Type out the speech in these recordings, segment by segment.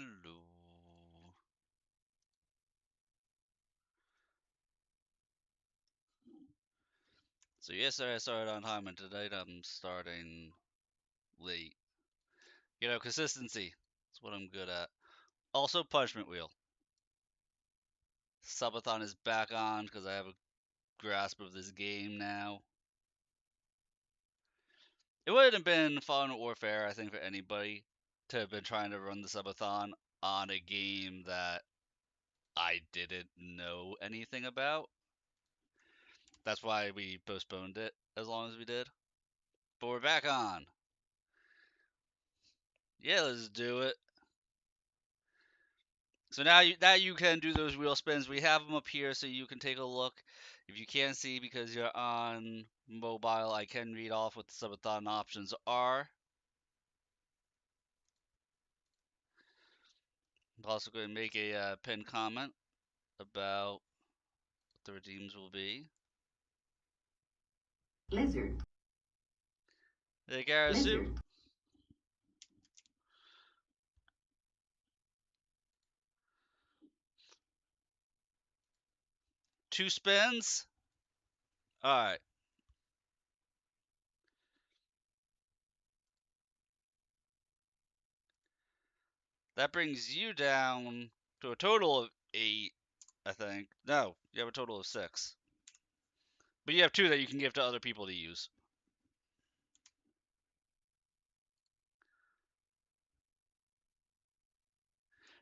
Hello. So yesterday I started on time, and tonight I'm starting late. You know, consistency. That's what I'm good at. Also, punishment wheel. Subathon is back on because I have a grasp of this game now. It wouldn't have been fun or fair, I think, for anybody to have been trying to run the Subathon on a game that I didn't know anything about. That's why we postponed it as long as we did. But we're back on. Yeah, let's do it. So now you can do those wheel spins. We have them up here so you can take a look. If you can't see because you're on mobile, I can read off what the subathon options are. I'm also going to make a pinned comment about what the redeems will be. Lizard. The Garasu. 2 spins. Alright. That brings you down to a total of 8, I think. No, you have a total of 6. But you have 2 that you can give to other people to use.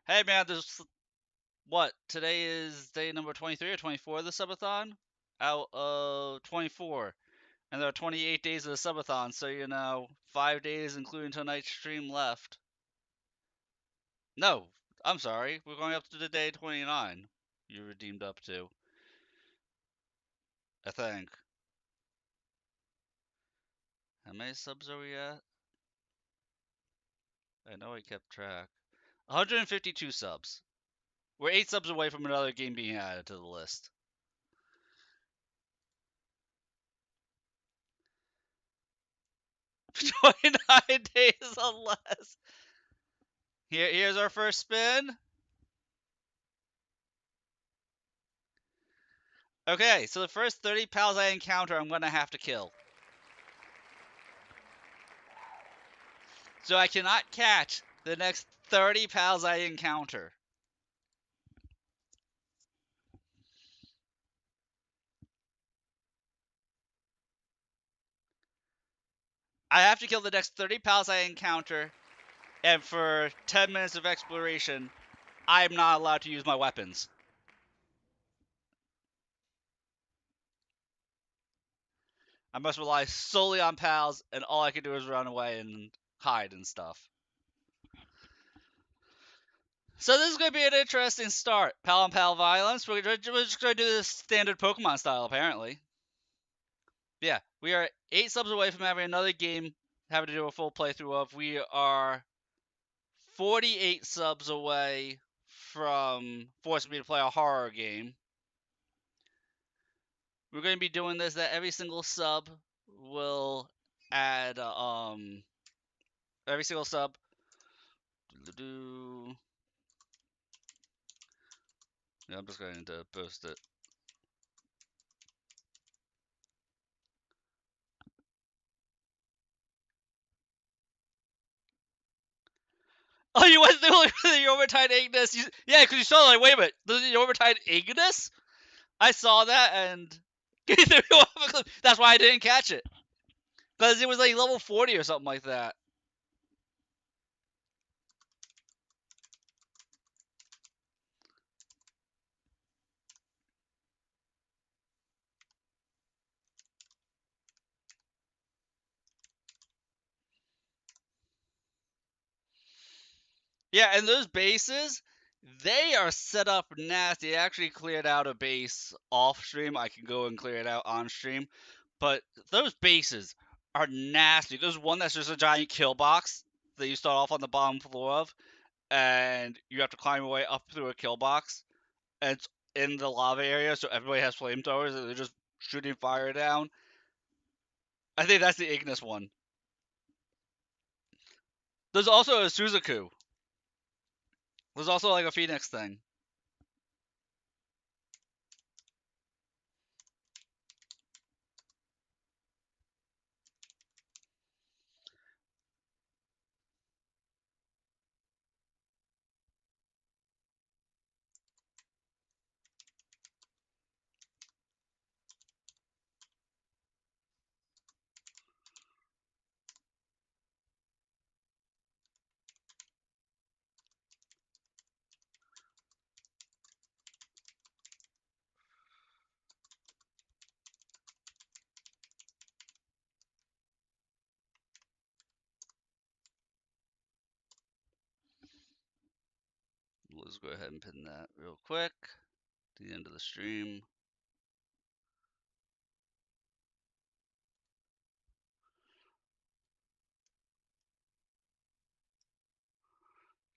Hey man, there's what? Today is day number 23 or 24 of the subathon? Out of 24. And there are 28 days of the subathon, so 5 days including tonight's stream left. No, I'm sorry. We're going up to the day 29 you redeemed up to. I think. How many subs are we at? I know I kept track. 152 subs. We're 8 subs away from another game being added to the list. $29 days or less. Here's our first spin. Okay, so the first 30 pals I encounter, I'm gonna have to kill. So I cannot catch the next 30 pals I encounter. I have to kill the next 30 pals I encounter, and for 10 minutes of exploration, I'm not allowed to use my weapons. I must rely solely on pals, and all I can do is run away and hide and stuff. So this is going to be an interesting start. Pal on pal violence. We're just going to do this standard Pokemon style, apparently. Yeah, we are 8 subs away from having another game having to do a full playthrough of. We are 48 subs away from forcing me to play a horror game. We're going to be doing this that every single sub will add every single sub yeah, I'm just going to post it. Oh, you went through the Overtide Ignis? Yeah, because you saw, like, wait a minute, the Overtide Ignis? I saw that, and that's why I didn't catch it. Because it was, like, level 40 or something like that. Yeah, and those bases, they are set up nasty. I actually cleared out a base off stream. I can go and clear it out on stream. But those bases are nasty. There's one that's just a giant kill box that you start off on the bottom floor of, and you have to climb your way up through a kill box. And it's in the lava area, so everybody has flamethrowers, and they're just shooting fire down. I think that's the Ignis one. There's also a Suzaku. There's also like a Phoenix thing. Let's go ahead and pin that real quick to the end of the stream.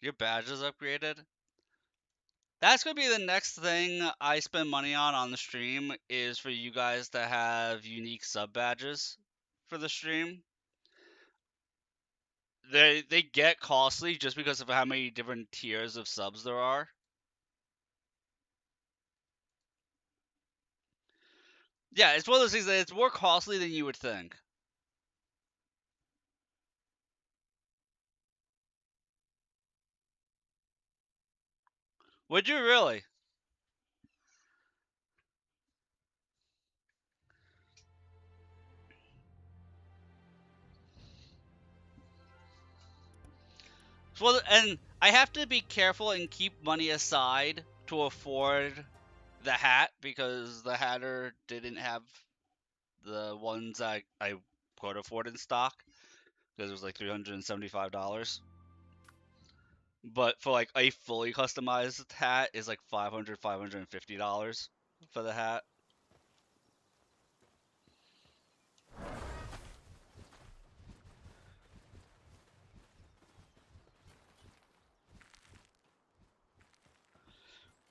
Your badge is upgraded. That's gonna be the next thing I spend money on the stream, is for you guys to have unique sub badges for the stream. They get costly just because of how many different tiers of subs there are. Yeah, it's one of those things that it's more costly than you would think. Would you really? Well, and I have to be careful and keep money aside to afford the hat, because the hatter didn't have the ones I could afford in stock, because it was like $375. But for like a fully customized hat is like $550 for the hat.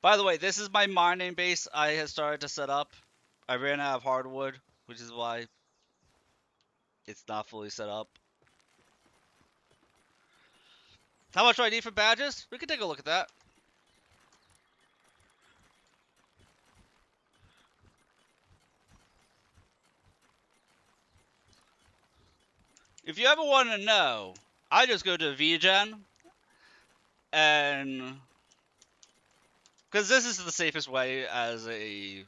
By the way, this is my mining base I had started to set up. I ran out of hardwood, which is why it's not fully set up. How much do I need for badges? We can take a look at that. If you ever want to know, I just go to VGen, and because this is the safest way as a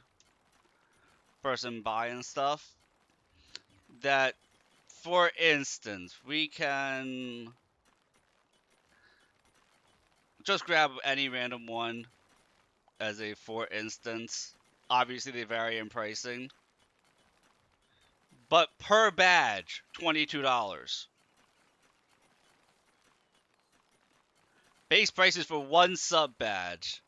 person buying stuff, that for instance, we can just grab any random one as a for instance. Obviously, they vary in pricing, but per badge, $22. Base prices for one sub badge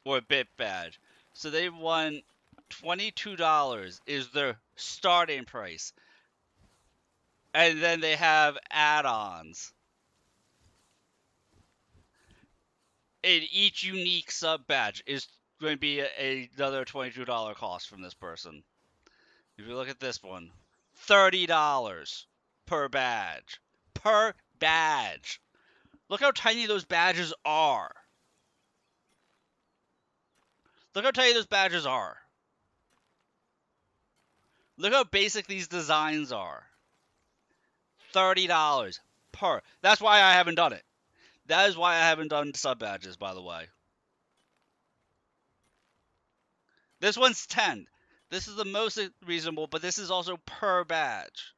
or bit badge. So they want $22 is their starting price. And then they have add-ons. And each unique sub badge is going to be another $22 cost from this person. If you look at this one, $30 per badge. Per badge. Look how tiny those badges are. Look how tiny those badges are. Look how basic these designs are. $30 per. That's why I haven't done it. That is why I haven't done sub badges, by the way. This one's 10. This is the most reasonable, but this is also per badge.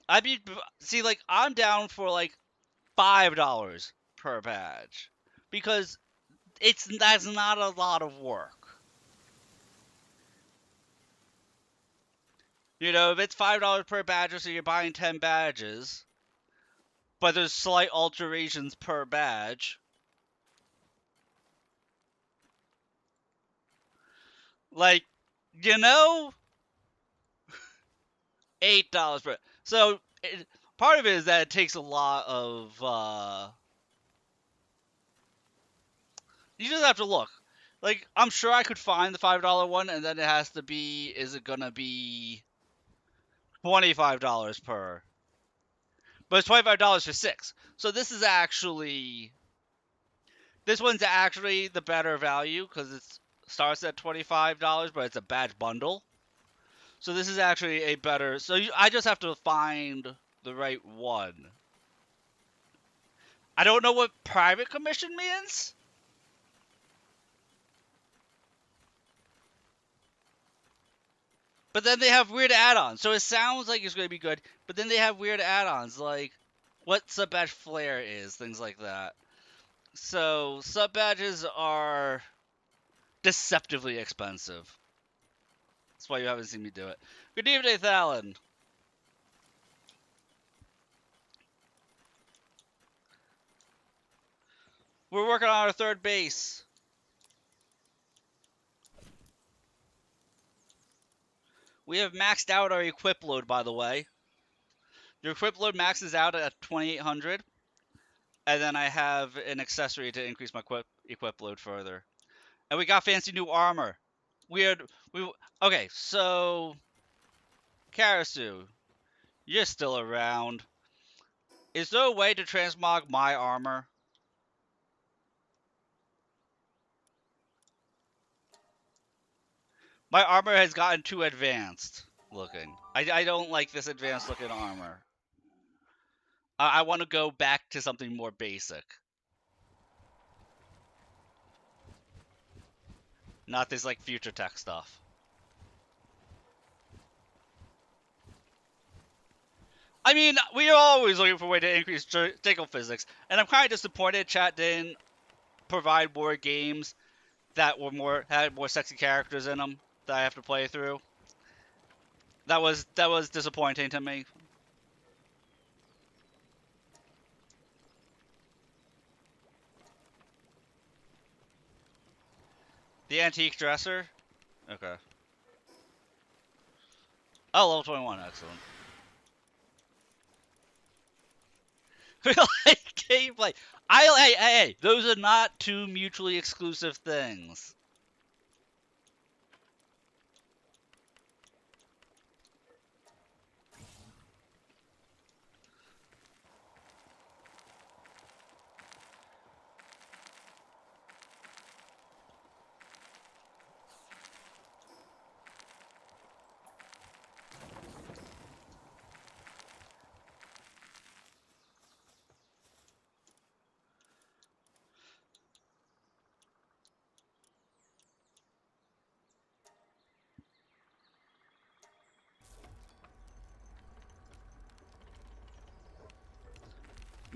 I'd be see like I'm down for like $5 per badge, because that's not a lot of work. You know, if it's $5 per badge, so you're buying 10 badges, but there's slight alterations per badge. Like, you know, $8 per. So part of it is that it takes a lot of. You just have to look. Like, I'm sure I could find the $5 one, and then it has to be. Is it gonna be $25 per? But it's $25 for 6. So this is actually This one's actually the better value because it starts at $25, but it's a badge bundle. So this is actually a better. So I just have to find the right one. I don't know what private commission means. But then they have weird add-ons. So it sounds like it's going to be good, but then they have weird add-ons like what sub badge flare is, things like that. So sub badges are deceptively expensive. That's why you haven't seen me do it. Good evening, Alan. We're working on our third base. We have maxed out our equip load, by the way. Your equip load maxes out at 2,800, and then I have an accessory to increase my equip load further. And we got fancy new armor. Okay, so Karasu, you're still around. Is there a way to transmog my armor? My armor has gotten too advanced looking. I don't like this advanced looking armor. I want to go back to something more basic. Not this like future tech stuff. I mean, we are always looking for a way to increase jiggle physics, and I'm kind of disappointed chat didn't provide more games that were had more sexy characters in them that I have to play through. That was disappointing to me. The antique dresser? Okay. Oh, level 21, excellent. Like gameplay. Hey, those are not two mutually exclusive things.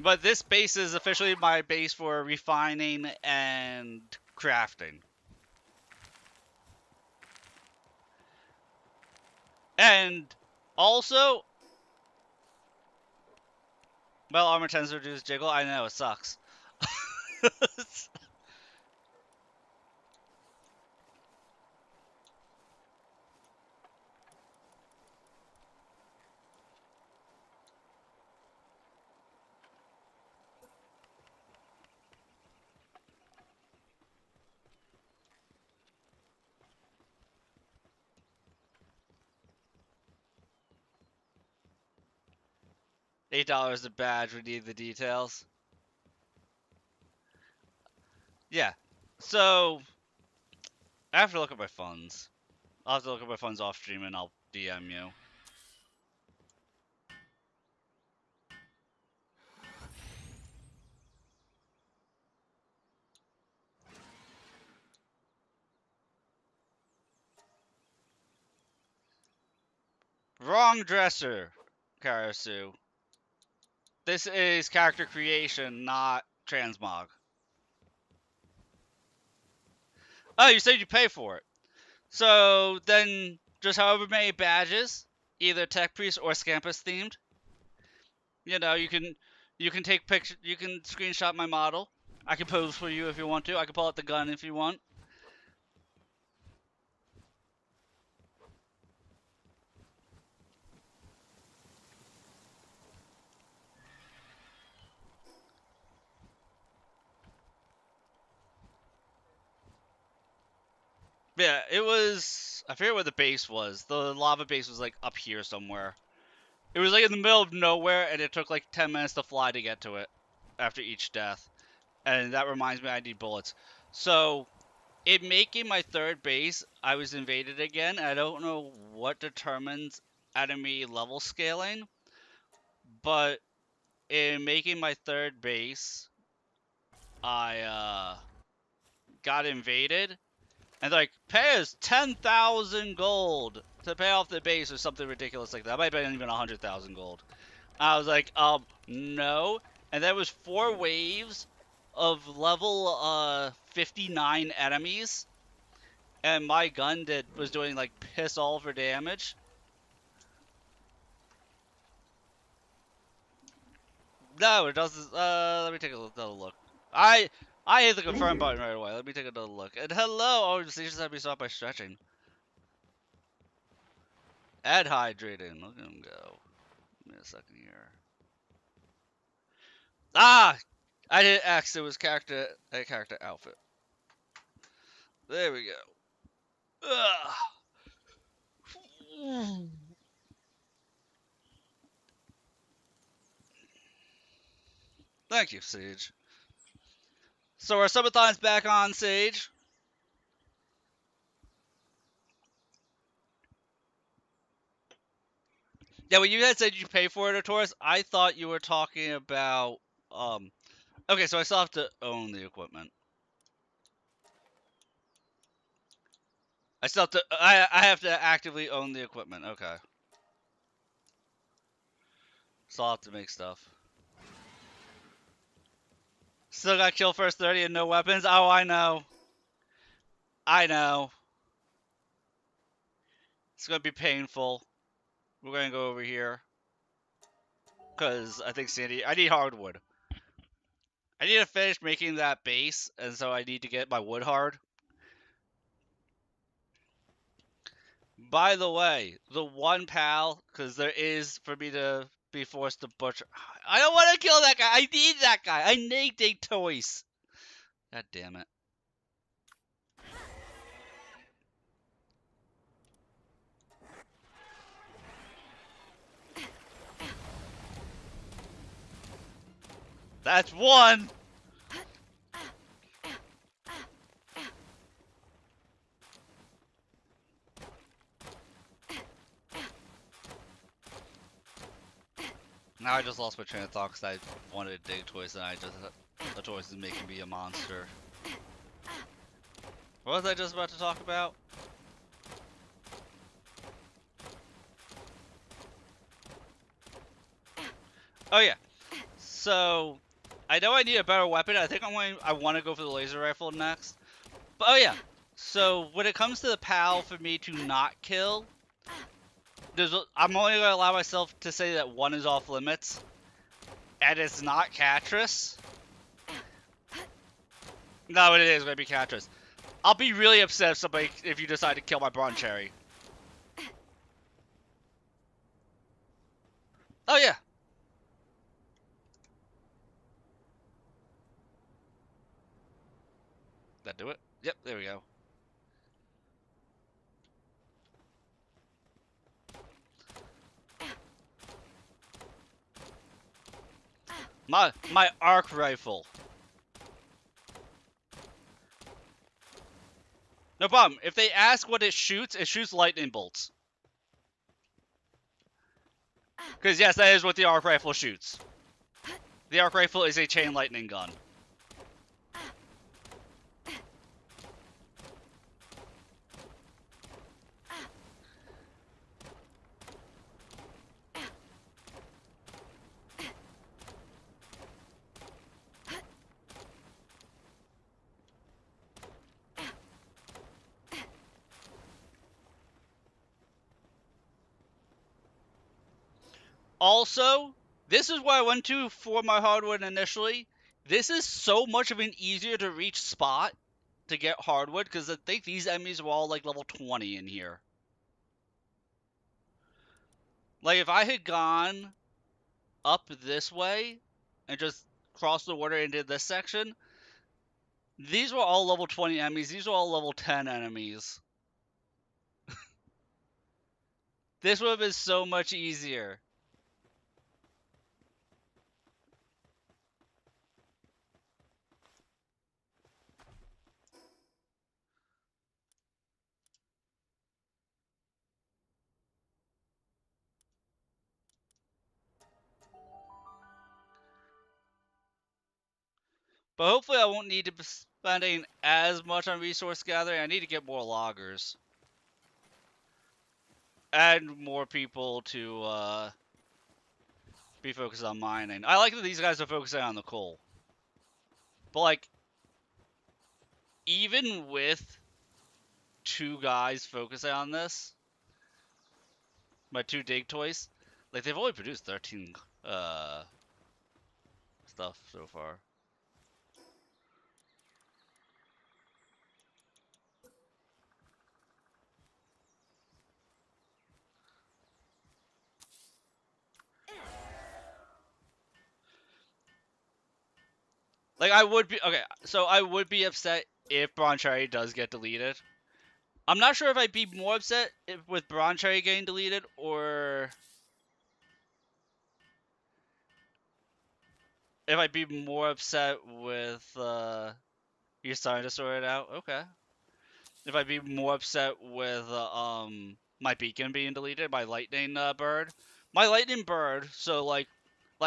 But this base is officially my base for refining and crafting. And also, well, armor tends to reduce jiggle. I know, it sucks. $8 a badge, we need the details. Yeah. So, I have to look at my funds. I'll have to look at my funds off stream and I'll DM you. Wrong dresser, Karasu. This is character creation, not transmog. Oh, you said you pay for it. So then, just however many badges, either Tech Priest or Scampus themed. You know, you can take picture, you can screenshot my model. I can pose for you if you want to. I can pull out the gun if you want. Yeah, it was. I forget where the base was. The lava base was like up here somewhere. It was like in the middle of nowhere, and it took like 10 minutes to fly to get to it after each death. And that reminds me I need bullets. So, in making my third base, I was invaded again. I don't know what determines enemy level scaling, but in making my third base, I got invaded, and like, pay us 10,000 gold to pay off the base or something ridiculous like that. It might have been even 100,000 gold. I was like, no. And there was 4 waves of level 59 enemies, and my gun was doing like piss all for damage. No, it doesn't. Let me take another look. I hit the confirm button right away. Let me take another look. And hello, oh, they just had me stop by stretching. Add hydrating. Look at him go. Give me a second here. Ah, I did X. It was a character outfit. There we go. Ugh. Thank you, Sage. So our Subathon's back on, Sage. Yeah, when you guys said you pay for it, Taurus, I thought you were talking about okay, so I still have to own the equipment. I have to actively own the equipment. Okay. So I'll have to make stuff. Still got kill first 30 and no weapons. Oh, I know. I know. It's gonna be painful. We're gonna go over here. Cause I think I need hardwood. I need to finish making that base, and so I need to get my wood hard. By the way, the one pal, because there is for me to be forced to butcher. I don't want to kill that guy. I need that guy. I need a toys. God damn it. That's one. Now I just lost my train of thought because I wanted to dig toys, and the toys is making me a monster. What was I just about to talk about? Oh yeah. So I know I need a better weapon. I think I want to go for the laser rifle next. But oh yeah. So when it comes to the PAL for me to not kill, I'm only going to allow myself to say that one is off limits, and it's not Catrus. No, it is going to be Catrus. I'll be really upset if you decide to kill my Bron Cherry. Oh yeah. That do it? Yep, there we go. My arc rifle. No problem. If they ask what it shoots lightning bolts. Because yes, that is what the arc rifle shoots. The arc rifle is a chain lightning gun. Also, this is why I went to for my hardwood initially. This is so much of an easier to reach spot to get hardwood because I think these enemies were all like level 20 in here. Like if I had gone up this way and just crossed the water into this section, these were all level 20 enemies. These were all level 10 enemies. This would have been so much easier. But hopefully I won't need to be spending as much on resource gathering. I need to get more loggers. And more people to be focused on mining. I like that these guys are focusing on the coal. But, like, even with 2 guys focusing on this, my 2 dig toys, like, they've only produced 13 stuff so far. Like, I would be, okay, so I would be upset if Bronze Cherry does get deleted. I'm not sure if I'd be more upset with Bronze Cherry getting deleted, or if I'd be more upset with, you're starting to sort it out? Okay. If I'd be more upset with, my beacon being deleted, my lightning, bird. My lightning bird, so, like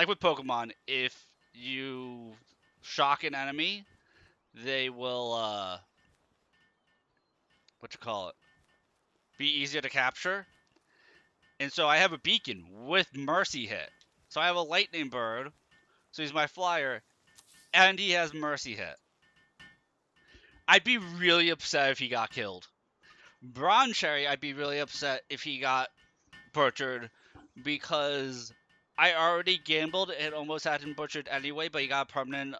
with Pokemon, if you shock an enemy, they will, what you call it? Be easier to capture. And so I have a beacon with Mercy hit. So I have a lightning bird, so he's my flyer, and he has Mercy hit. I'd be really upset if he got killed. Bronze Cherry, I'd be really upset if he got butchered, because I already gambled and almost had him butchered anyway, but he got a permanent,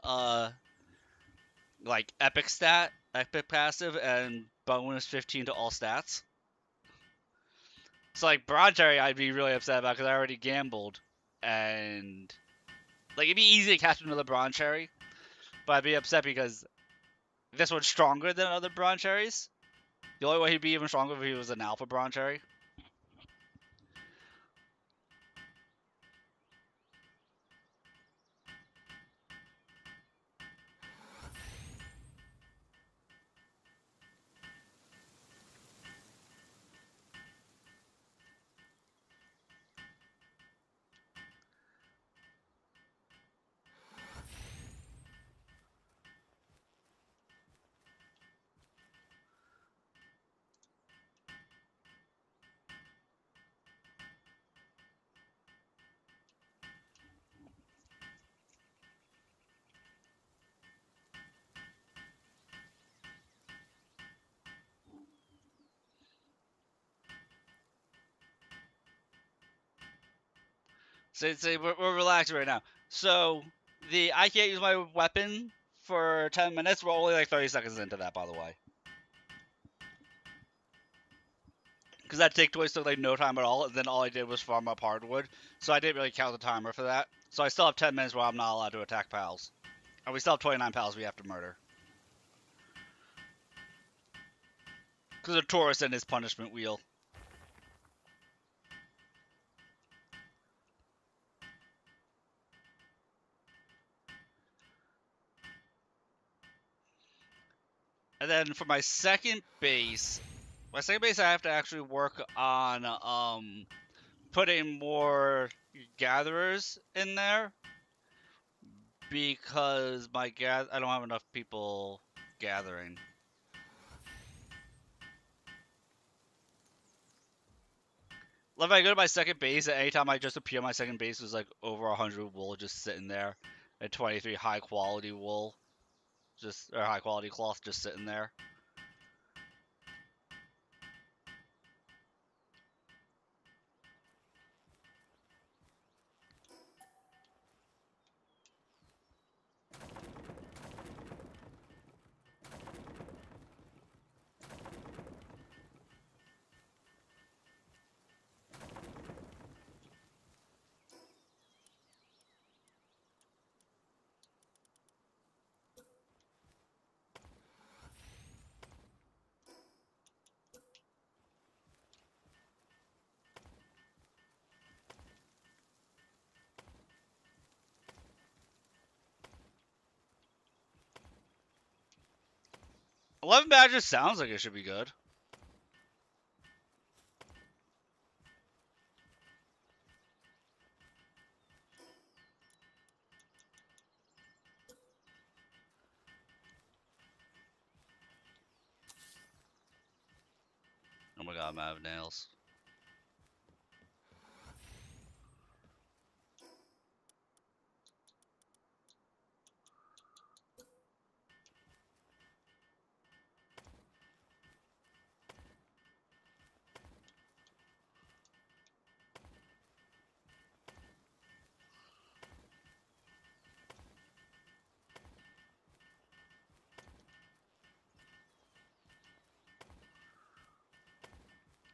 like, epic stat, epic passive, and bonus 15 to all stats. So, like, Bronze Cherry, I'd be really upset about because I already gambled, and, like, it'd be easy to catch another Bronze Cherry, but I'd be upset because this one's stronger than other Bronze Cherries. The only way he'd be even stronger if he was an Alpha Bronze Cherry. So we're relaxed right now. So I can't use my weapon for 10 minutes. We're only like 30 seconds into that, by the way. Because that take twice took like no time at all, and then all I did was farm up hardwood. So I didn't really count the timer for that. So I still have 10 minutes where I'm not allowed to attack pals. And we still have 29 pals we have to murder. Because of Taurus and his punishment wheel. And then for my second base, I have to actually work on putting more gatherers in there, because I don't have enough people gathering. Like, if I go to my second base, at any time I just appear, my second base was like over 100 wool just sitting there, and 23 high quality wool, or high quality cloth just sitting there. $11 badges sounds like it should be good. Oh my god, I'm out of nails.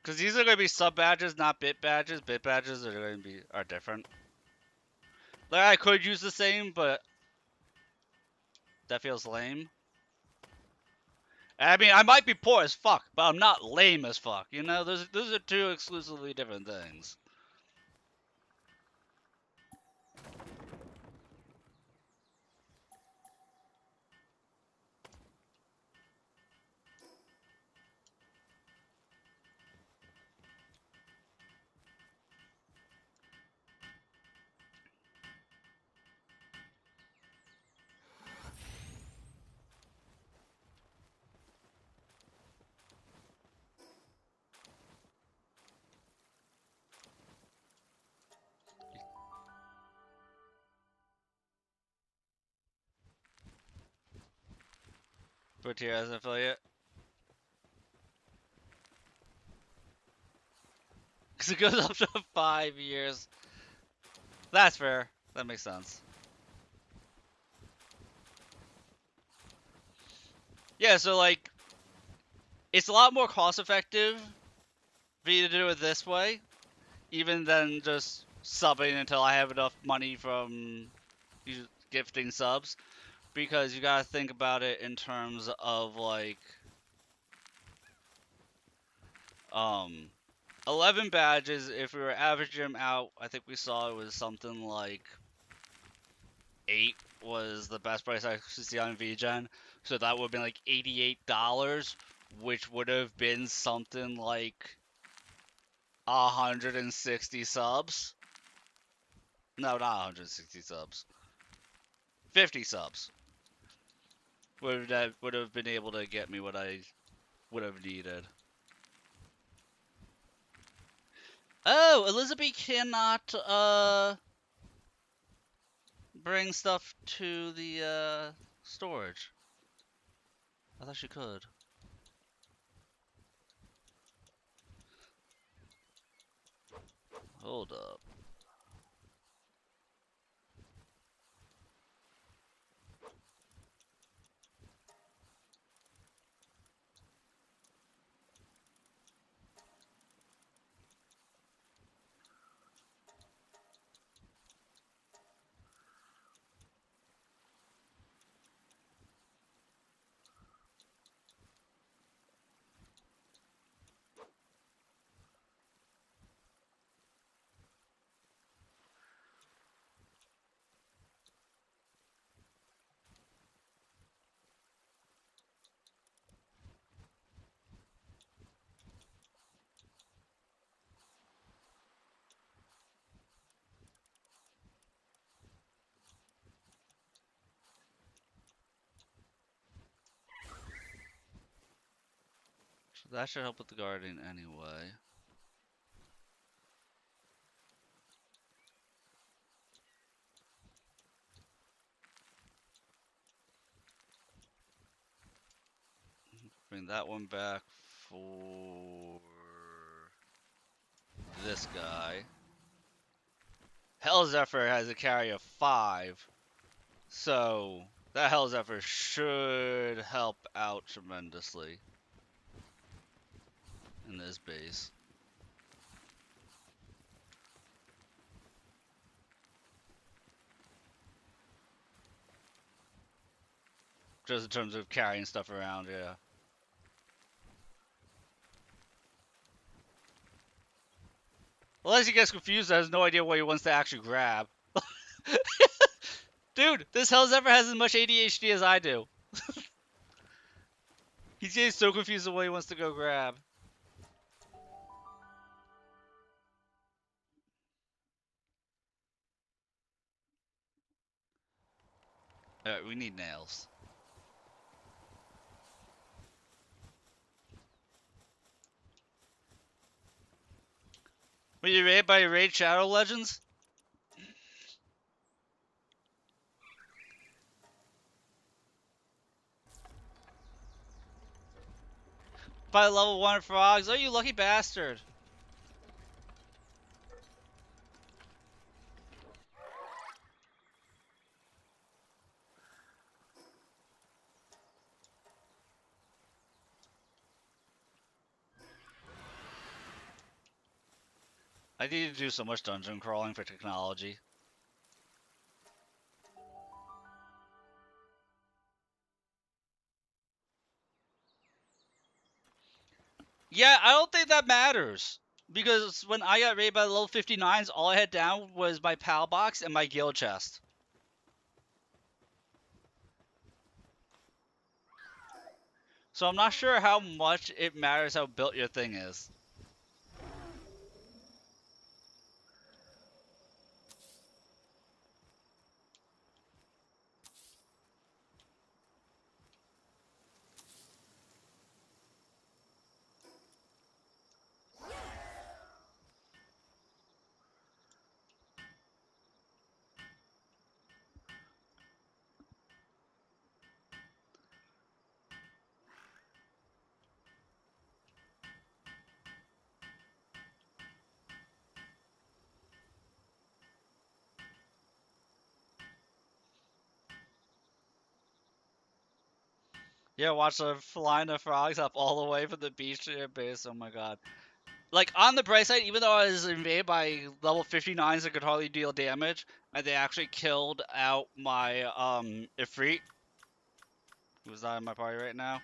Because these are going to be sub badges, not bit badges. Bit badges are going to be different. Like I could use the same, but that feels lame. I mean, I might be poor as fuck, but I'm not lame as fuck. You know, those are two exclusively different things. For tier as an affiliate. Because it goes up to 5 years. That's fair. That makes sense. Yeah, so like, it's a lot more cost effective for you to do it this way, even than just subbing until I have enough money from gifting subs. Because you gotta think about it in terms of like, 11 badges. If we were averaging them out, I think we saw it was something like 8 was the best price I could see on VGen. So that would have been like $88, which would have been something like 160 subs. No, not 160 subs. 50 subs would have been able to get me what I would have needed. Oh, Elizabeth cannot bring stuff to the storage. I thought she could. Hold up. So that should help with the guardian anyway. Bring that one back for this guy. Hell Zephyr has a carry of 5, so that Hell Zephyr should help out tremendously in this base. Just in terms of carrying stuff around, yeah. Unless he gets confused and has no idea what he wants to actually grab. Dude, this Hell Zephyr has as much ADHD as I do. He's getting so confused on what he wants to go grab. Alright, we need nails. Were you raided by Raid Shadow Legends? By level 1 frogs? Oh, you lucky bastard. I need to do so much dungeon crawling for technology. Yeah, I don't think that matters. Because when I got raided by the level 59s, all I had down was my PAL box and my guild chest. So I'm not sure how much it matters how built your thing is. Yeah, watch the line of frogs up all the way from the beach to your base. Oh my god. Like, on the bright side, even though I was invaded by level 59s that could hardly deal damage, and they actually killed out my, Ifrit, who's not in my party right now.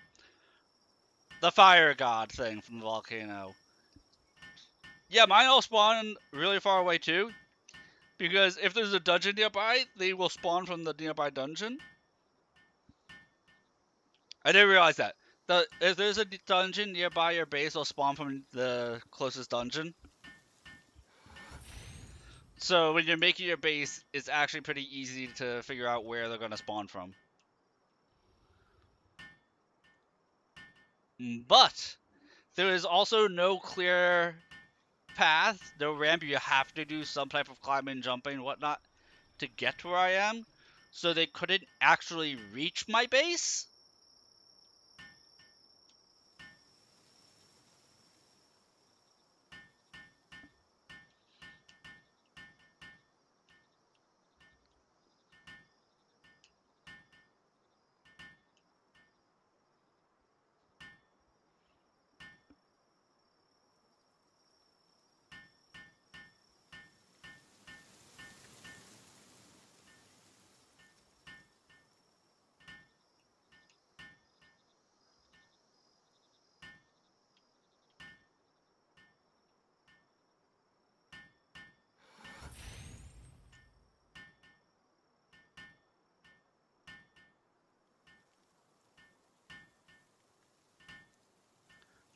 The fire god thing from the volcano. Yeah, mine all spawn really far away too, because if there's a dungeon nearby, they will spawn from the nearby dungeon. I didn't realize that. If there's a dungeon nearby your base, they'll spawn from the closest dungeon. So when you're making your base, it's actually pretty easy to figure out where they're going to spawn from. But there is also no clear path, no ramp. You have to do some type of climbing, jumping, whatnot to get to where I am. So they couldn't actually reach my base.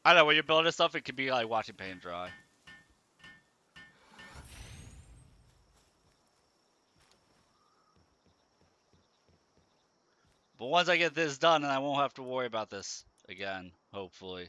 I don't know, when you're building stuff, it could be like watching paint dry. But once I get this done, then I won't have to worry about this again, hopefully.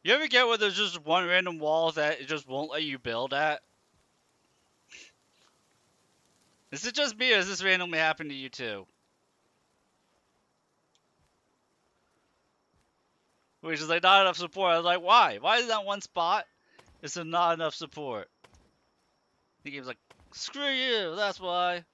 You ever get where there's just one random wall that it just won't let you build at? Is it just me, or does this randomly happen to you too? Which is like not enough support. I was like, why? Why is that one spot? It's not enough support. The game's like, screw you, that's why.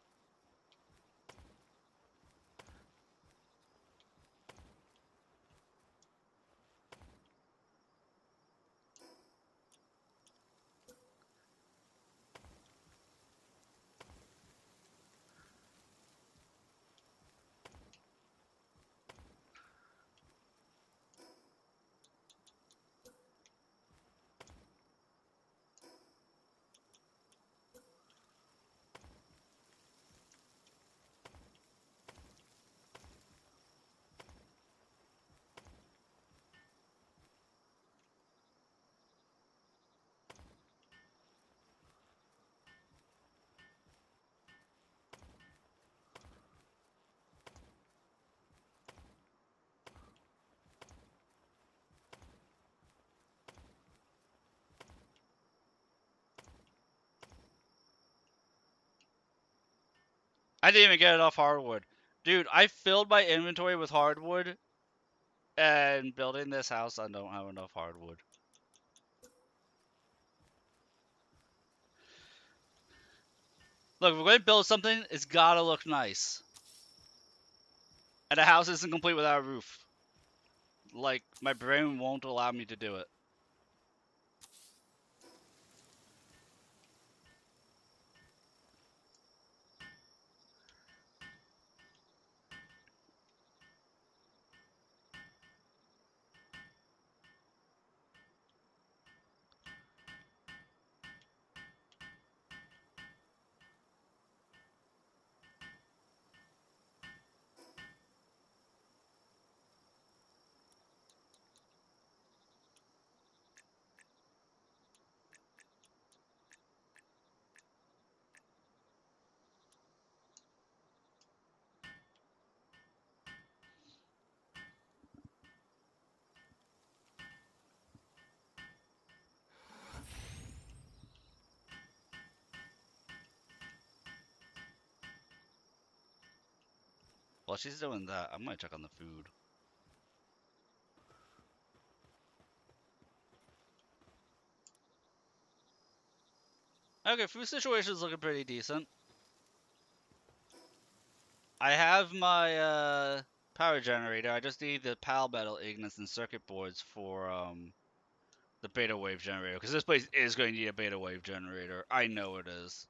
I didn't even get enough hardwood. Dude, I filled my inventory with hardwood, and building this house, I don't have enough hardwood. Look, if we're going to build something, it's gotta look nice. And a house isn't complete without a roof. Like, my brain won't allow me to do it. While she's doing that, I'm gonna check on the food. Okay, food situation's looking pretty decent. I have my power generator. I just need the pal metal ignits and circuit boards for the beta wave generator, because this place is going to need a beta wave generator. I know it is.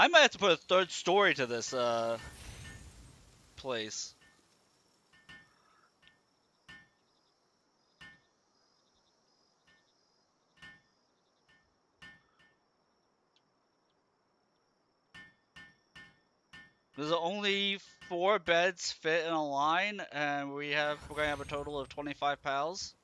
I might have to put a third story to this place. There's only 4 beds fit in a line, and we're gonna have a total of 25 pals.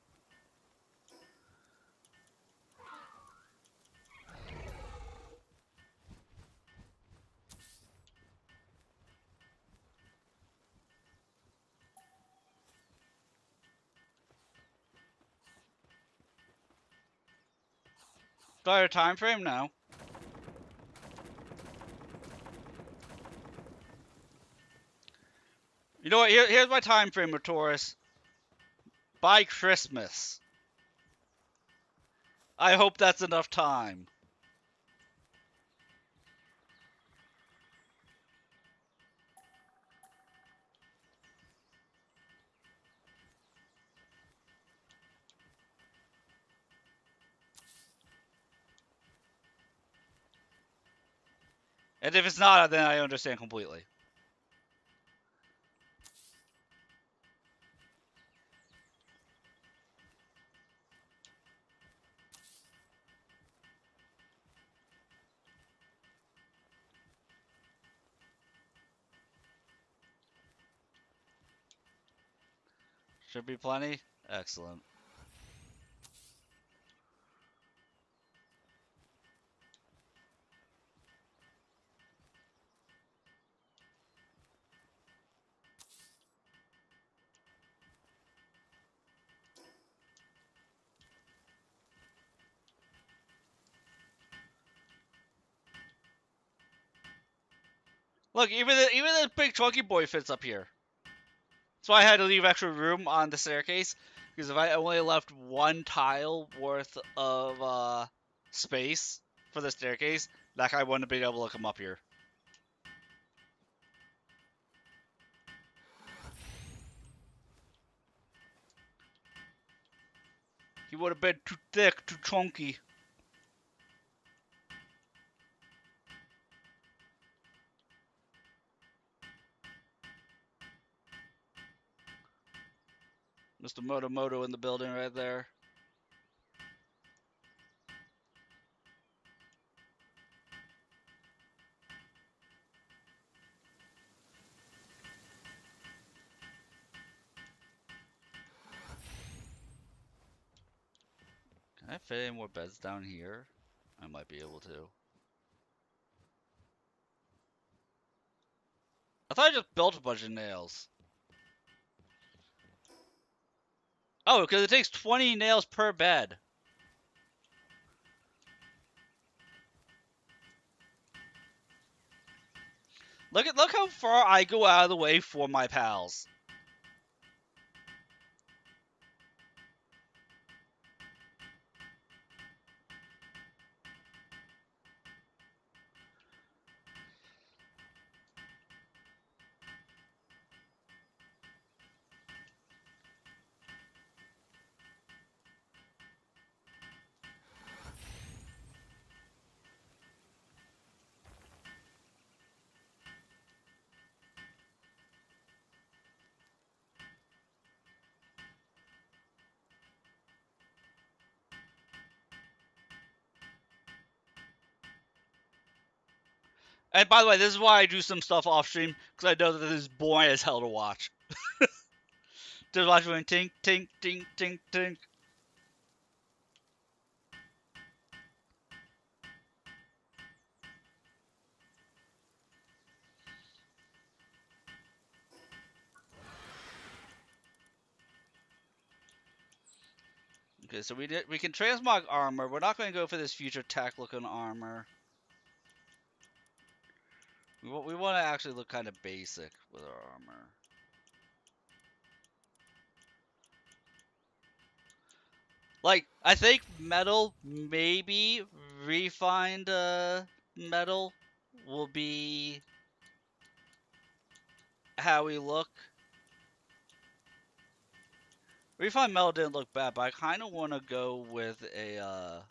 Got a time frame now. You know what? Here's my time frame with Taurus. By Christmas. I hope that's enough time. And if it's not, then I understand completely. Should be plenty. Excellent. Look, even the big chunky boy fits up here. That's why I had to leave extra room on the staircase, because if I only left one tile worth of space for the staircase, that guy wouldn't have been able to come up here. He would have been too thick, too chunky. Mr. Moto in the building right there. I fit any more beds down here? I might be able to. I thought I just built a bunch of nails. Oh, because it takes 20 nails per bed. Look how far I go out of the way for my pals. And by the way, this is why I do some stuff off stream, because I know that this is boring as hell to watch. Just watch going tink, tink, tink, tink, tink. Okay, so we can transmog armor. We're not going to go for this future tech looking armor. We want to actually look kind of basic with our armor. Like, I think metal, maybe refined metal will be how we look. Refined metal didn't look bad, but I kind of want to go with a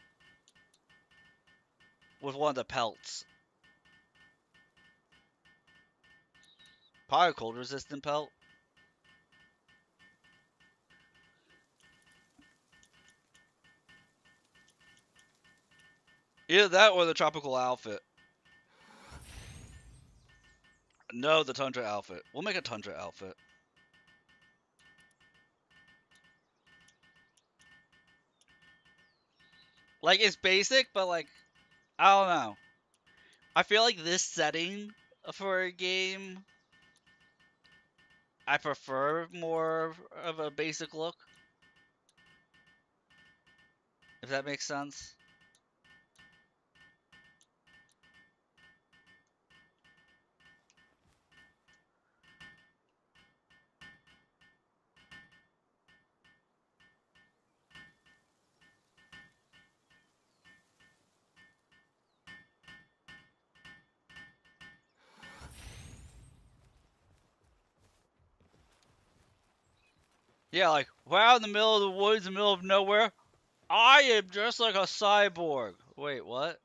with one of the pelts. Probably a cold resistant pelt. Either that or the tropical outfit. No, the tundra outfit. We'll make a tundra outfit. Like, it's basic, but like, I don't know. I feel like this setting for a game, I prefer more of a basic look. If that makes sense. Yeah, like, we're out in the middle of the woods, in the middle of nowhere. I am just like a cyborg. Wait, what?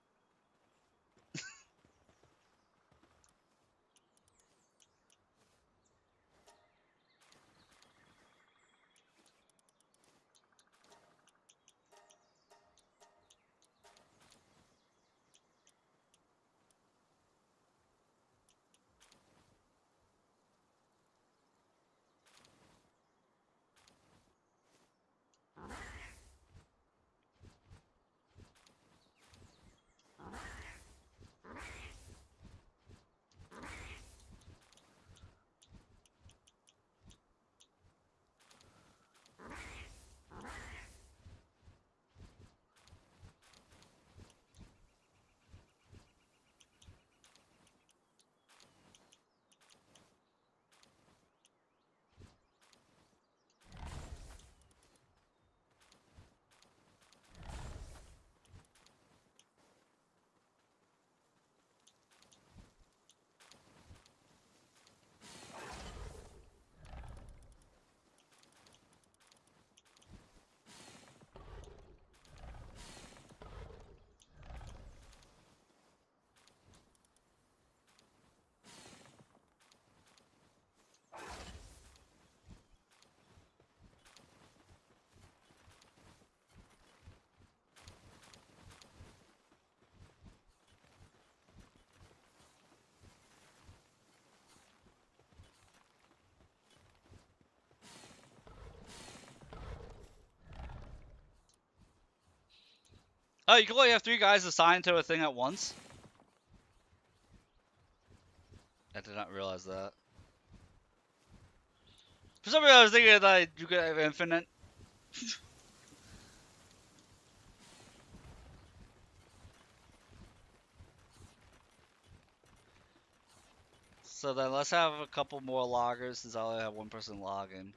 Oh, you can only have 3 guys assigned to a thing at once? I did not realize that. For some reason, I was thinking that you could have infinite. So then let's have a couple more loggers since I only have 1 person logging.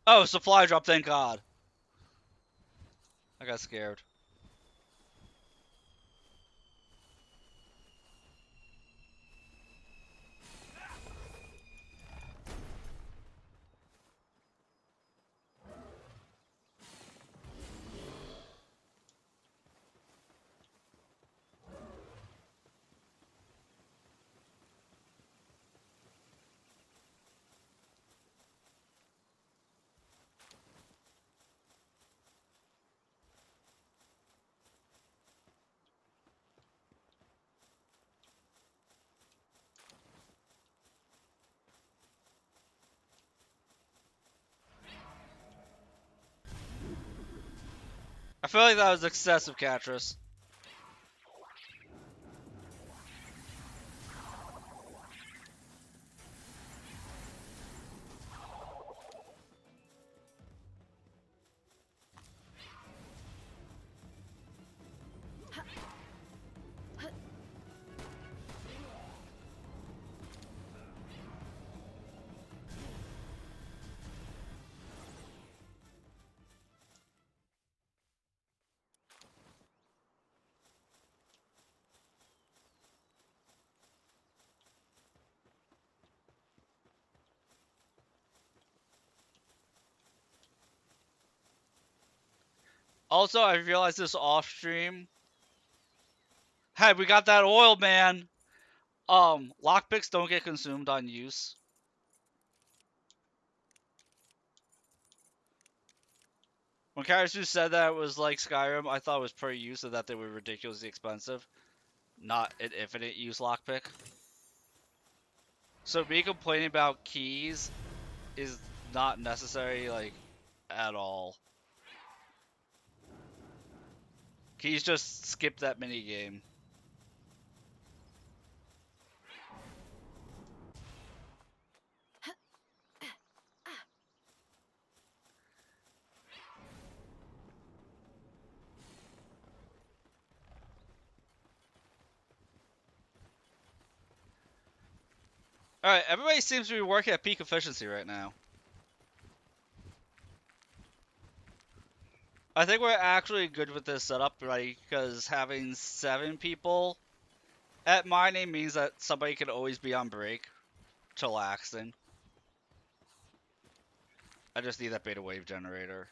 Oh, supply drop, thank God. I got scared. I feel like that was excessive, Catrus. Also, I realized this off stream. Hey, we got that oil, man. Lockpicks don't get consumed on use. When Karasu said that it was like Skyrim, I thought it was per use and that they were ridiculously expensive. Not an infinite use lockpick. So me complaining about keys is not necessary, like, at all. Keys just skip that mini game. Alright, everybody seems to be working at peak efficiency right now. I think we're actually good with this setup, right? Because having 7 people at mining means that somebody can always be on break, chillaxing. I just need that beta wave generator.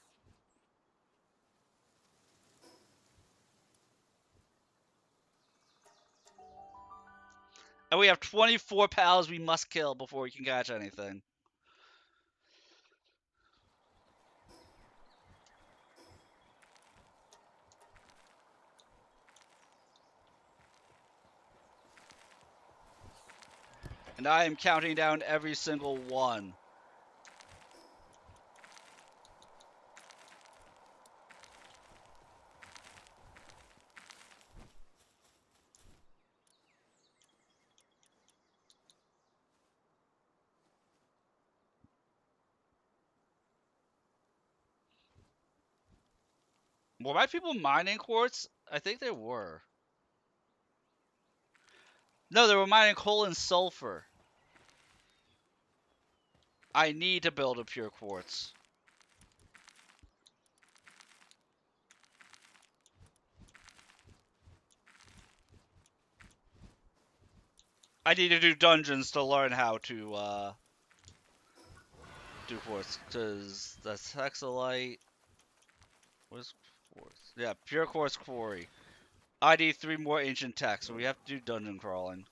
And we have 24 pals we must kill before we can catch anything. And I am counting down every single one. Were my people mining quartz? I think they were. No, they were mining coal and sulfur. I need to build a pure quartz. I need to do dungeons to learn how to do quartz. Because that's hexalite. What is quartz? Yeah, pure quartz quarry. I need 3 more ancient texts, so we have to do dungeon crawling.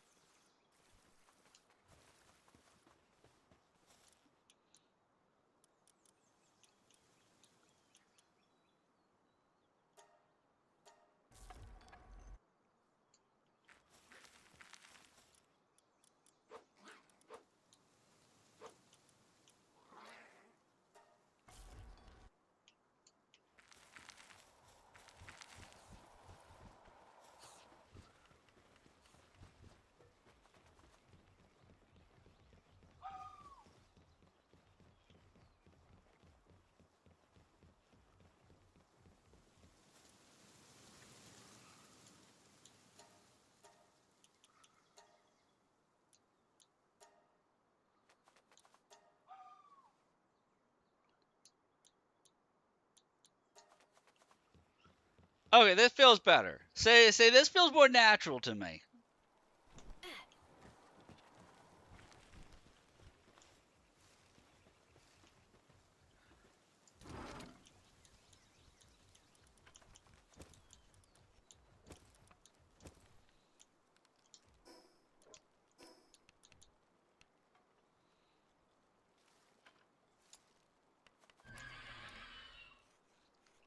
Okay, this feels better. Say this feels more natural to me.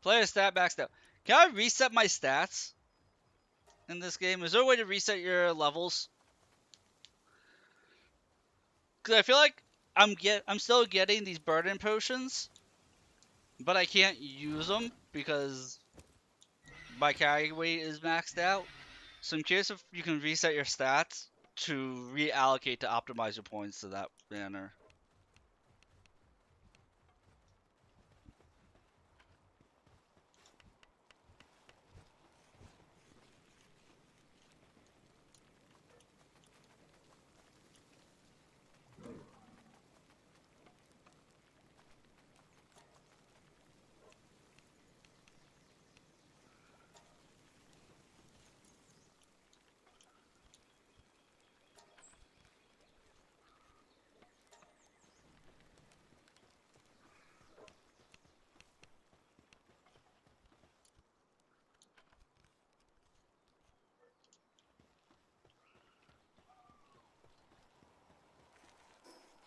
Player stat maxed out. Can I reset my stats in this game? Is there a way to reset your levels? Because I feel like I'm still getting these burden potions, but I can't use them because my carry weight is maxed out. So I'm curious if you can reset your stats to reallocate to optimize your points to that manner.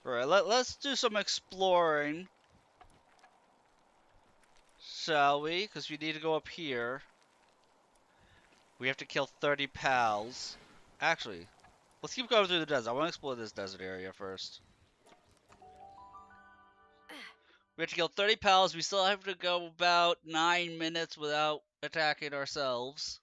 Alright, let's do some exploring, shall we? Because we need to go up here. We have to kill 30 pals. Actually, let's keep going through the desert. I want to explore this desert area first. We have to kill 30 pals. We still have to go about 9 minutes without attacking ourselves.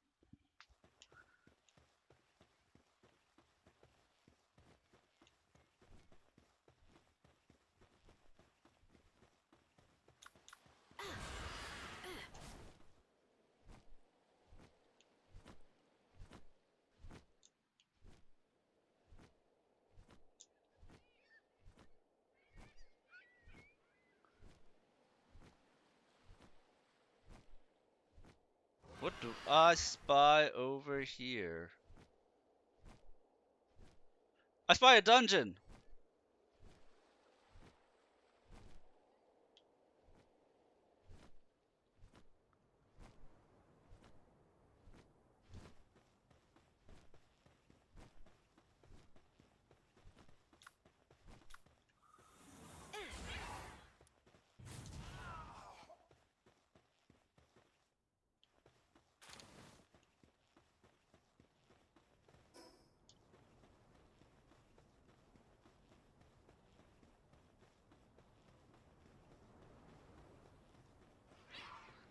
What do I spy over here? I spy a dungeon!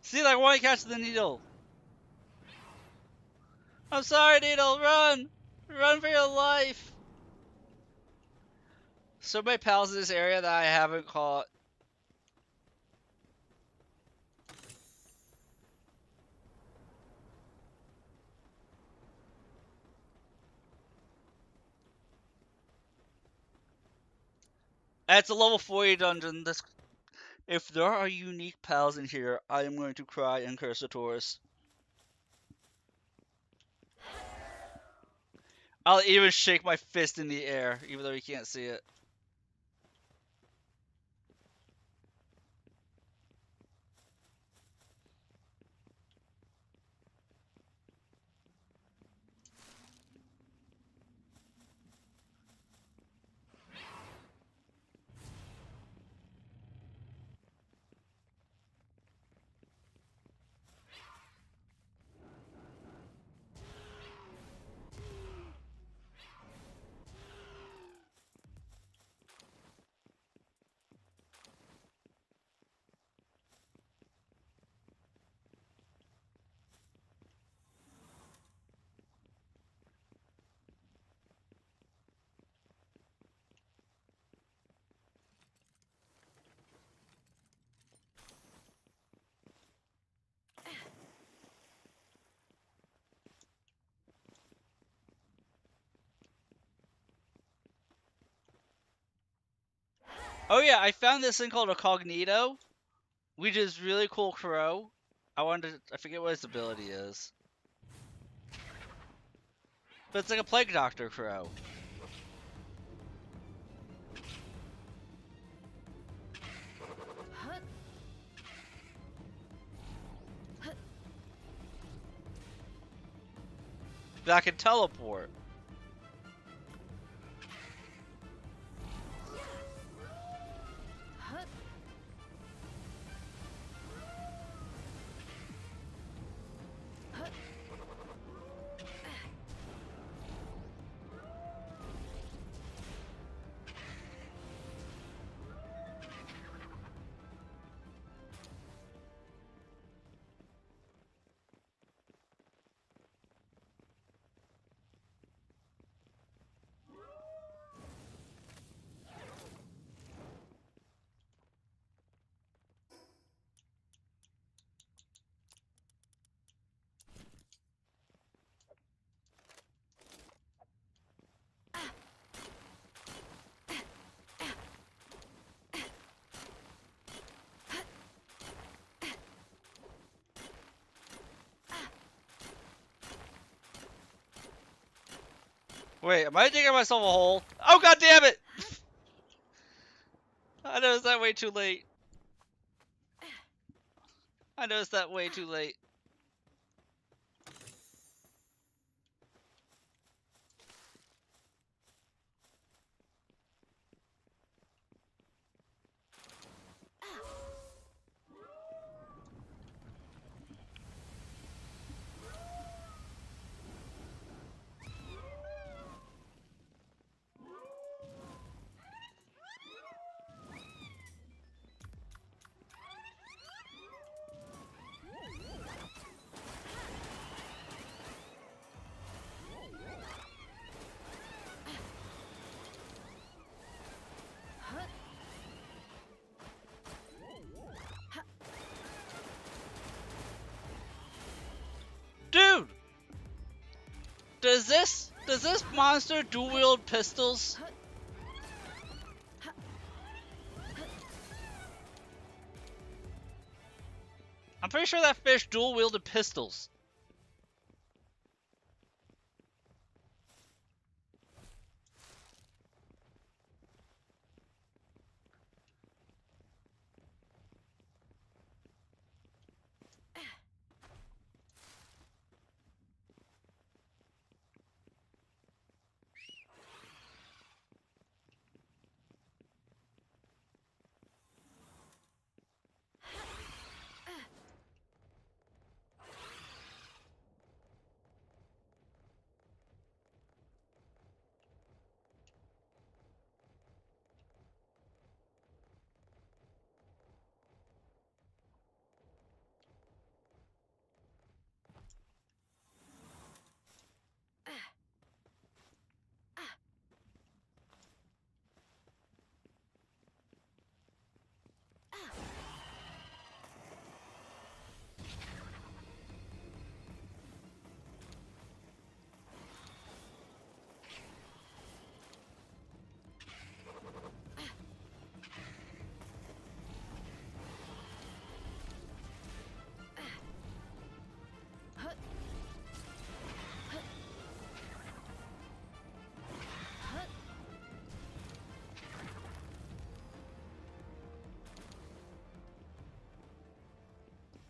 See, like, why catch the needle? I'm sorry, needle, run! Run for your life! So many pals in this area that I haven't caught. It's a level 40 dungeon. If there are unique pals in here, I am going to cry and curse the Taurus. I'll even shake my fist in the air, even though you can't see it. Oh yeah, I found this thing called a cognito, which is really cool crow. I forget what his ability is. But it's like a Plague Doctor Crow. That can teleport. Wait, am I digging myself a hole? Oh, god damn it! I noticed that way too late. I noticed that way too late. Dude! Does this monster dual wield pistols? I'm pretty sure that fish dual wielded pistols.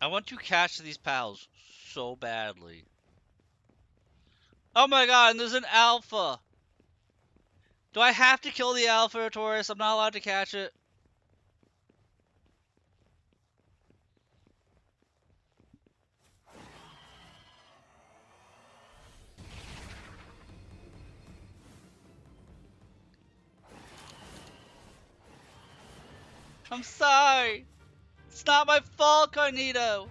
I want to catch these pals so badly. Oh my god, and there's an alpha! Do I have to kill the alpha, Taurus? I'm not allowed to catch it? I'm sorry! It's not my fault, Carnito!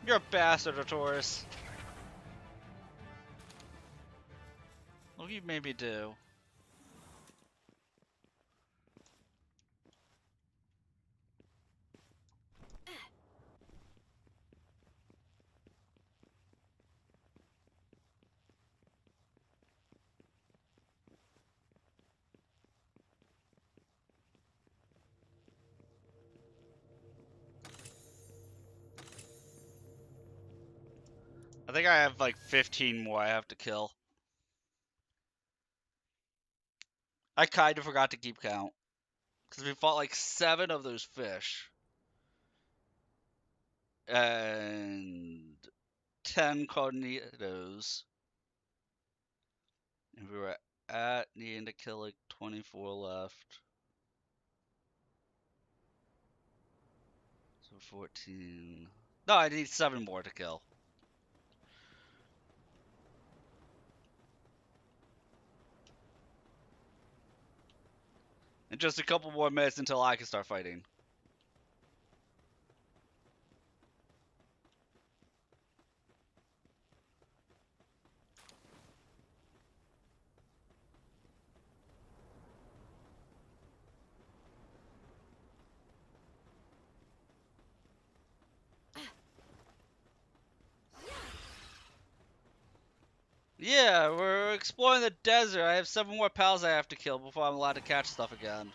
You're a bastard, Taurus. Well, you maybe do. I think I have like 15 more I have to kill. I kind of forgot to keep count. Because we fought like 7 of those fish. And 10 tornadoes. And we were at needing to kill like 24 left. So 14. No, I need 7 more to kill. And just a couple more minutes until I can start fighting. Yeah, we're exploring the desert. I have 7 more pals I have to kill before I'm allowed to catch stuff again.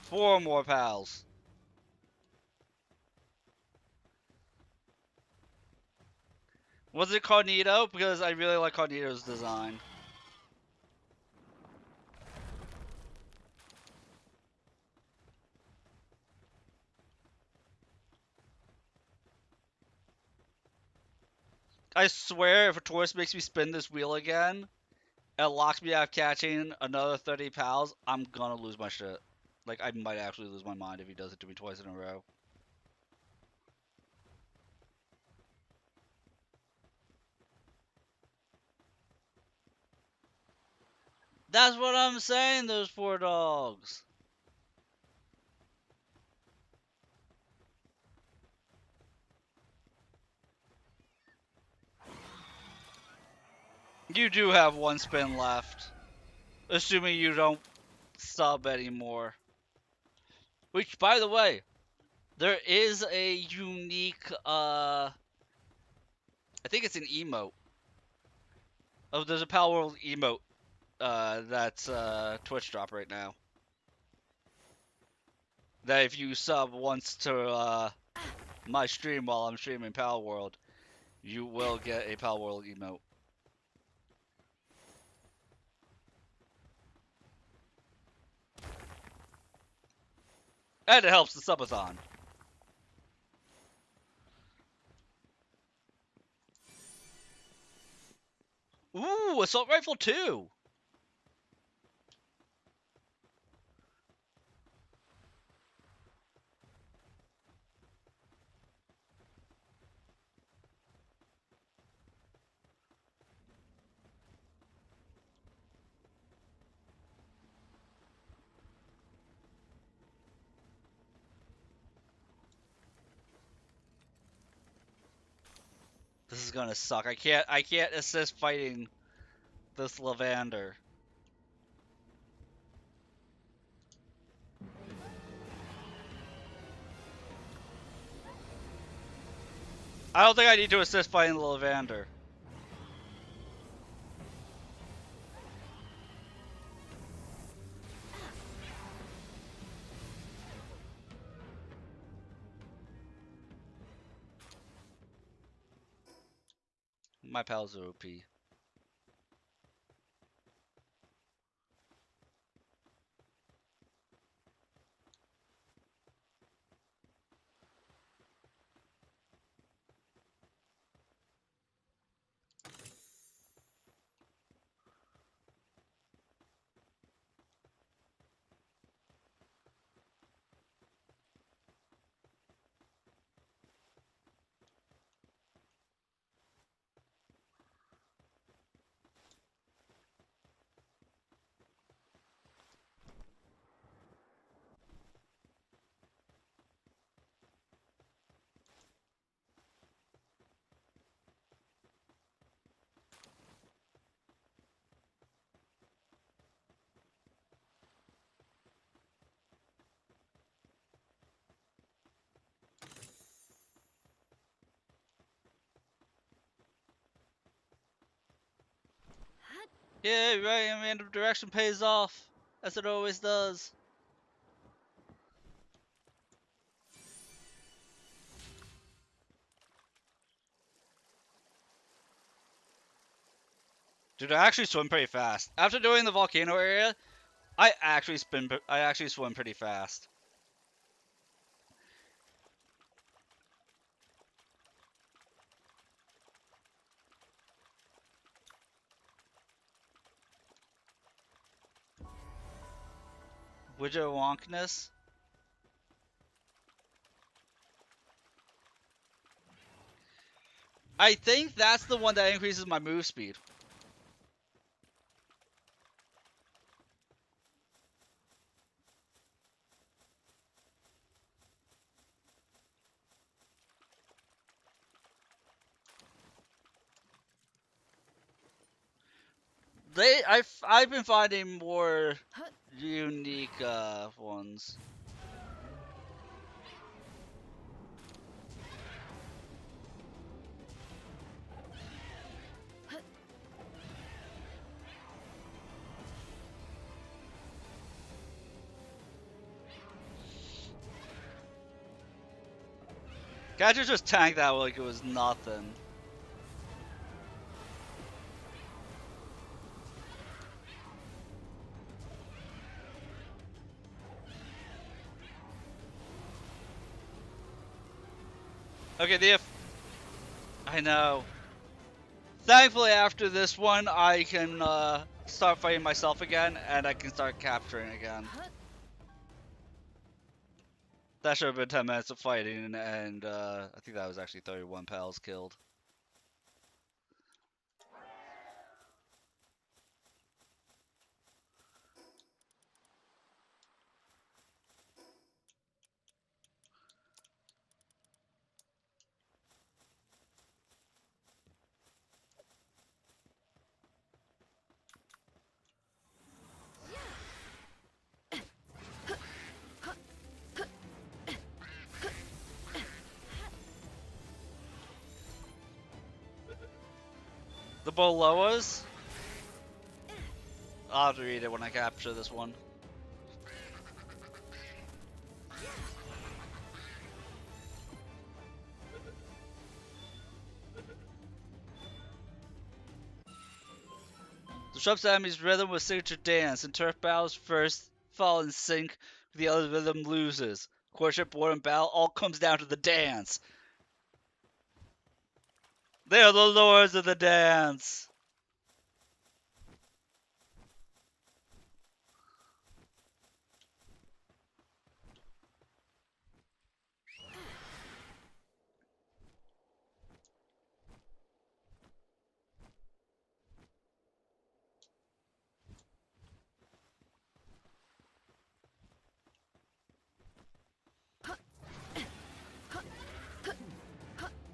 Four more pals. Was it Cognito? Because I really like Cognito's design. I swear if a tourist makes me spin this wheel again, and locks me out of catching another 30 pals, I'm gonna lose my shit. Like, I might actually lose my mind if he does it to me twice in a row. That's what I'm saying, those poor dogs. You do have 1 spin left. Assuming you don't sub anymore. Which, by the way, there is a unique, I think it's an emote. Oh, there's a Pal World emote, that's, Twitch drop right now. That if you sub once to, my stream while I'm streaming Pal World, you will get a Pal World emote. And it helps the subathon. Ooh, assault rifle 2! This is gonna suck. I can't assist fighting this Lavander. I don't think I need to assist fighting the Lavander. My pals are OP. Yeah, right. Random direction pays off, as it always does. Dude, I actually swim pretty fast. After doing the volcano area, I actually swim pretty fast. Widget wonkness. I think that's the one that increases my move speed. I've been finding more unique ones. Gadget just tanked that like it was nothing. Okay, I know. Thankfully, after this one, I can start fighting myself again, and I can start capturing again. That should have been 10 minutes of fighting, and I think that was actually 31 pals killed. The Boloas? I'll have to read it when I capture this one. Disrupts enemy's rhythm with signature dance. In turf battles, first fall in sync with the other rhythm loses. Courtship, war, and battle all comes down to the dance. They are the lords of the dance.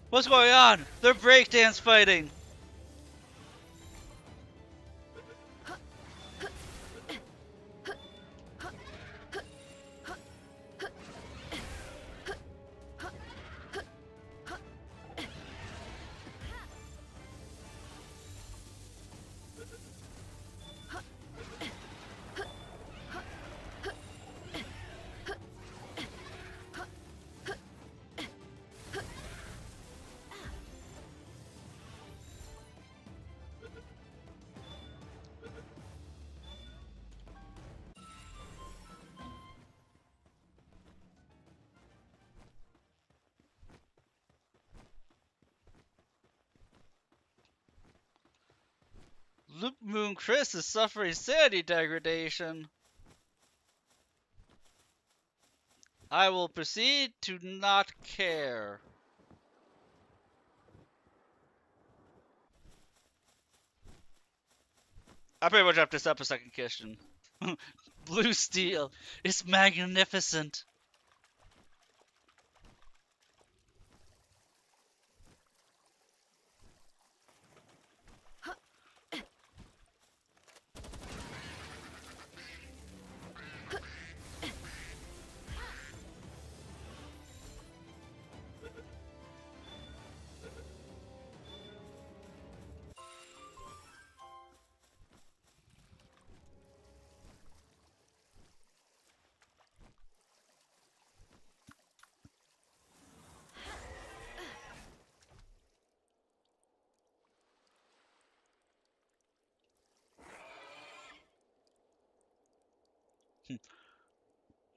What's going on? They're breakdance fighting. Loop Moon Chris is suffering sanity degradation. I will proceed to not care. I pretty much have to step a second question. Blue steel is magnificent.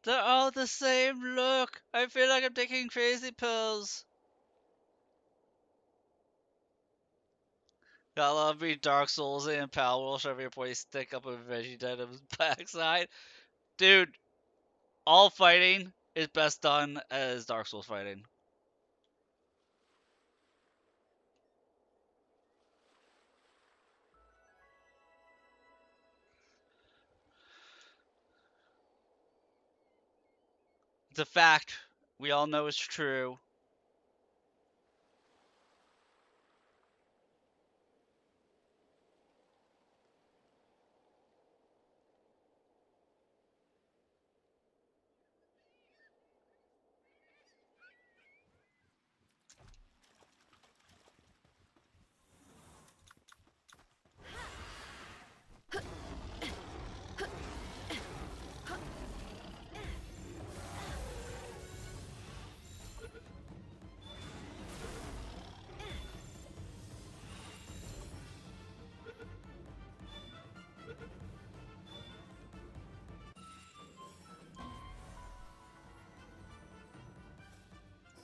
They're all the same look. I feel like I'm taking crazy pills. Gotta love me Dark Souls and Pal will shove your boy stick up a Vegetative's backside. Dude, all fighting is best done as Dark Souls fighting. It's a fact. We all know it's true.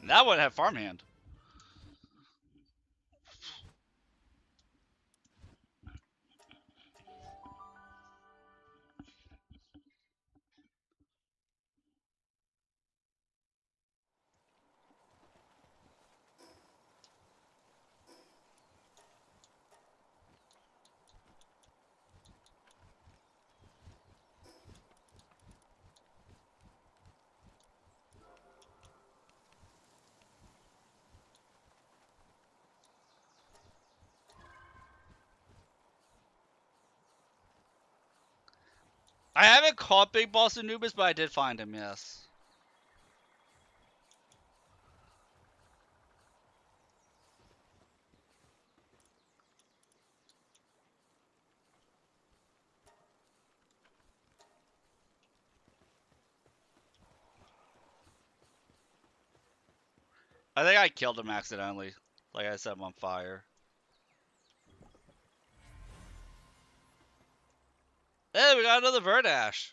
That would have farmhand. I haven't caught Big Boss Anubis, but I did find him, yes. I think I killed him accidentally. Like I set him on fire. Hey, we got another Verdash.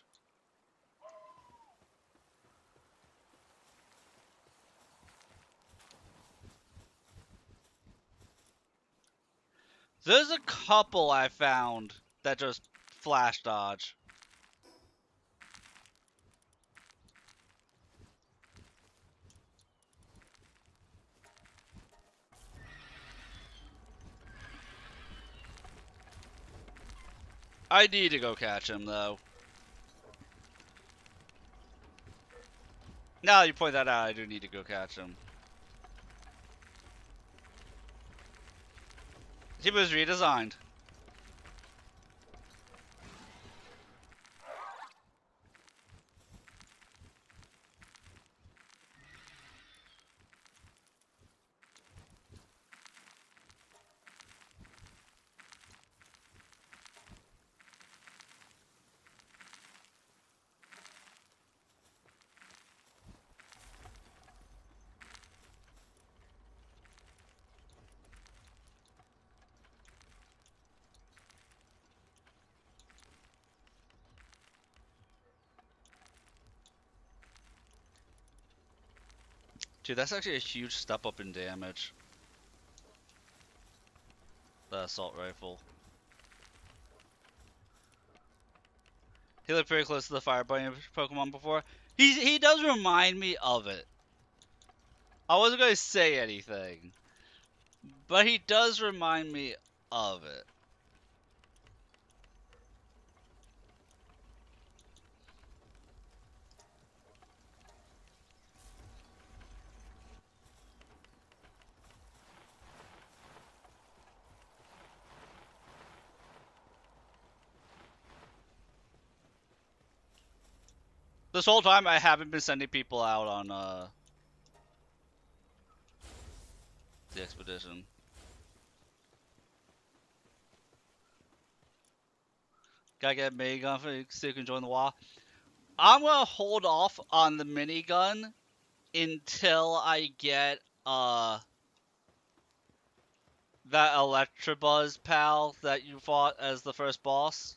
There's a couple I found that just flash dodge. I need to go catch him, though. Now that you point that out, I do need to go catch him. He was redesigned. Dude, that's actually a huge step up in damage. The assault rifle. He looked pretty close to the fire bunny Pokemon before. He does remind me of it. I wasn't gonna say anything, but he does remind me of it. This whole time I haven't been sending people out on the expedition. Gotta get a minigun so you can join the wall. I'm gonna hold off on the minigun until I get that Electabuzz pal that you fought as the first boss.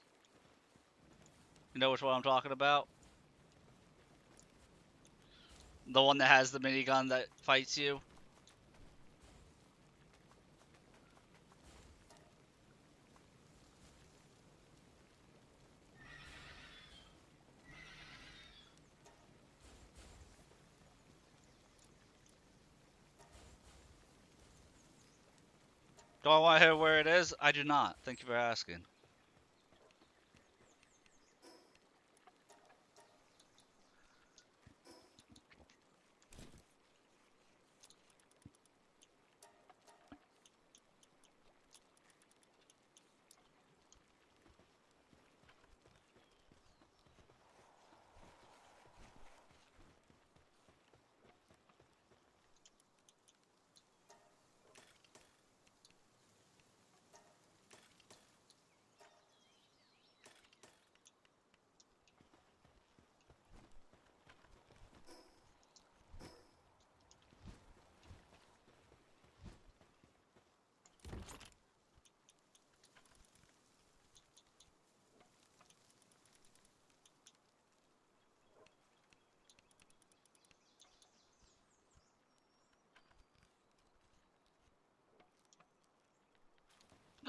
You know which one I'm talking about? The one that has the minigun that fights you. Do I want to hear where it is? I do not. Thank you for asking.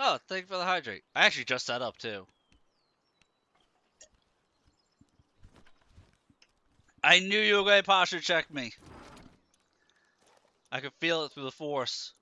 Oh, thank you for the hydrate. I actually just set up too. I knew you were going to posture check me. I could feel it through the force.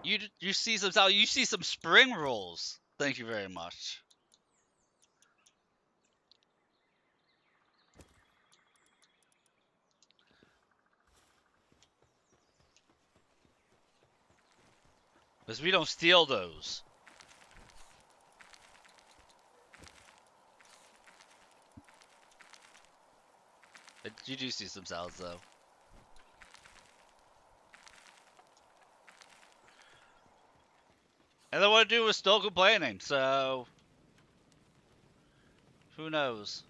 You see some spring rolls. Thank you very much. Because we don't steal those. You do see some salads though. And the one dude was still complaining, so who knows?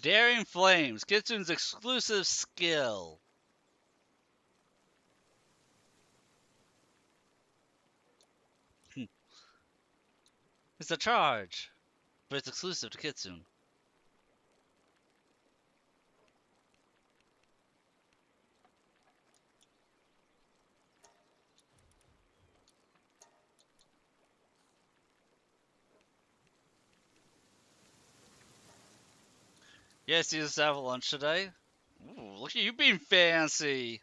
Daring Flames, Kitsun's exclusive skill. It's a charge, but it's exclusive to Kitsune. Yes, you just have lunch today. Ooh, look at you being fancy.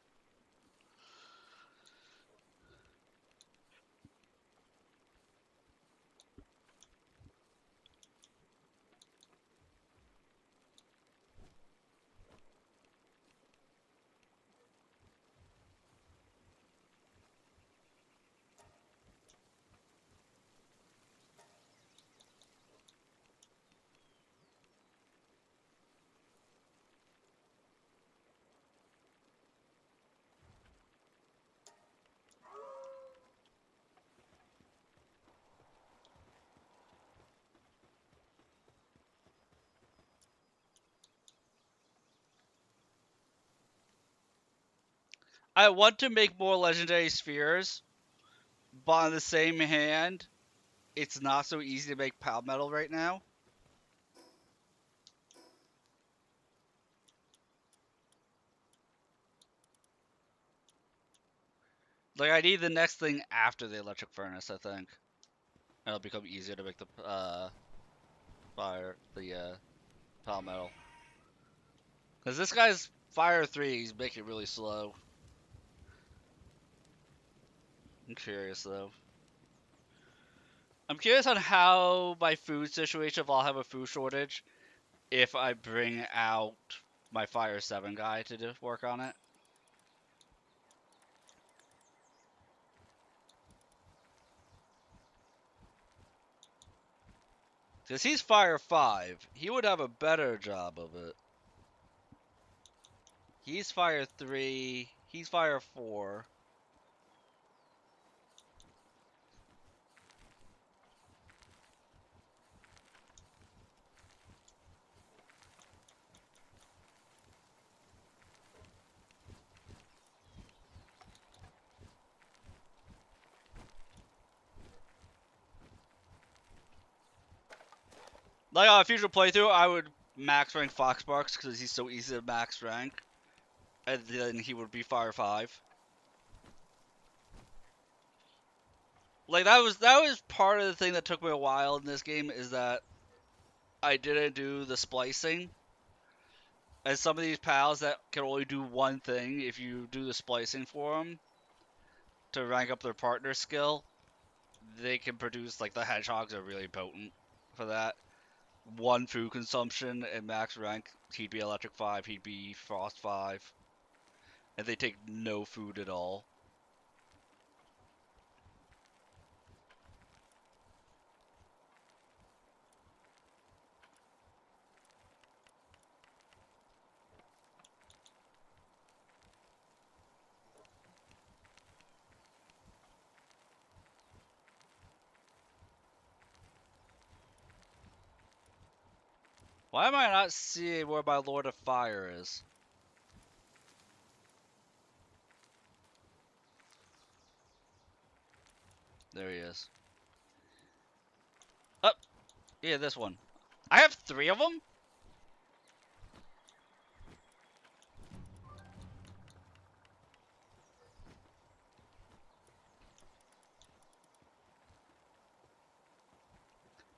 I want to make more legendary spheres, but on the same hand, it's not so easy to make power metal right now. Like, I need the next thing after the electric furnace, I think. It'll become easier to make the power metal. Because this guy's fire 3, he's making it really slow. I'm curious though. I'm curious on how my food situation, if I'll have a food shortage, if I bring out my fire 7 guy to work on it. Because he's fire 5. He would have a better job of it. He's fire 3. He's fire 4. Like on a future playthrough, I would max rank Foxbarks because he's so easy to max rank. And then he would be fire 5. Like that was part of the thing that took me a while in this game, is that I didn't do the splicing. And some of these pals that can only do one thing, if you do the splicing for them to rank up their partner skill, they can produce, like the hedgehogs are really potent for that. One food consumption and max rank, he'd be electric 5, he'd be frost 5. And they take no food at all. Why am I not seeing where my Lord of Fire is? There he is. Oh, yeah, this one. I have 3 of them?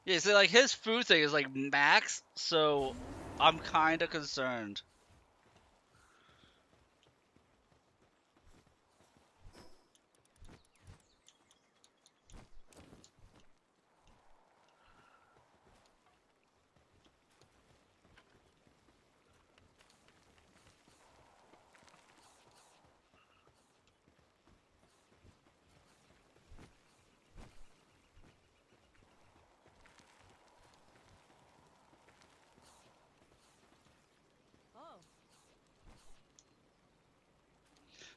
Yeah, so like his food thing is like max, so I'm kind of concerned.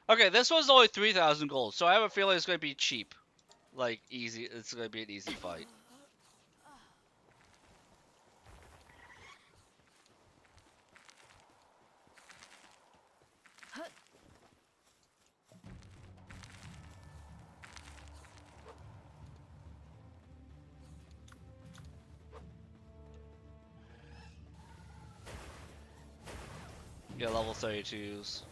Okay, this one's only 3,000 gold, so I have a feeling it's going to be cheap. Like, easy. It's going to be an easy fight. Yeah, level 32s.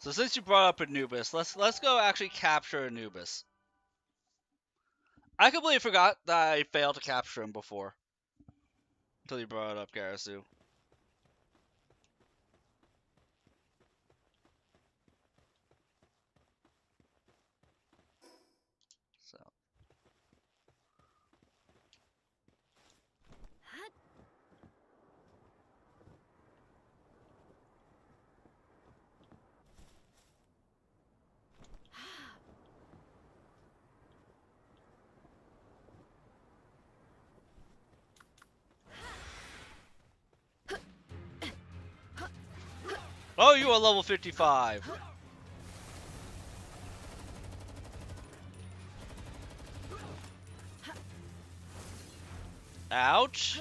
So since you brought up Anubis, let's go actually capture Anubis. I completely forgot that I failed to capture him before. Until you brought it up, Garasu. So. Oh, you are level 55. Ouch.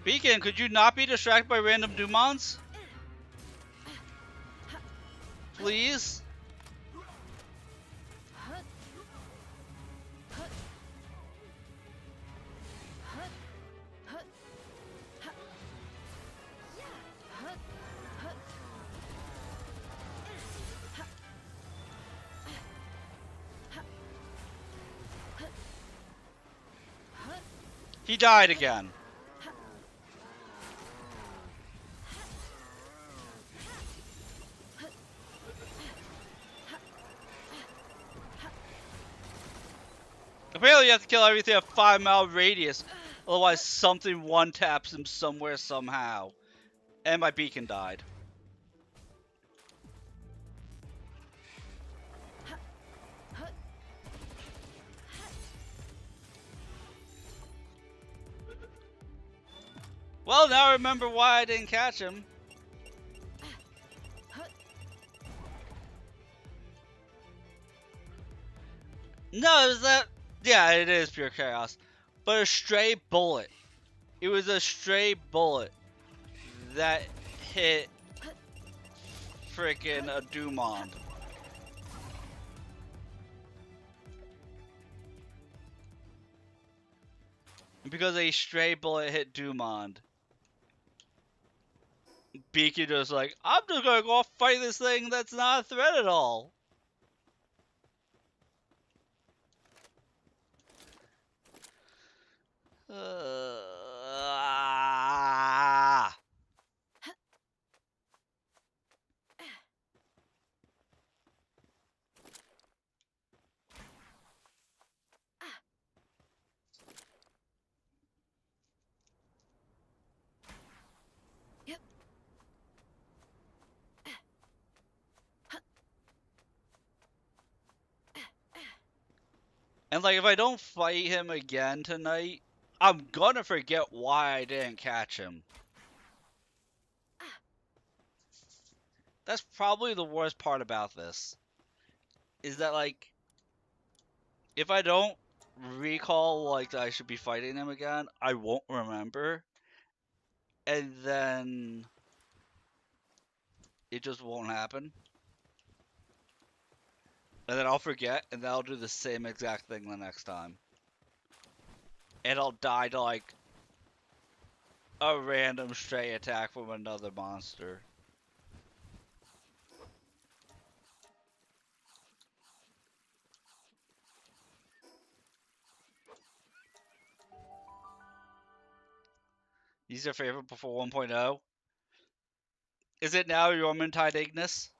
Beacon, could you not be distracted by random Dumons? Please? He died again. Apparently you have to kill everything at 5-mile radius, otherwise something one-taps him somewhere somehow. And my beacon died. Well, now I remember why I didn't catch him. No, is that... Yeah, it is pure chaos. But a stray bullet. It was a stray bullet that hit frickin' a Dumond. And because a stray bullet hit Dumond, Beaky was like, I'm just gonna go off fight this thing that's not a threat at all. And like, if I don't fight him again tonight, I'm gonna forget why I didn't catch him. That's probably the worst part about this. Is that like, if I don't recall like that I should be fighting him again, I won't remember. And then it just won't happen. And then I'll forget, and then I'll do the same exact thing the next time. And I'll die to like a random stray attack from another monster. These are favorite before 1.0. Is it now Yormantide Ignis?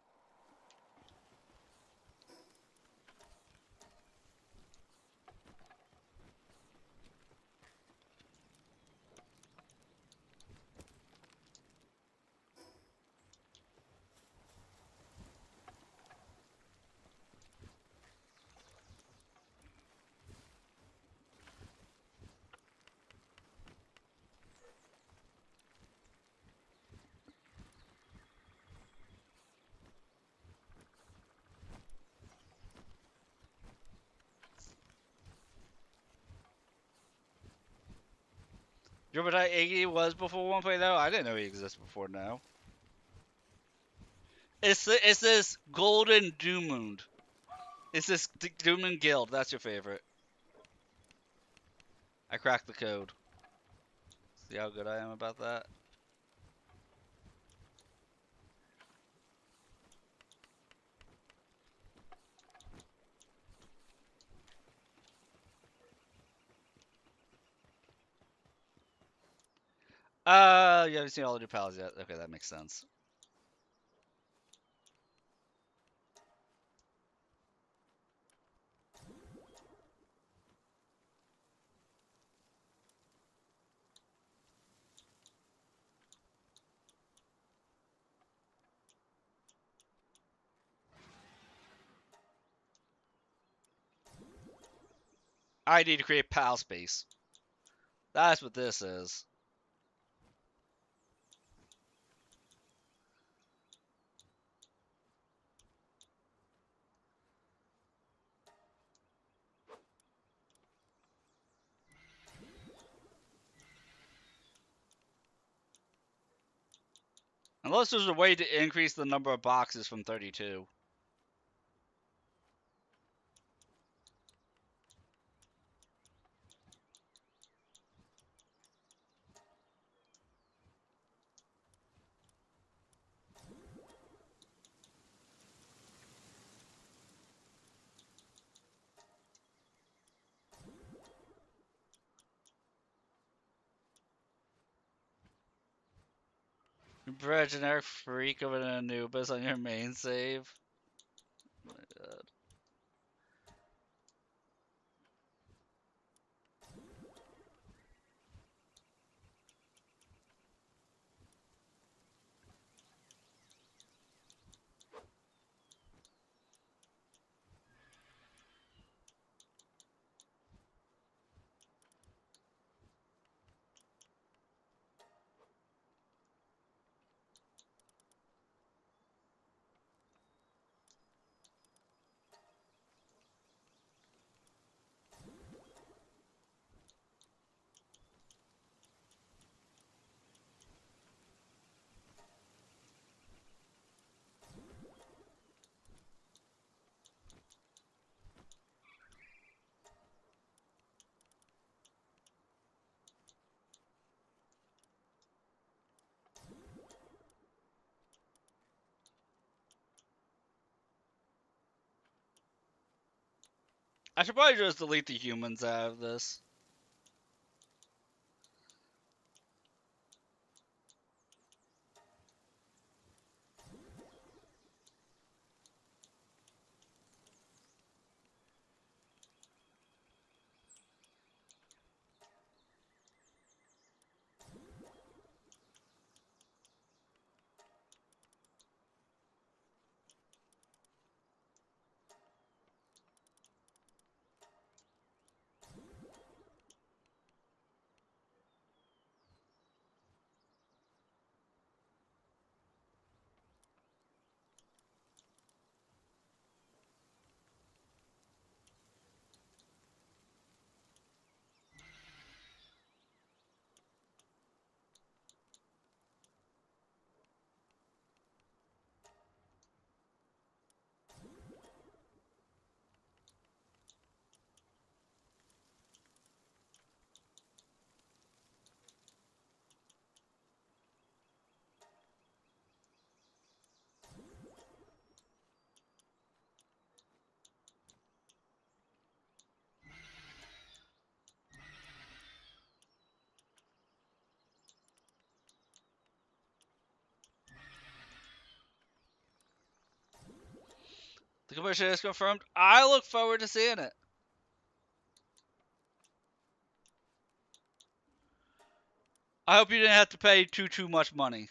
You remember that Iggy was before 1.0? I didn't know he existed before now. It's this Golden Doomund. It's this Doomund Guild. That's your favorite. I cracked the code. See how good I am about that? You haven't seen all the new pals yet? Okay, that makes sense. I need to create pal space. That's what this is. Unless there's a way to increase the number of boxes from 32. Put a generic freak of an Anubis on your main save. Oh my God. I should probably just delete the humans out of this. The commission is confirmed. I look forward to seeing it. I hope you didn't have to pay too much money.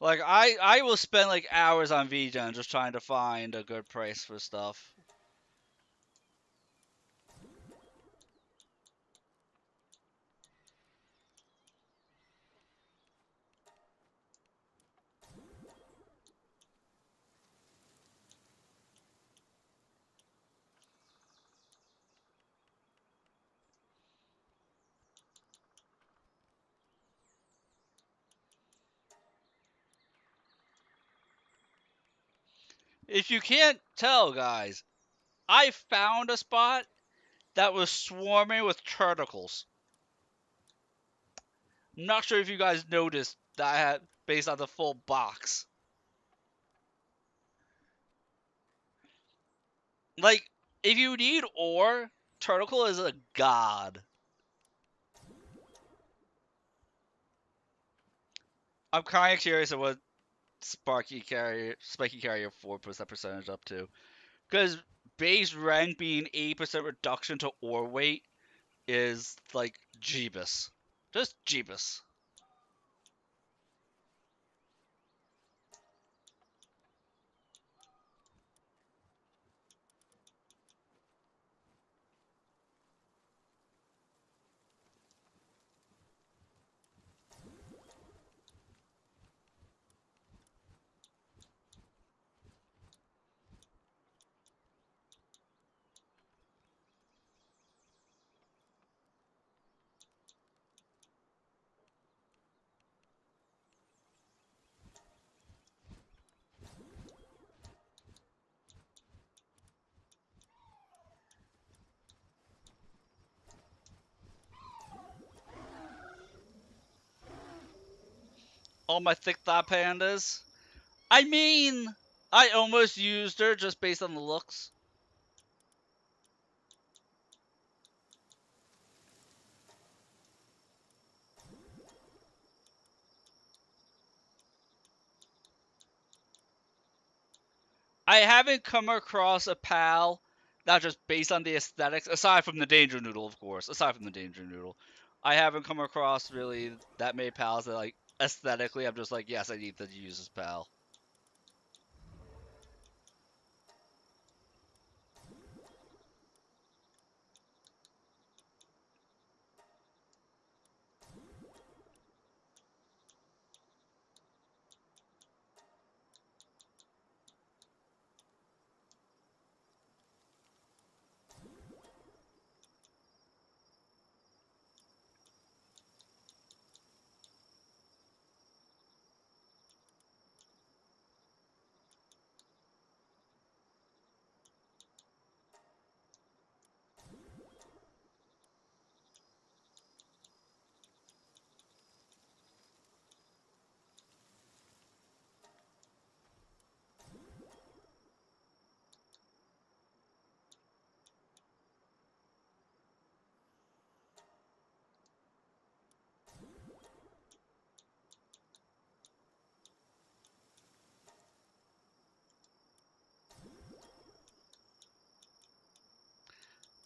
Like I will spend like hours on VGen just trying to find a good price for stuff. If you can't tell, guys, I found a spot that was swarming with turtles. I'm not sure if you guys noticed that I had based on the full box. Like, if you need ore, turtle is a god. I'm kind of curious at what Spiky Carrier 4 puts that percentage up to. Because base rank being 80% reduction to ore weight is like Jeebus. Just Jeebus. All my thick thigh pandas. I mean, I almost used her just based on the looks. I haven't come across a pal that just based on the aesthetics, aside from the Danger Noodle, of course. Aside from the Danger Noodle, I haven't come across really that many pals that like aesthetically. I'm just like, yes, I need to use this pal.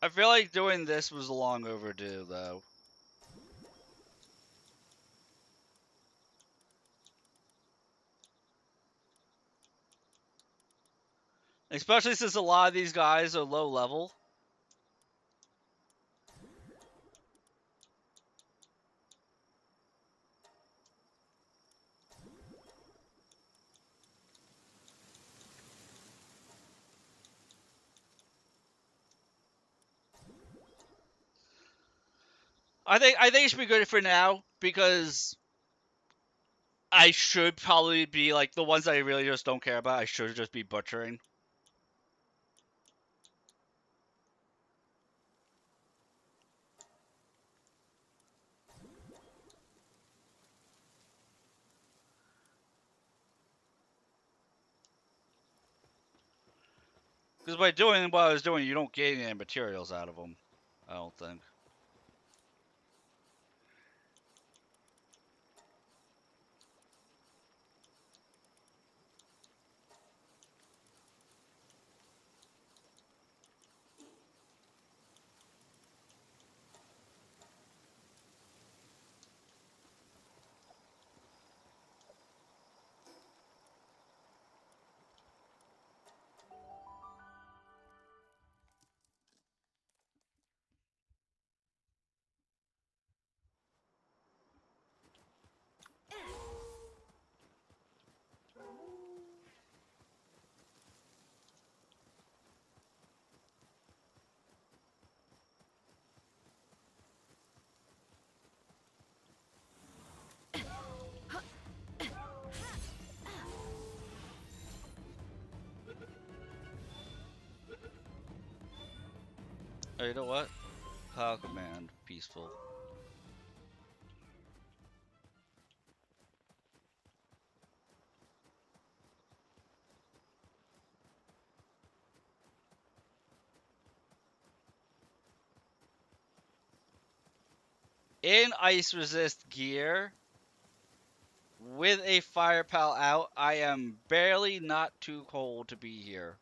I feel like doing this was long overdue, though. Especially since a lot of these guys are low level. I think it should be good for now because I should probably be like the ones that I really just don't care about. I should just be butchering. Because by doing what I was doing, you don't get any materials out of them. I don't think. Oh, you know what? Power command, peaceful. In ice resist gear, with a fire pal out, I am barely not too cold to be here.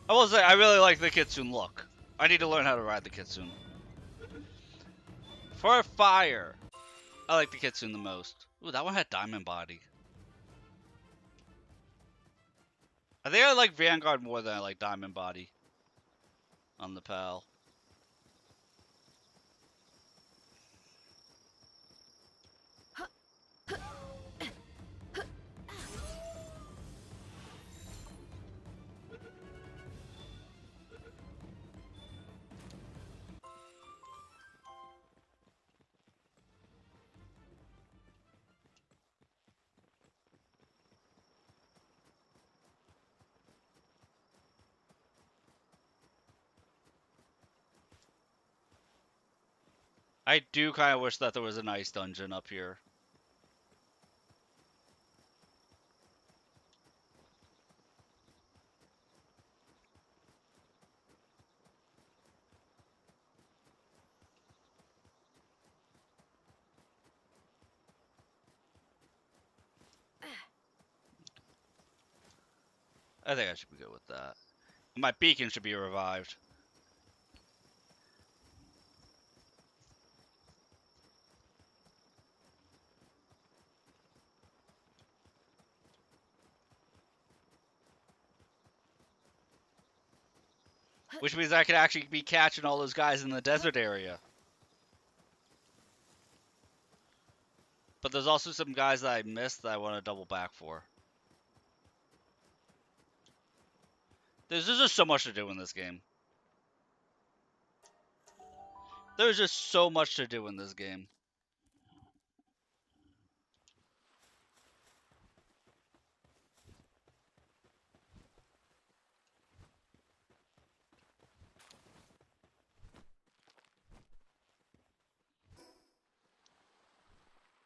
I will say, I really like the Kitsune look. I need to learn how to ride the Kitsune. For fire, I like the Kitsune the most. Ooh, that one had Diamond Body. I think I like Vanguard more than I like Diamond Body on the PAL. I do kind of wish that there was an ice dungeon up here. I think I should be good with that. My beacon should be revived. Which means I could actually be catching all those guys in the desert area. But there's also some guys that I missed that I want to double back for. There's just so much to do in this game. There's just so much to do in this game.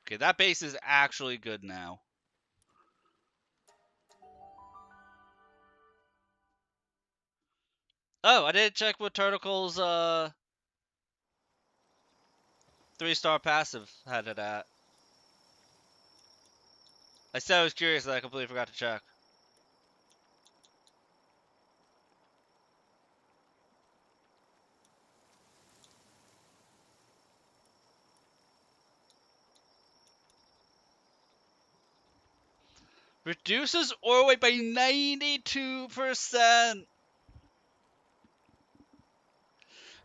Okay, that base is actually good now. Oh, I didn't check what Turtlecle's 3-star passive had it at. I said I was curious that I completely forgot to check. Reduces ore weight by 92%.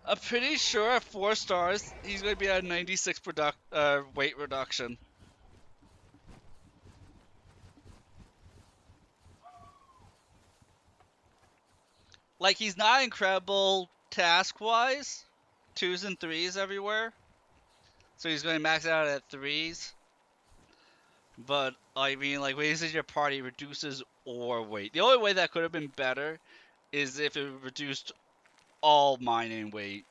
I'm pretty sure at 4 stars, he's going to be at a 96 weight reduction. Like, he's not incredible task-wise. 2s and 3s everywhere. So he's going to max out at 3s. But, I mean, like, when he's in your party, reduces ore weight. The only way that could have been better is if it reduced all mining weight.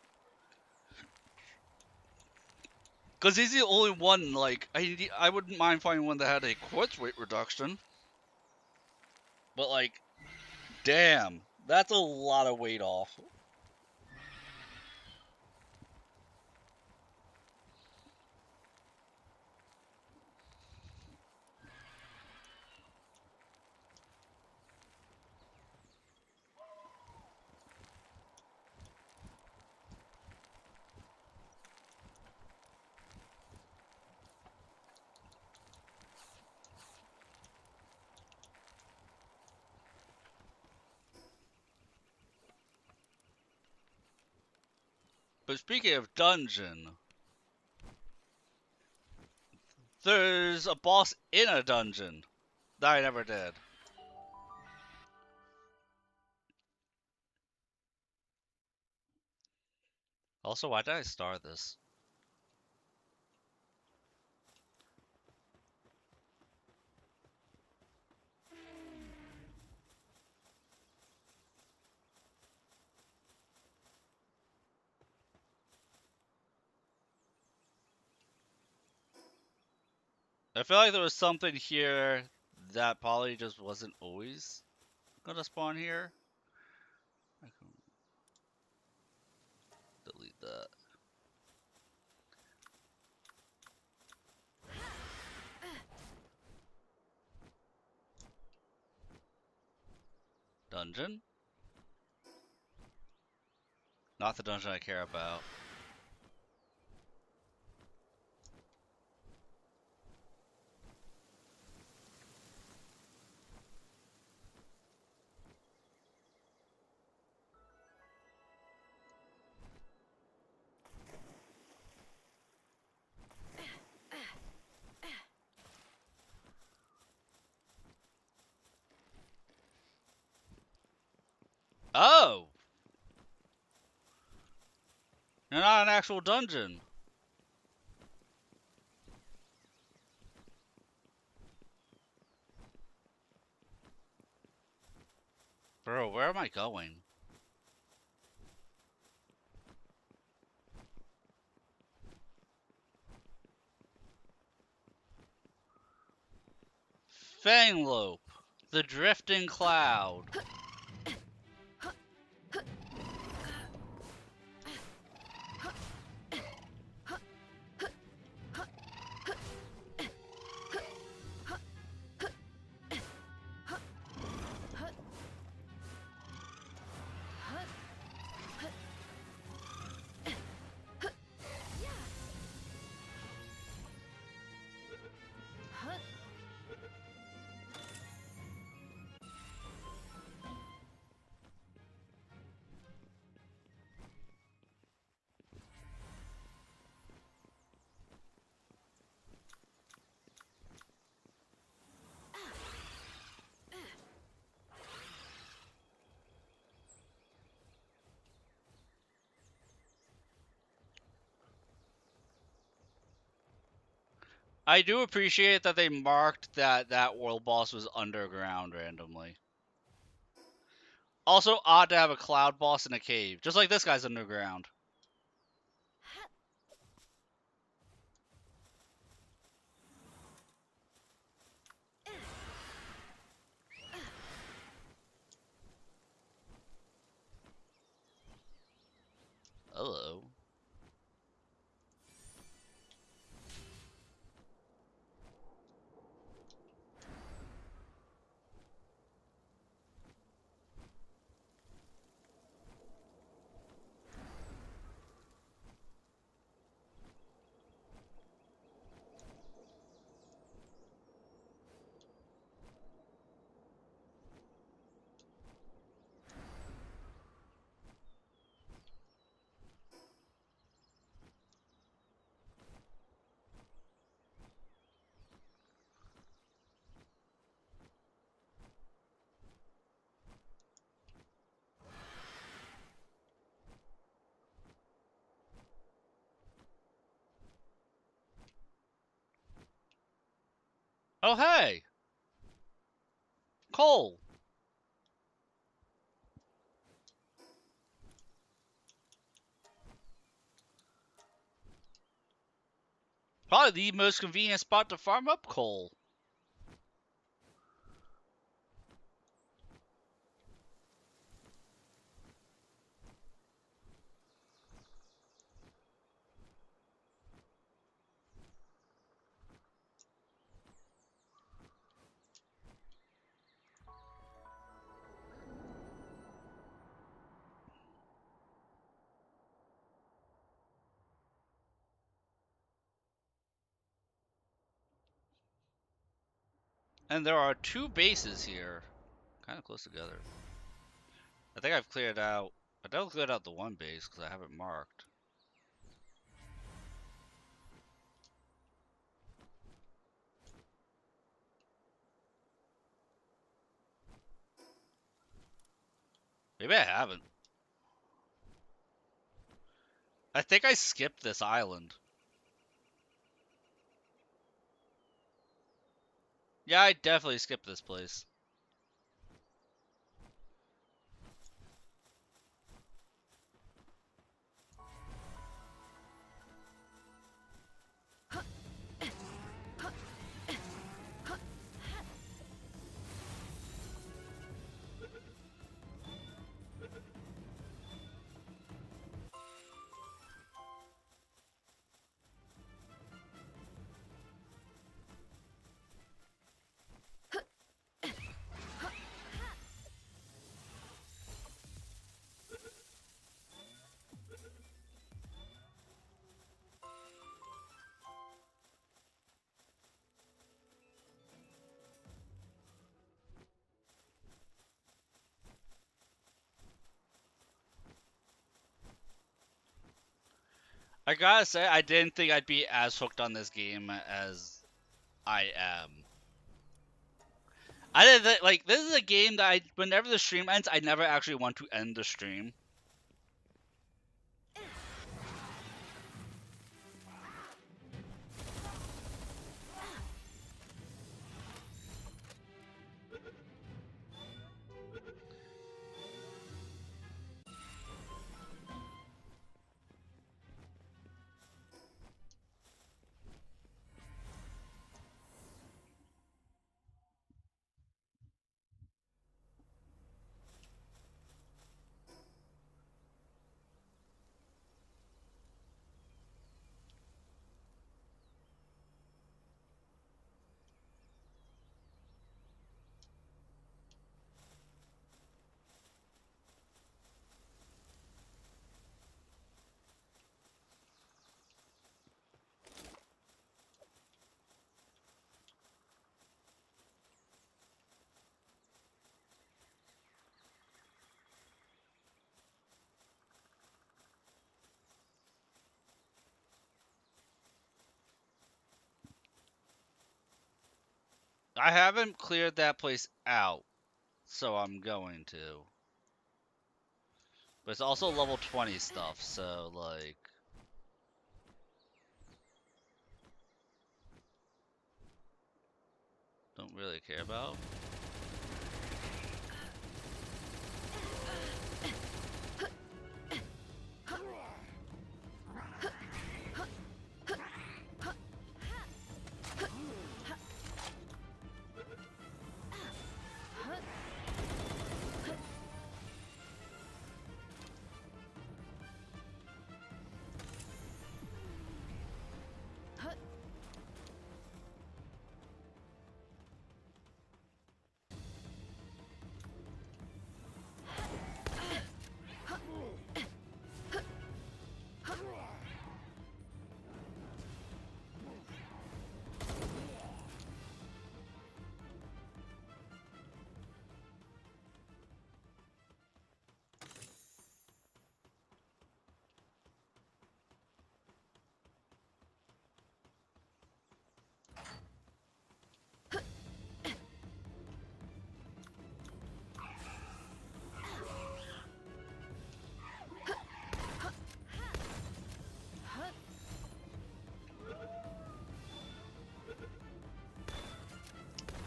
Because he's the only one, like, I wouldn't mind finding one that had a quartz weight reduction. But, like, damn, that's a lot of weight off. But speaking of dungeon, there's a boss in a dungeon that I never did. Also, why did I start this? I feel like there was something here that probably just wasn't always gonna spawn here. I can delete that. Dungeon? Not the dungeon I care about. Oh! You're not an actual dungeon. Bro, where am I going? Fanglope, the drifting cloud. I do appreciate that they marked that that world boss was underground randomly. Also odd to have a cloud boss in a cave, just like this guy's underground. Hello. Oh hey! Cole! Probably the most convenient spot to farm up coal. And there are two bases here. Kind of close together. I think I've cleared out... I don't cleared out the one base because I have it marked. Maybe I haven't. I think I skipped this island. Yeah, I definitely skipped this place. I gotta say, I didn't think I'd be as hooked on this game as I am. I didn't think, like, this is a game that whenever the stream ends, I never actually want to end the stream. I haven't cleared that place out, so I'm going to. But it's also level 20 stuff, so, like... Don't really care about.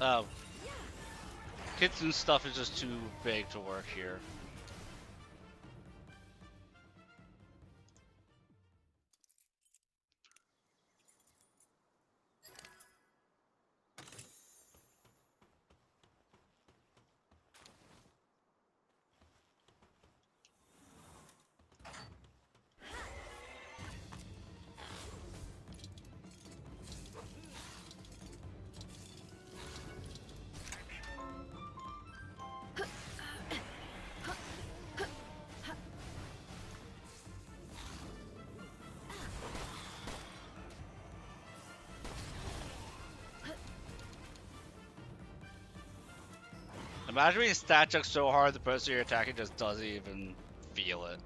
Oh. Kitsune stuff is just too big to work here. Imagine being stat checked so hard the person you're attacking just doesn't even feel it.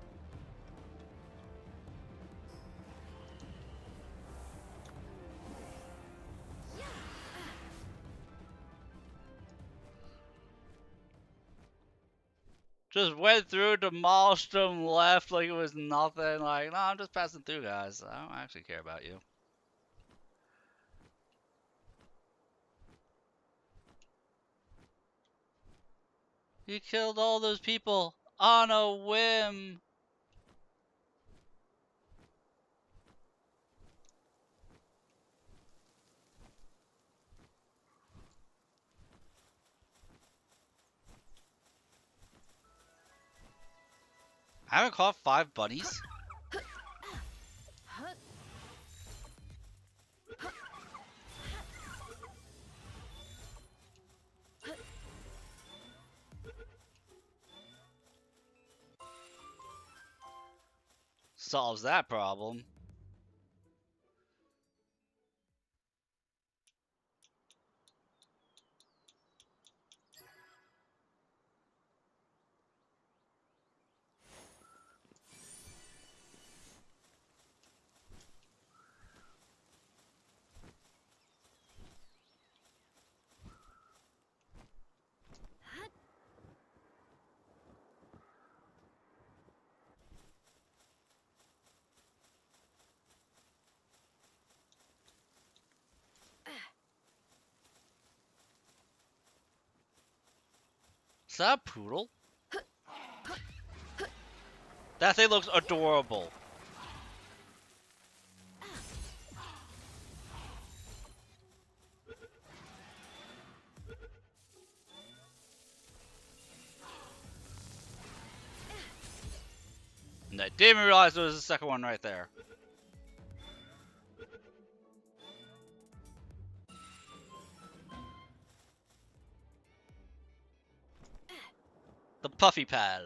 Just went through, demolished them, left like it was nothing. Like, no, I'm just passing through, guys. I don't actually care about you. You killed all those people on a whim. I haven't caught 5 bunnies. Solves that problem. Is that a poodle? That thing looks adorable. And I didn't realize there was a second one right there. The Puffy Pal.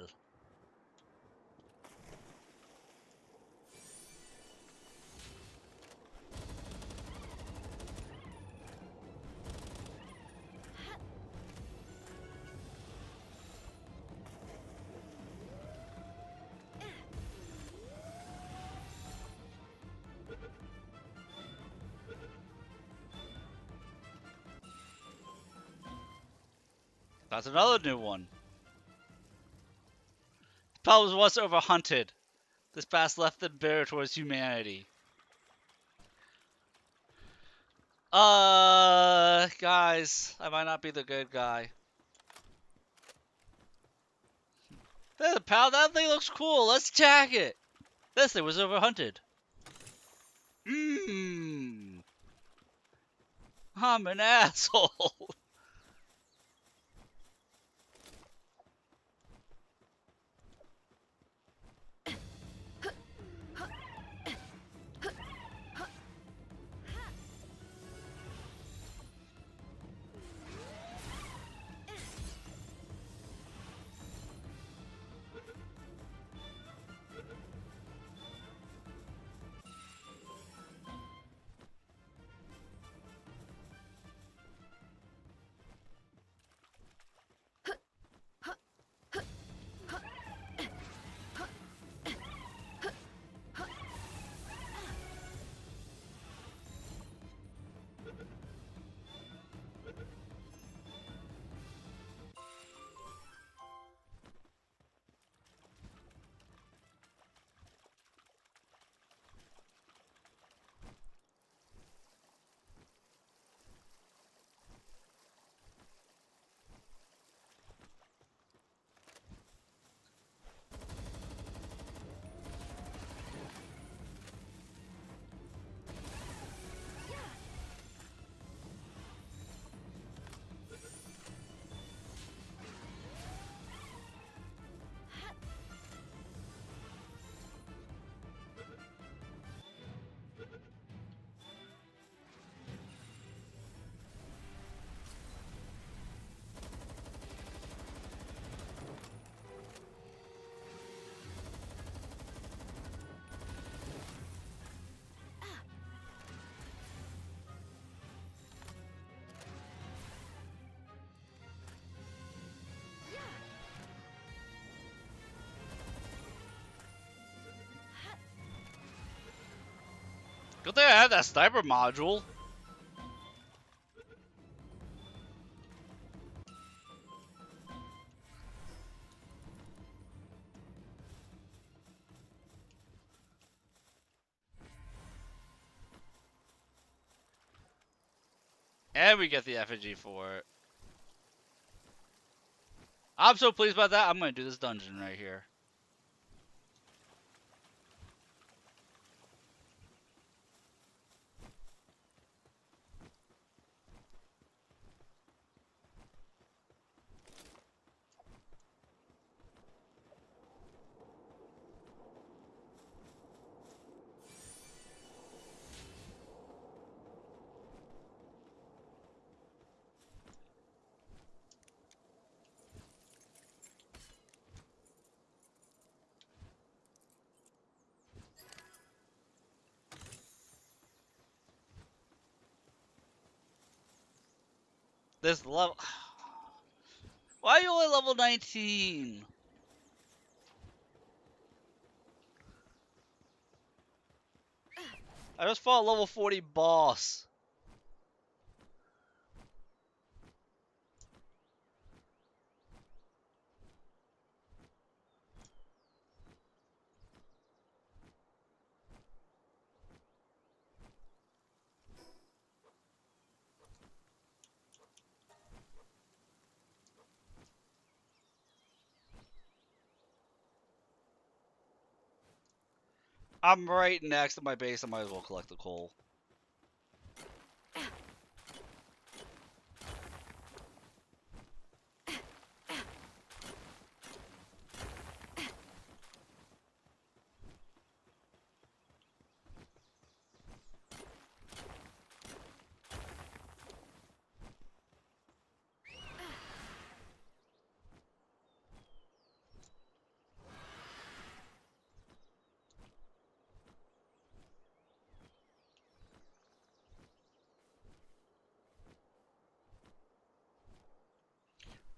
That's another new one. The pal was once overhunted. This past left them bitter towards humanity. Guys, I might not be the good guy. There's a pal, that thing looks cool. Let's attack it. This thing was overhunted. I'm an asshole. Good thing I have that sniper module. And we get the effigy for it. I'm so pleased about that. I'm gonna do this dungeon right here. This level. Why are you only level 19? I just fought a level 40 boss. I'm right next to my base. I might as well collect the coal.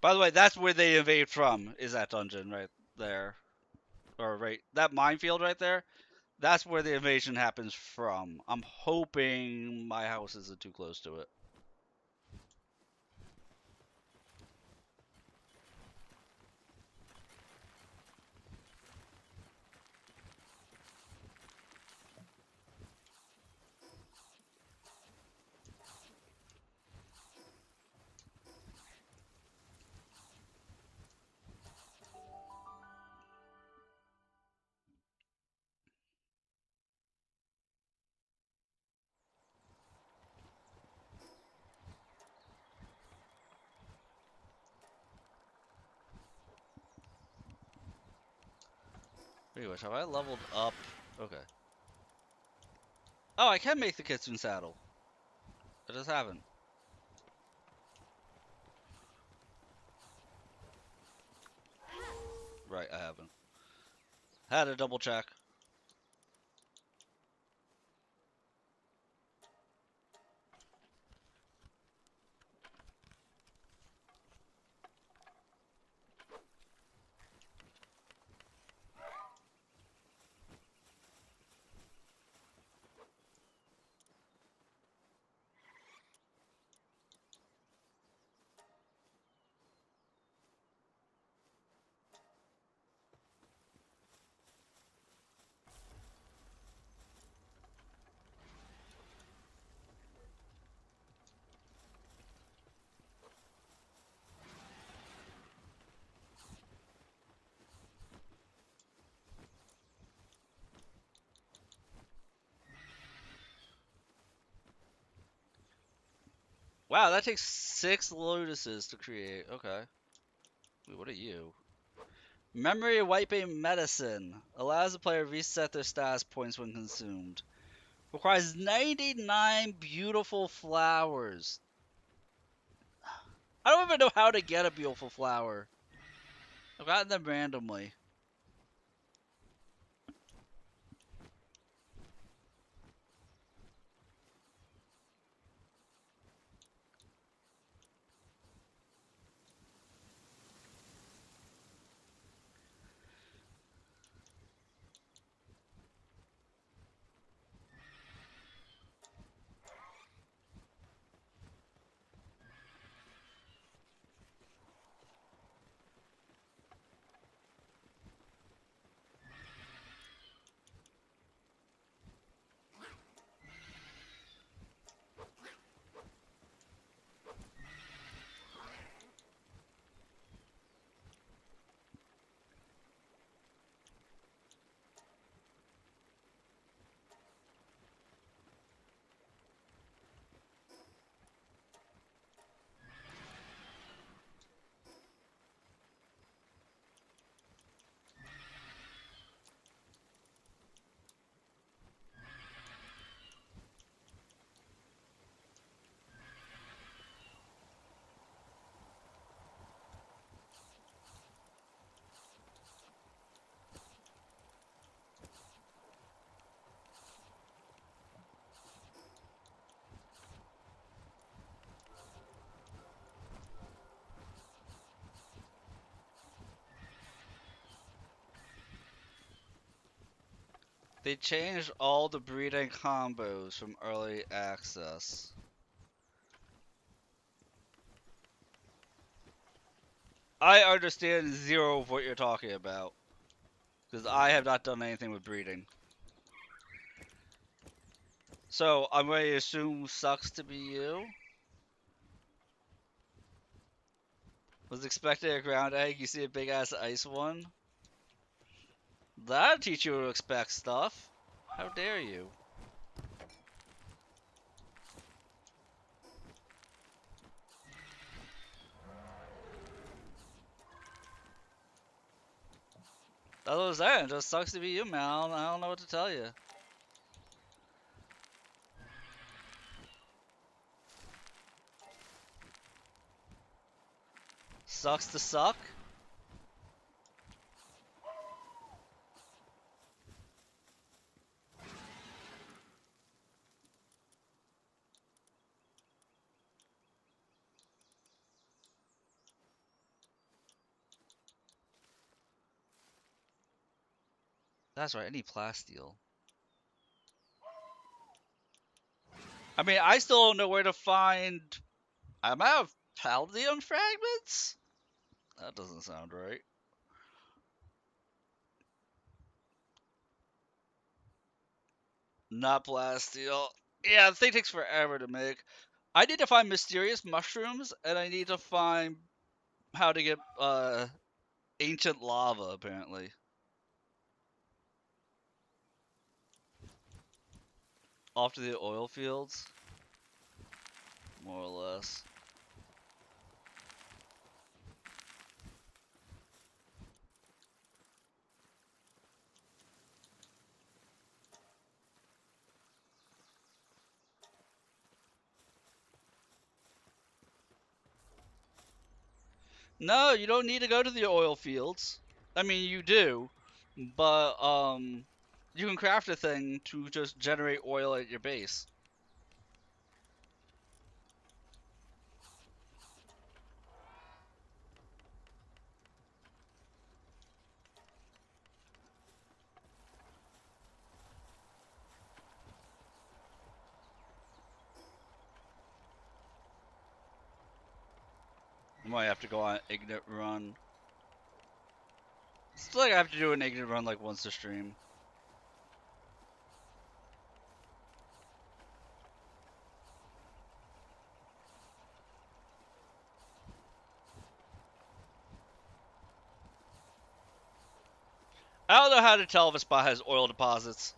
By the way, that's where they invade from, is that dungeon right there. Or right, that minefield right there. That's where the invasion happens from. I'm hoping my house isn't too close to it. Anyways, have I leveled up? Okay. Oh, I can make the Kitsune saddle. I just haven't. Right, I haven't. Had to double check. Wow, that takes 6 lotuses to create. Okay. Wait, what are you? Memory wiping medicine. Allows the player to reset their status points when consumed. Requires 99 beautiful flowers. I don't even know how to get a beautiful flower. I've gotten them randomly. They changed all the breeding combos from early access. I understand zero of what you're talking about. Because I have not done anything with breeding. So, I'm going to assume sucks to be you. Was expecting a ground egg, you see a big ass ice one? That'll teach you to expect stuff. How dare you? That's what I'm saying. It just sucks to be you, man. I don't know what to tell you. Sucks to suck? That's right, I need plasteel. I mean, I still don't know where to find... I'm out of palladium fragments? That doesn't sound right. Not plasteel. Yeah, the thing takes forever to make. I need to find mysterious mushrooms, and I need to find how to get ancient lava, apparently. Off to the oil fields, more or less. No, you don't need to go to the oil fields. I mean, you do, but you can craft a thing to just generate oil at your base. I might have to go on an ignite run. It's like I have to do an ignite run like once a stream. I don't know how to tell if a spot has oil deposits.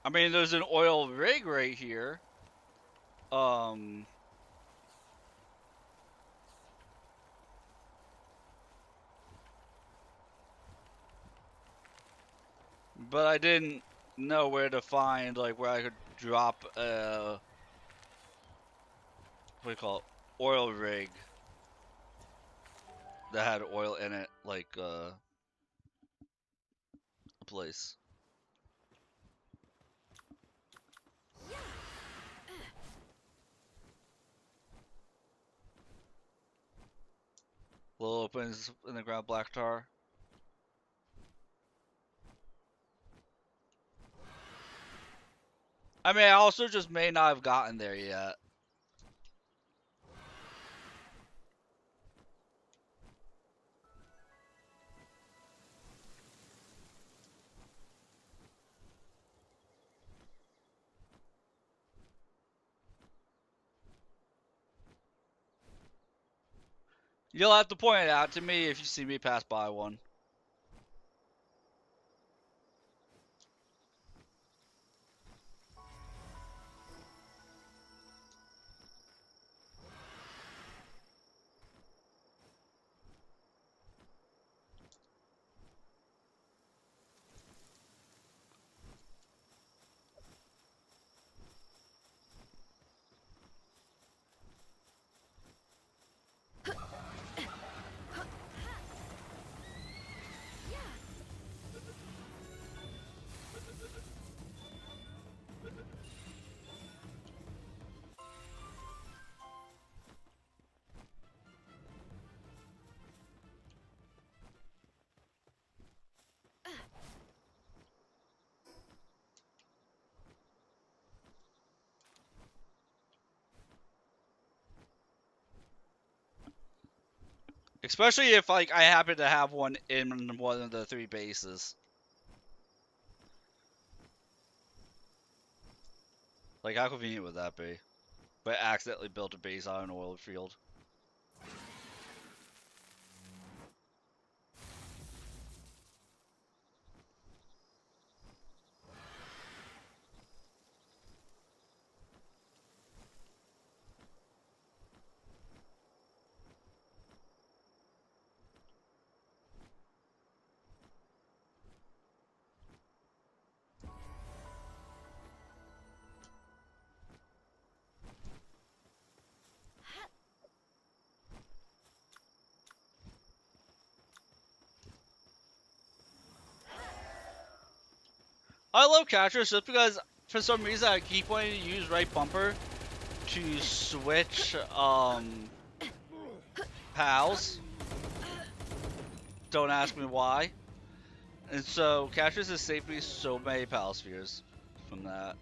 I mean, there's an oil rig right here. Um, but I didn't know where to find, like, where I could drop what do you call it? Oil rig that had oil in it, like, a place. Little opens in the ground, black tar. I mean, I also just may not have gotten there yet. You'll have to point it out to me if you see me pass by one. Especially if like I happen to have one in one of the 3 bases. Like how convenient would that be? But I accidentally built a base on an oil field. I love catchers just because for some reason I keep wanting to use right bumper to switch pals. Don't ask me why. And so catchers has saved me so many pal spheres from that.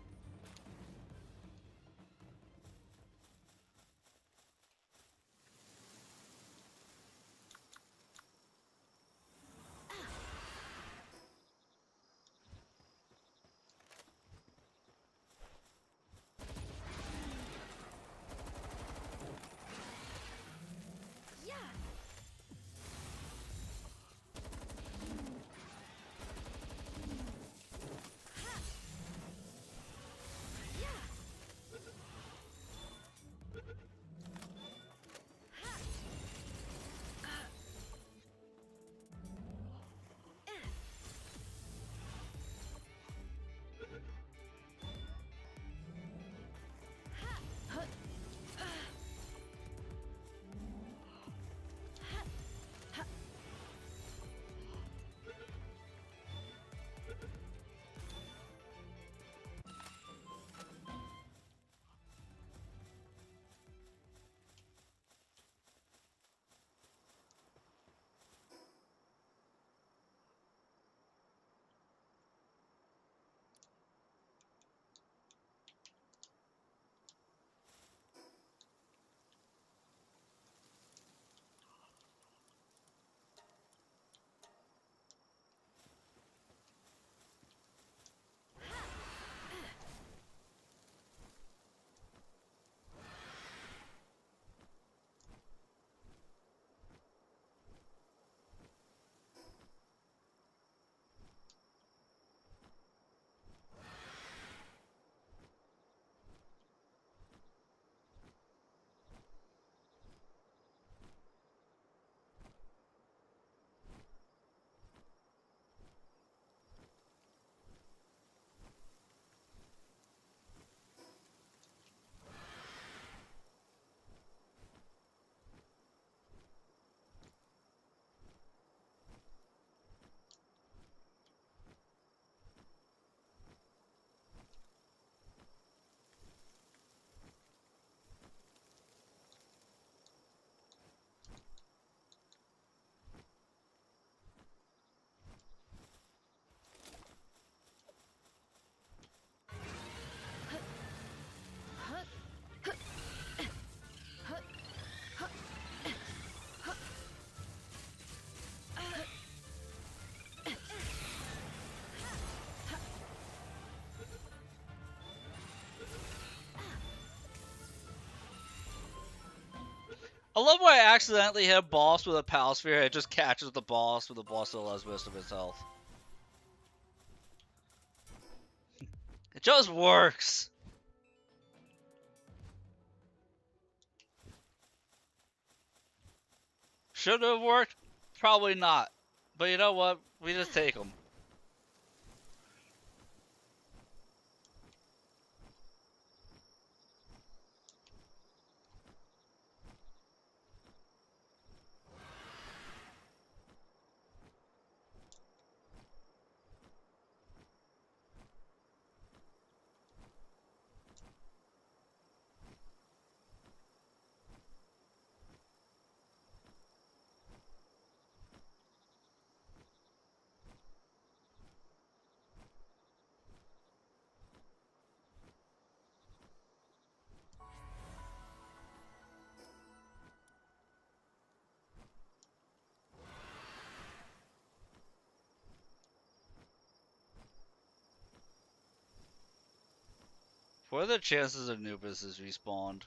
I love when I accidentally hit a boss with a pal sphere, it just catches the boss, but the boss still has most of its health. It just works! Should it have worked? Probably not. But you know what? We just take them. What are the chances Anubis is respawned?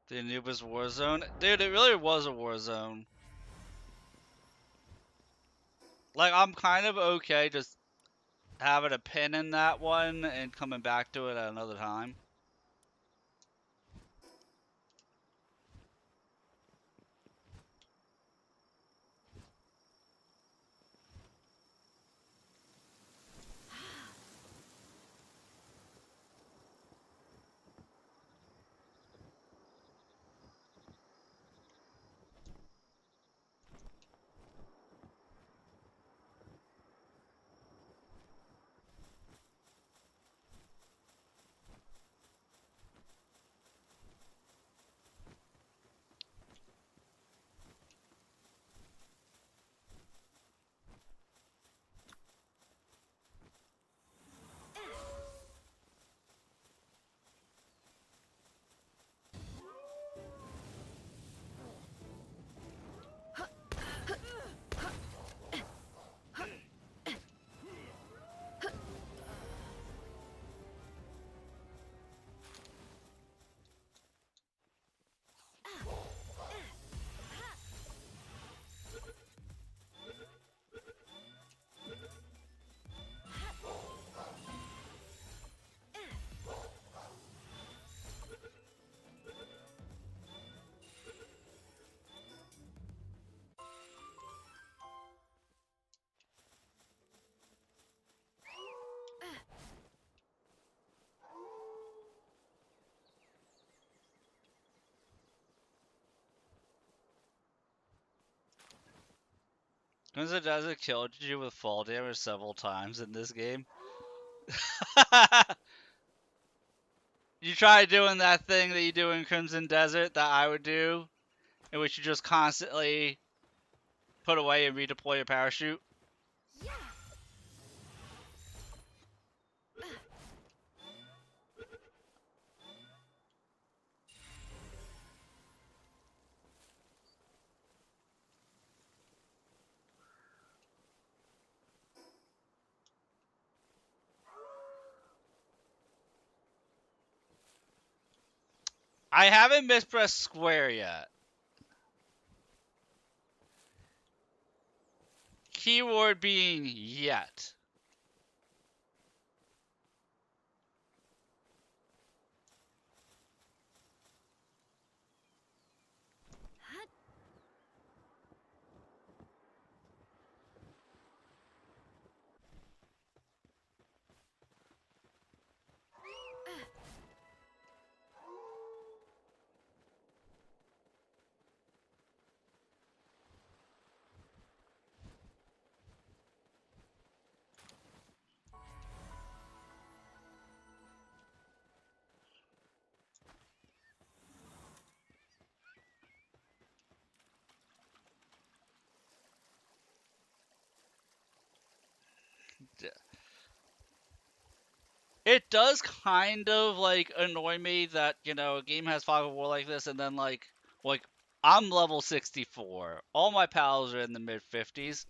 The Anubis war zone? Dude, it really was a war zone. Like, I'm kind of okay just having a pin in that one and coming back to it at another time. Because it does, it killed you with fall damage several times in this game. You try doing that thing that you do in Crimson Desert that I would do, in which you just constantly put away and redeploy your parachute. I haven't mispressed square yet. Keyword being yet. It does kind of like annoy me that, you know, a game has fog of war like this and then like I'm level 64. All my pals are in the mid 50s.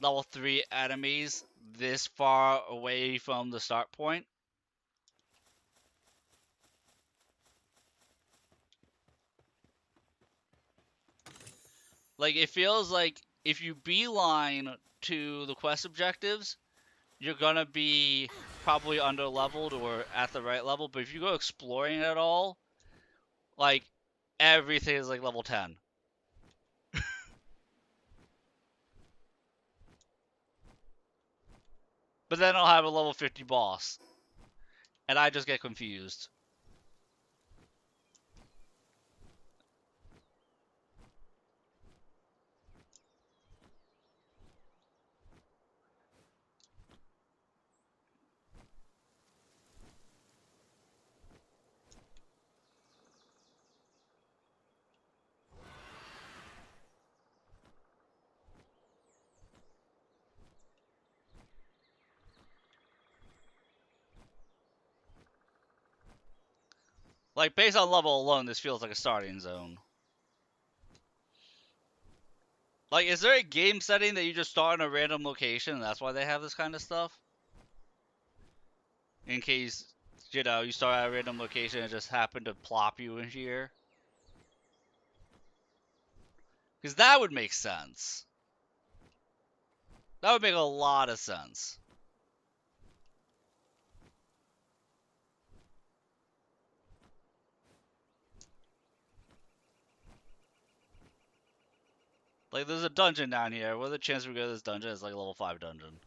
Level 3 enemies this far away from the start point. Like, it feels like if you beeline to the quest objectives, you're gonna be probably under leveled or at the right level, but if you go exploring at all, like, everything is like level 10. But then I'll have a level 50 boss, and I just get confused. Like, based on level alone, this feels like a starting zone. Like, is there a game setting that you just start in a random location and that's why they have this kind of stuff? In case, you know, you start at a random location and just happen to plop you in here? Because that would make sense. That would make a lot of sense. Like, there's a dungeon down here. What are the chances we go to this dungeon? It's like a level 5 dungeon.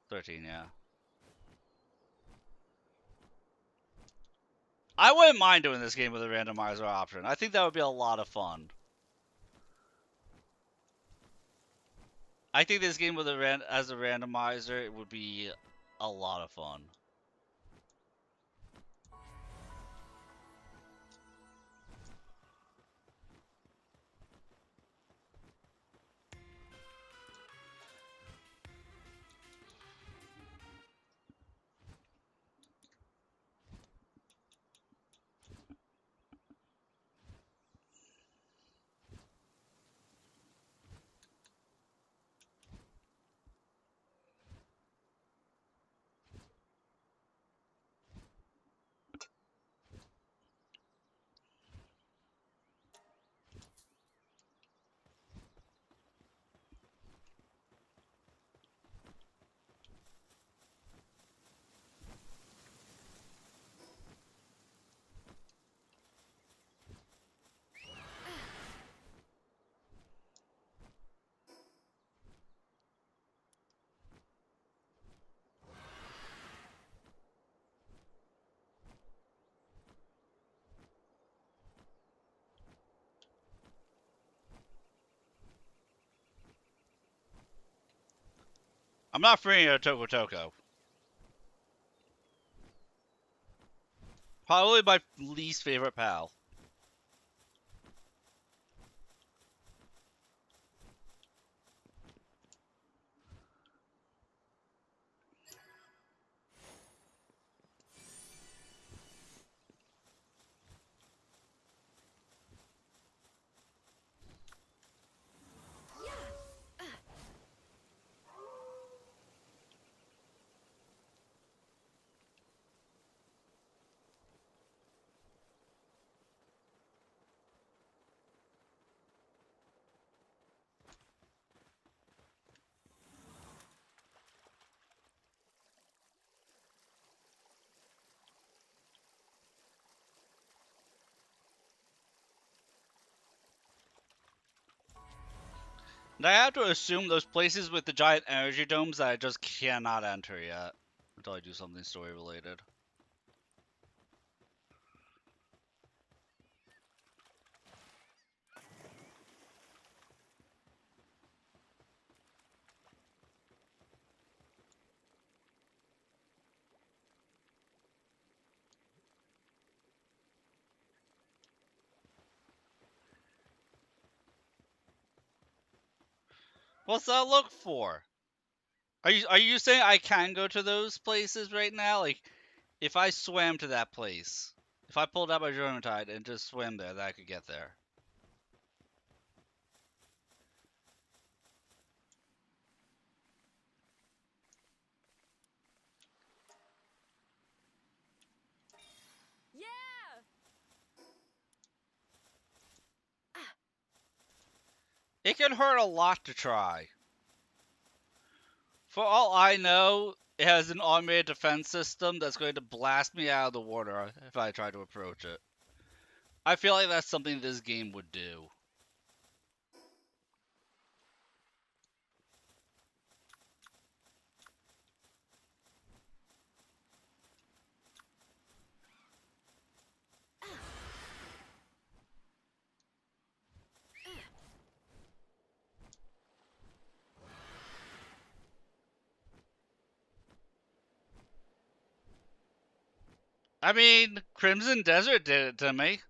13, yeah. I wouldn't mind doing this game with a randomizer option. I think that would be a lot of fun. I think this game with as a randomizer, it would be a lot of fun. I'm not freeing a Toko Toko. Probably my least favorite pal. And I have to assume those places with the giant energy domes that I just cannot enter yet. Until I do something story related. What's that look for? Are you saying I can go to those places right now? Like, if I swam to that place, if I pulled out my Tide and just swam there, that I could get there. Yeah! It could hurt a lot to try. For all I know, it has an automated defense system that's going to blast me out of the water if I try to approach it. I feel like that's something this game would do. I mean, Crimson Desert did it to me.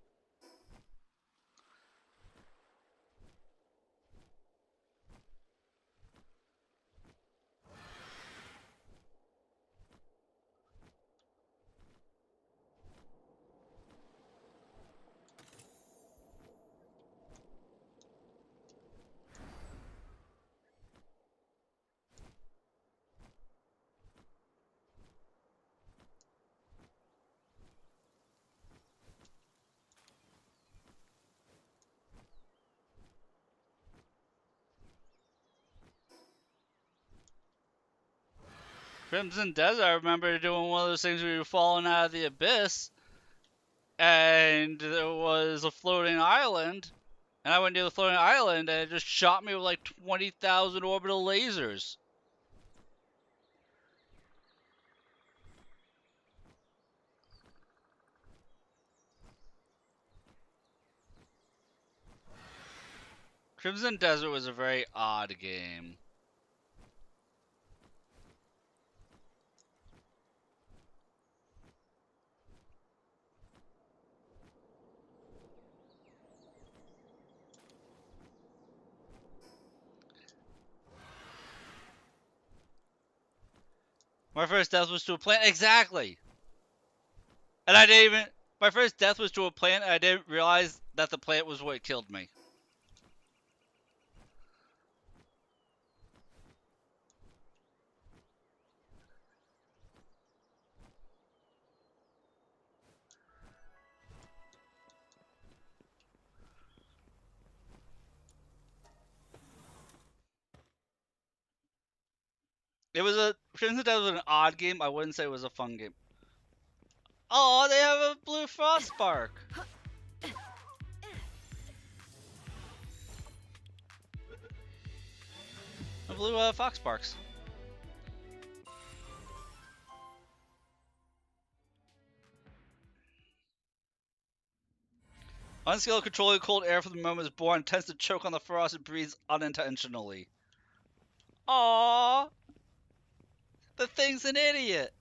Crimson Desert, I remember doing one of those things where you were falling out of the abyss, and there was a floating island, and I went near the floating island, and it just shot me with like 20,000 orbital lasers. Crimson Desert was a very odd game. My first death was to a plant. Exactly! And I didn't even. My first death was to a plant, and I didn't realize that the plant was what killed me. It was a. Crimson Desert was an odd game. I wouldn't say it was a fun game. Oh, they have a blue frost spark. A blue fox sparks. Unskilled controlling cold air from the moment it's born tends to choke on the frost and breathes unintentionally. Aww. The thing's an idiot.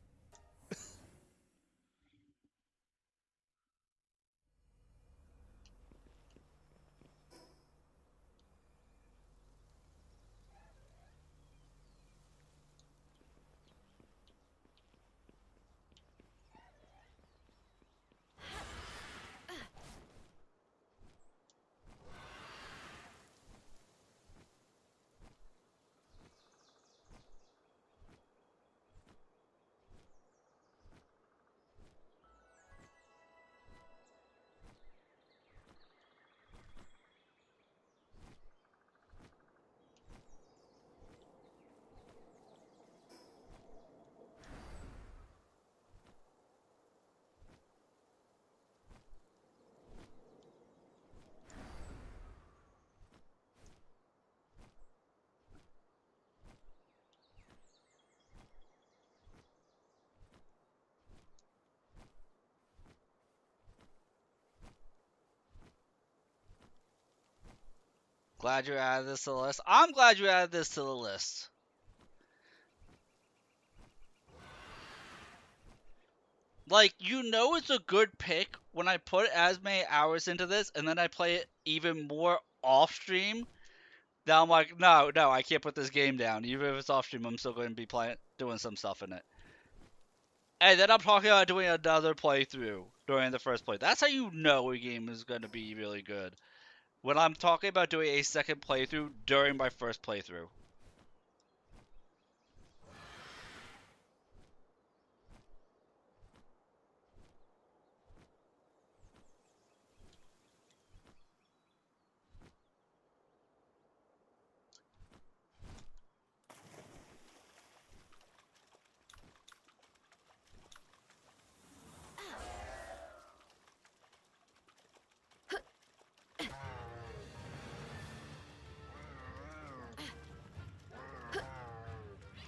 Glad you added this to the list. I'm glad you added this to the list. Like, you know it's a good pick when I put as many hours into this and then I play it even more off stream. Now I'm like, no, I can't put this game down. Even if it's off stream, I'm still going to be doing some stuff in it. And then I'm talking about doing another playthrough during the first play. That's how you know a game is going to be really good. When I'm talking about doing a second playthrough during my first playthrough.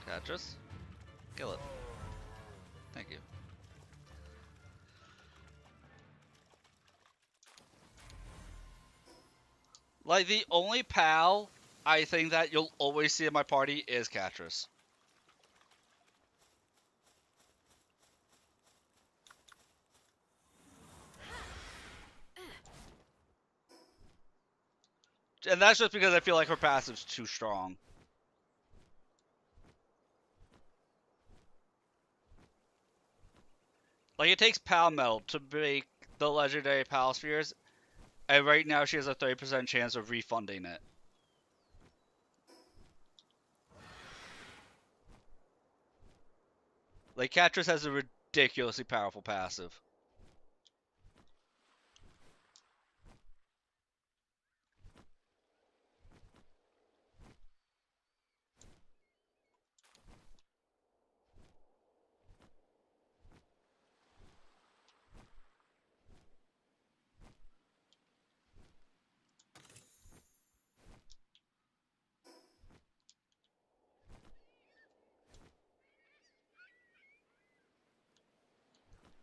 Catch kill it. Thank you. Like, the only pal I think that you'll always see in my party is Catrus. And that's just because I feel like her passive's too strong. Like, it takes Pal Metal to make the legendary Pal Spheres, and right now she has a 30% chance of refunding it. Like, Catrus has a ridiculously powerful passive.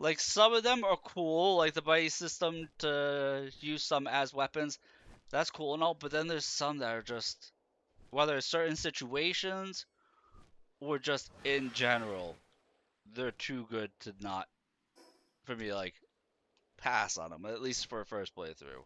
Like, some of them are cool, like the buddy system to use some as weapons. That's cool and all, but then there's some that are just, whether it's certain situations or just in general, they're too good to not, for me, like, pass on them, at least for a first playthrough.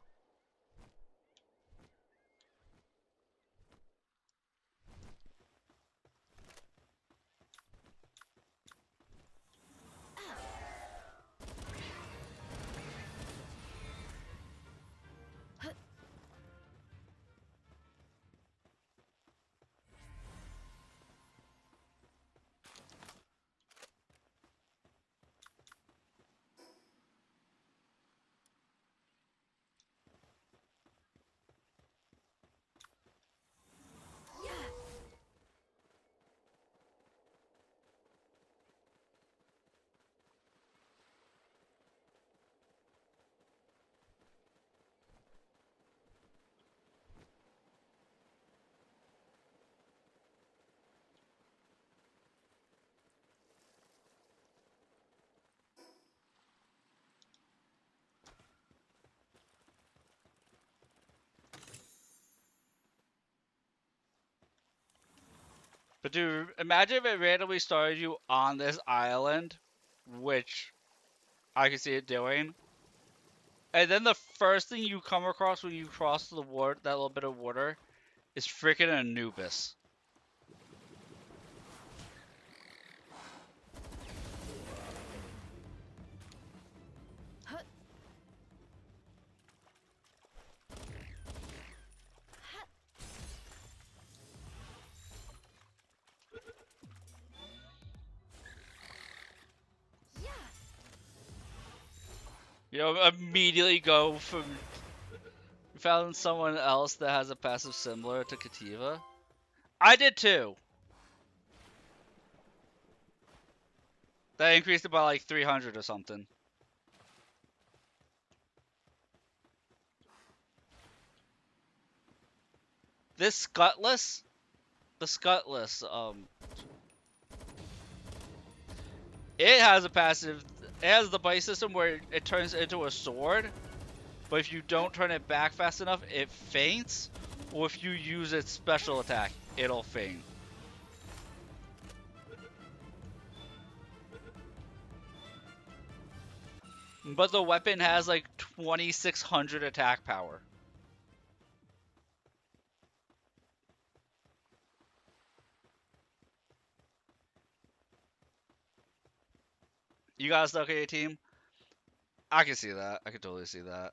But dude, imagine if it randomly started you on this island, which I can see it doing, and then the first thing you come across when you cross the water, that little bit of water, is freaking Anubis. You know, immediately go from found someone else that has a passive similar to Kativa. I did too. That increased it by like 300 or something. This Scutless, the Scutless, it has a passive. It has the bite system where it turns into a sword, but if you don't turn it back fast enough, it faints. Or if you use its special attack, it'll faint. But the weapon has like 2600 attack power. You got stuck at your team? I can see that. I can totally see that.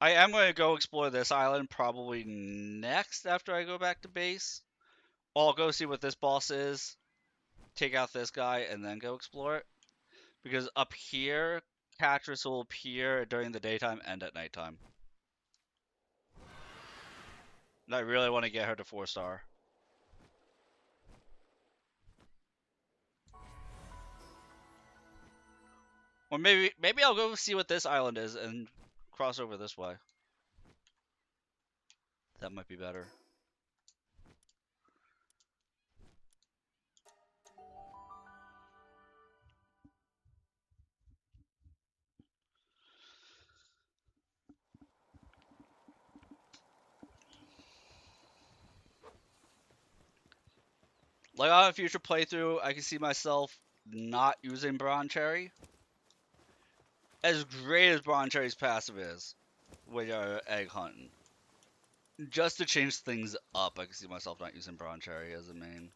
I am going to go explore this island probably next after I go back to base. I'll go see what this boss is, take out this guy, and then go explore it. Because up here, Catress will appear during the daytime and at nighttime. And I really want to get her to 4-star. Or maybe I'll go see what this island is and cross over this way. That might be better. Like on a future playthrough, I can see myself not using Bronze Cherry. As great as Bronze Cherry's passive is, when you're egg hunting. Just to change things up, I can see myself not using Bronze Cherry as a main.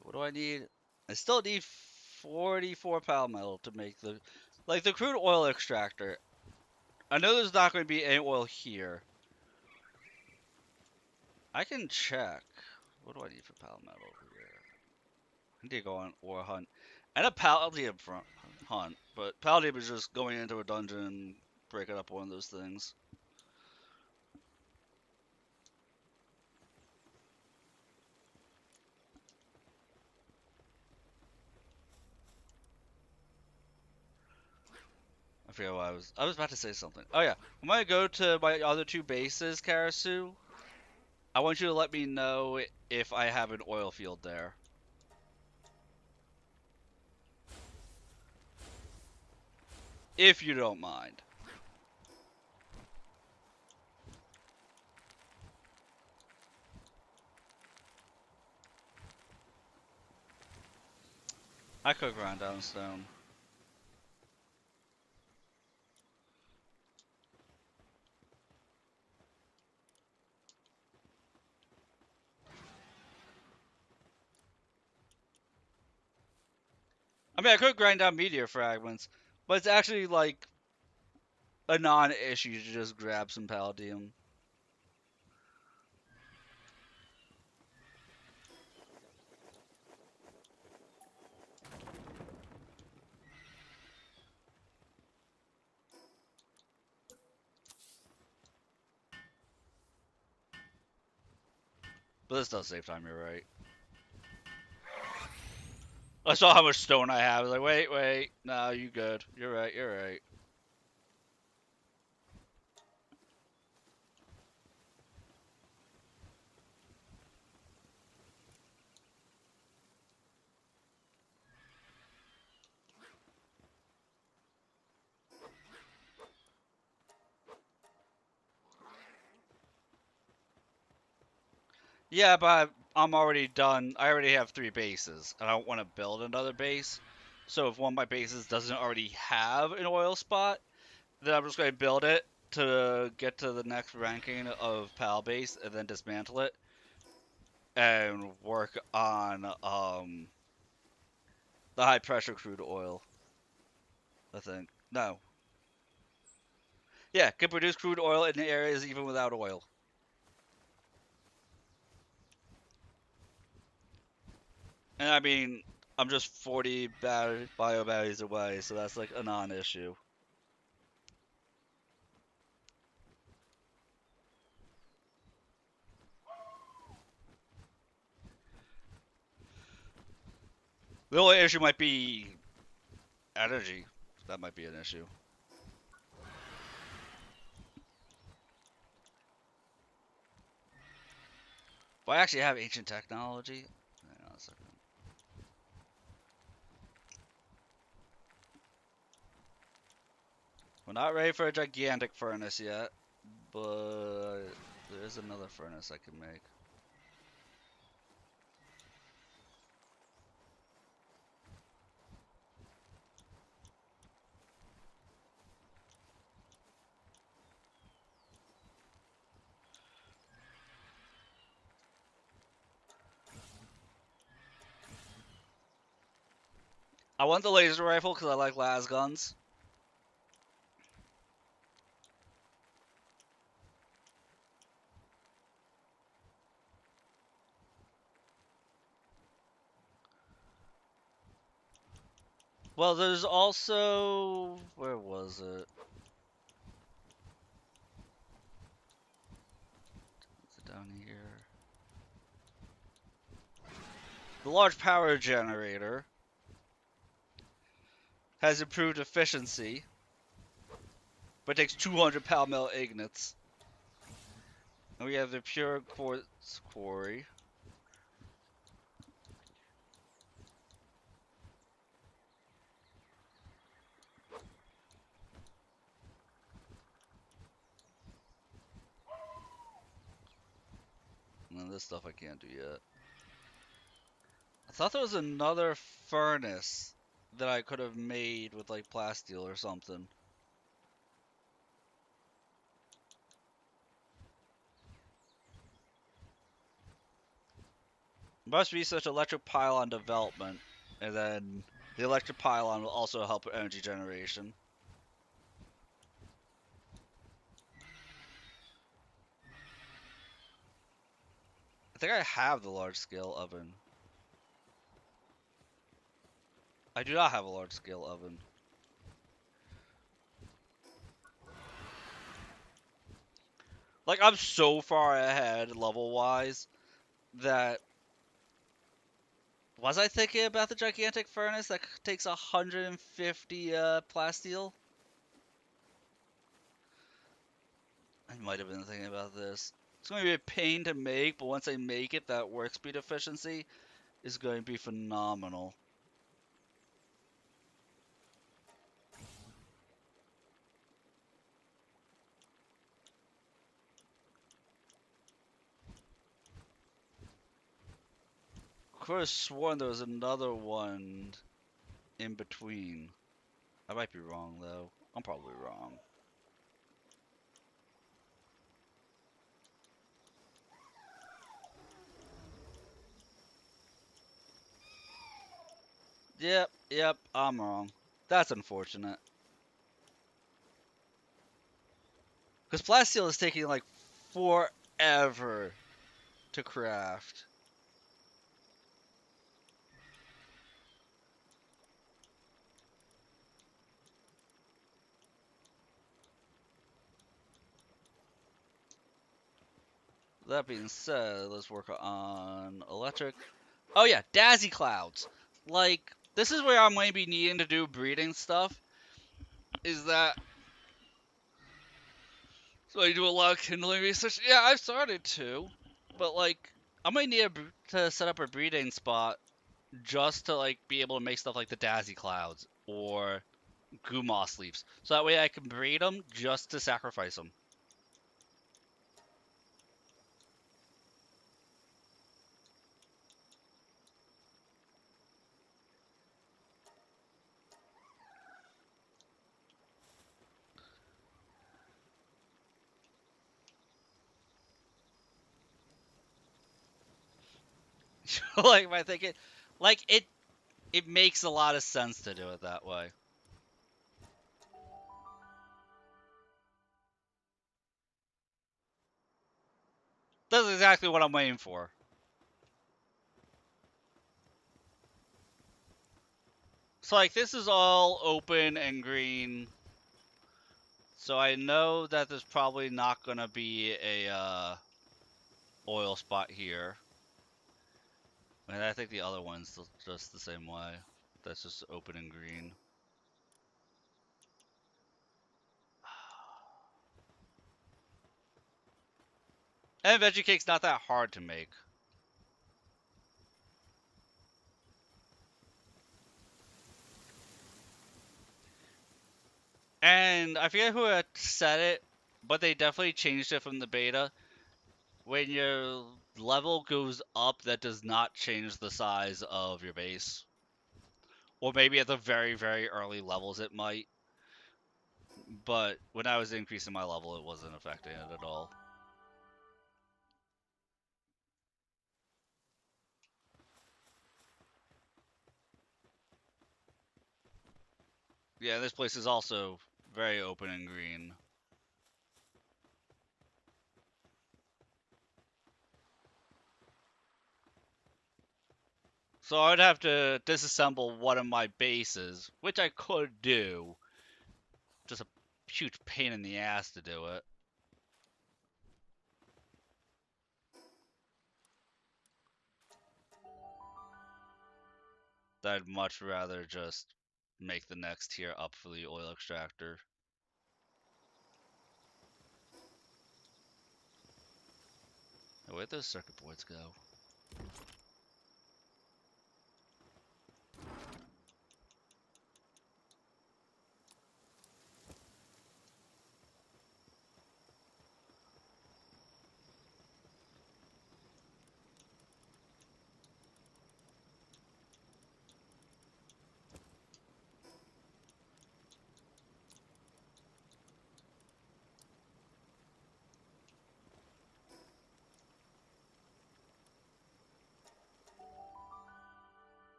What do I need? I still need 44 pound metal to make the crude oil extractor. I know there's not going to be any oil here. I can check. What do I need for pound metal here? I need to go on ore hunt. And a palladium hunt, but palladium is just going into a dungeon and breaking up one of those things. I forget what I was about to say something. Oh yeah, when I go to my other two bases, Karasu, I want you to let me know if I have an oil field there. If you don't mind. I could grind down stone. I mean, I could grind down meteor fragments, but it's actually like a non-issue to just grab some palladium. But this does save time, you're right. I saw how much stone I have. I was like, wait. No, you good. You're right. Yeah, but I'm already done. I already have 3 bases, and I don't want to build another base. So if one of my bases doesn't already have an oil spot, then I'm just going to build it to get to the next ranking of Pal base, and then dismantle it, and work on the high pressure crude oil. I think no, yeah, can produce crude oil in the areas even without oil. And I mean, I'm just 40 bio batteries away, so that's like a non-issue. The only issue might be energy. That might be an issue. But I actually have ancient technology. Hang on a second. We're not ready for a gigantic furnace yet, but there is another furnace I can make. I want the laser rifle because I like las guns. Well, there's also... Where was it? Is it down here? The large power generator has improved efficiency, but takes 200-pound metal ingots. And we have the pure quartz quarry. And then this stuff I can't do yet. I thought there was another furnace that I could have made with like plasteel or something. Must research electric pylon development, and then the electric pylon will also help with energy generation. I think I have the large scale oven. I do not have a large scale oven. Like, I'm so far ahead level wise that was I thinking about the gigantic furnace that takes 150 plasteel? I might have been thinking about this. It's going to be a pain to make, but once I make it, that work speed efficiency is going to be phenomenal. I could have sworn there was another one in between. I might be wrong, though. I'm probably wrong. Yep, I'm wrong. That's unfortunate. Because plasteel is taking like forever to craft. That being said, let's work on electric. Oh yeah, Daisy clouds. Like, this is where I'm going to be needing to do breeding stuff. Is that... So I do a lot of kindling research. Yeah, I've started to. But like, I'm going to need to set up a breeding spot just to like be able to make stuff like the Daisy clouds or goo moss leaves. So that way I can breed them just to sacrifice them. Like, if I think it, like it makes a lot of sense to do it that way. That's exactly what I'm waiting for. So like, this is all open and green. So I know that there's probably not gonna be a oil spot here. And I think the other one's just the same way. That's just open and green. And veggie cake's not that hard to make. And I forget who had said it, but they definitely changed it from the beta. When your level goes up, that does not change the size of your base. Or maybe at the very, very early levels it might. But when I was increasing my level, it wasn't affecting it at all. Yeah, this place is also very open and green. So I'd have to disassemble one of my bases, which I could do. Just a huge pain in the ass to do it. I'd much rather just make the next tier up for the oil extractor. Where'd those circuit boards go?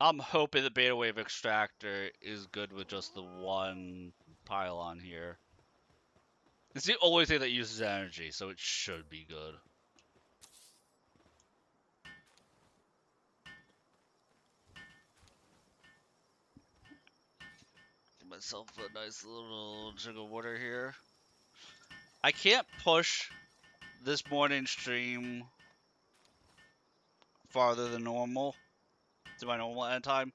I'm hoping the beta wave extractor is good with just the one pylon here. It's the only thing that uses energy, so it should be good. Give myself a nice little jug of water here. I can't push this morning stream farther than normal to my normal end time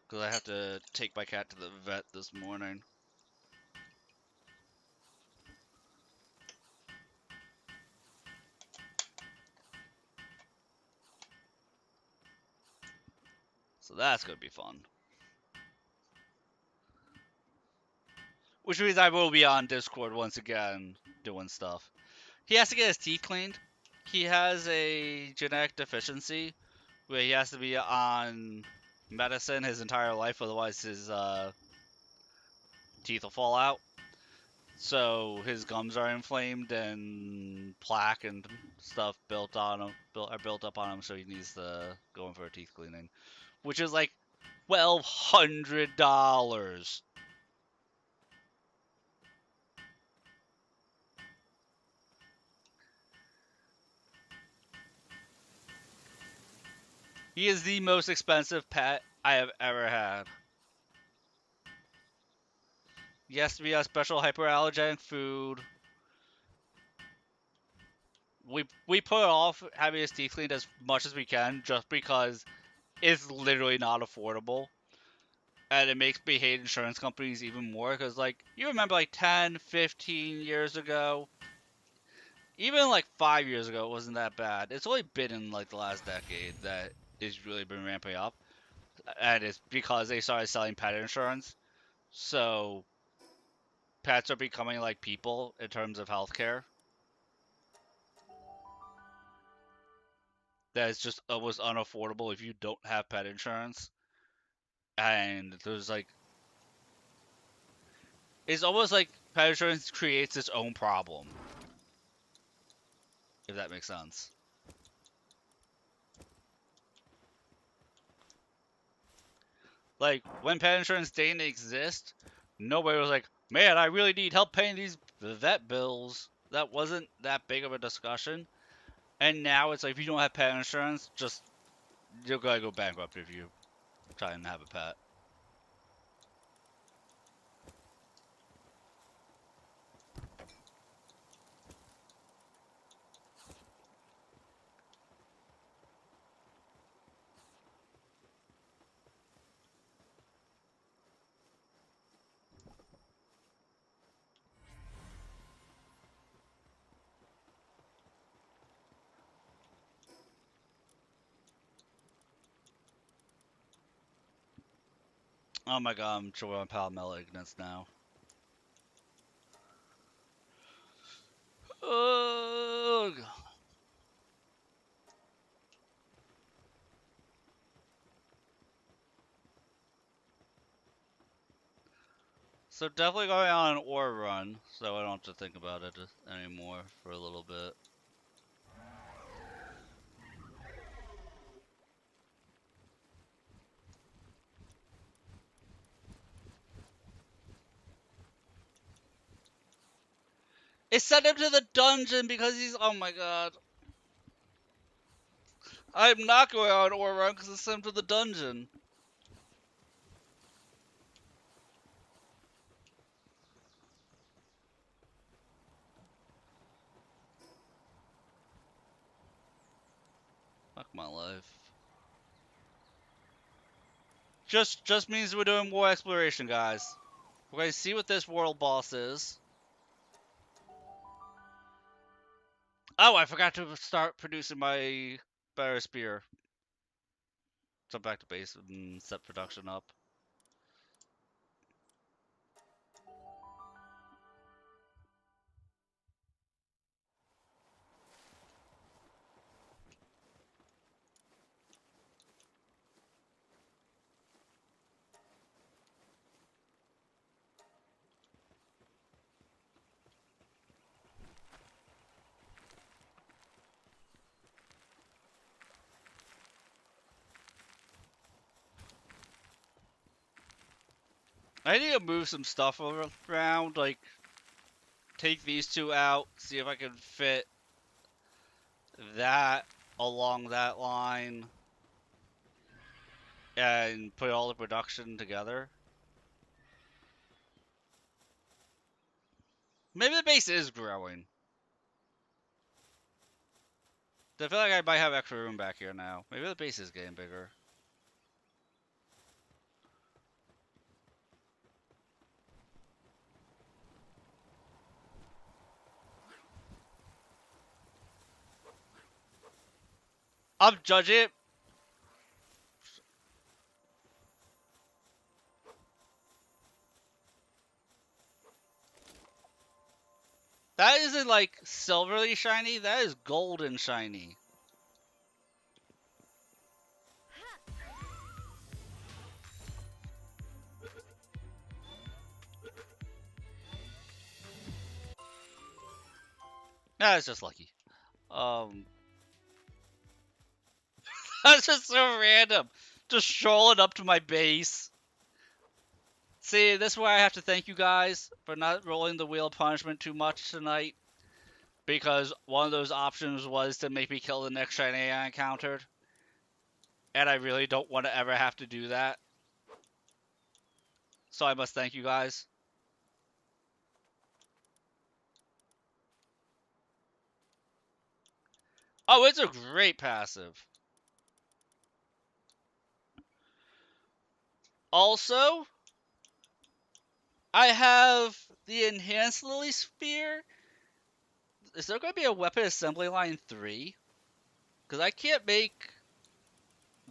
because I have to take my cat to the vet this morning. So that's going to be fun. Which means I will be on Discord once again doing stuff. He has to get his teeth cleaned. He has a genetic deficiency where he has to be on medicine his entire life, otherwise his teeth will fall out. So his gums are inflamed and plaque and stuff built on him, are built up on him. So he needs to go in for a teeth cleaning, which is like $1,200. He is the most expensive pet I have ever had. He has to be on special hyperallergenic food. We put off having his teeth cleaned as much as we can just because it's literally not affordable. And it makes me hate insurance companies even more because, like, you remember like 10, 15 years ago, even like 5 years ago, it wasn't that bad. It's only been in like the last decade that it's really been ramping up. And it's because they started selling pet insurance. So pets are becoming like people in terms of healthcare. That is just almost unaffordable if you don't have pet insurance. And there's like, it's almost like pet insurance creates its own problem, if that makes sense. Like, when pet insurance didn't exist, nobody was like, man, I really need help paying these vet bills. That wasn't that big of a discussion. And now it's like, if you don't have pet insurance, just, you're gonna go bankrupt if you try and have a pet. Oh my god, I'm sure on Palmetto Ignis now. Ugh. So definitely going on an ore run, so I don't have to think about it anymore for a little bit. It sent him to the dungeon because he's, oh my god. I'm not going on an ore run because it's sent to the dungeon. Fuck my life. Just means we're doing more exploration, guys. We're gonna see what this world boss is. Oh, I forgot to start producing my better spear. So back to base and set production up. I need to move some stuff around, like take these two out, see if I can fit that along that line and put all the production together. Maybe the base is growing. I feel like I might have extra room back here now. Maybe the base is getting bigger. I'm judging it. That isn't like silverly shiny, that is golden shiny. That's just lucky. That's just so random. Just strolling up to my base. See, this is where I have to thank you guys for not rolling the wheel of punishment too much tonight. Because one of those options was to make me kill the next shiny I encountered. And I really don't want to ever have to do that. So I must thank you guys. Oh, it's a great passive. Also, I have the Enhanced Lily Sphere. Is there going to be a weapon assembly line 3? Because I can't make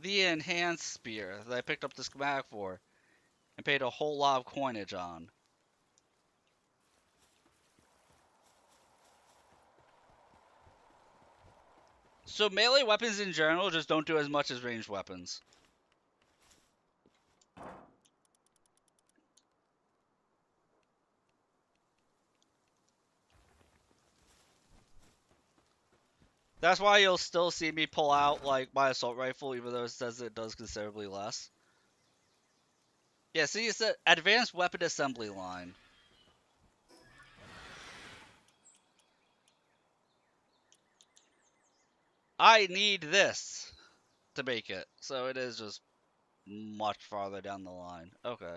the Enhanced Spear that I picked up the schematic for and paid a whole lot of coinage on. So melee weapons in general just don't do as much as ranged weapons. That's why you'll still see me pull out like my assault rifle, even though it says it does considerably less. Yeah, see, it's an advanced weapon assembly line. I need this to make it, so it is just much farther down the line. Okay.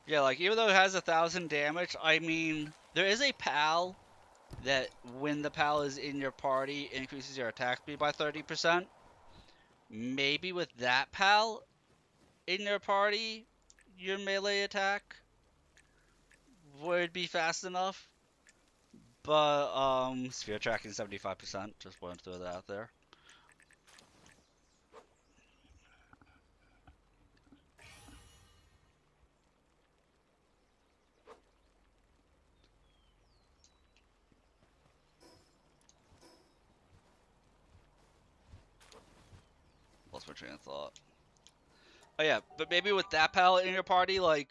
Yeah, like, even though it has 1,000 damage, I mean, there is a PAL that when the PAL is in your party, increases your attack speed by 30%. Maybe with that PAL in your party, your melee attack would be fast enough. But, sphere tracking 75%, just wanted to throw that out there. Lost my train of thought. Oh yeah, but maybe with that palette in your party, like,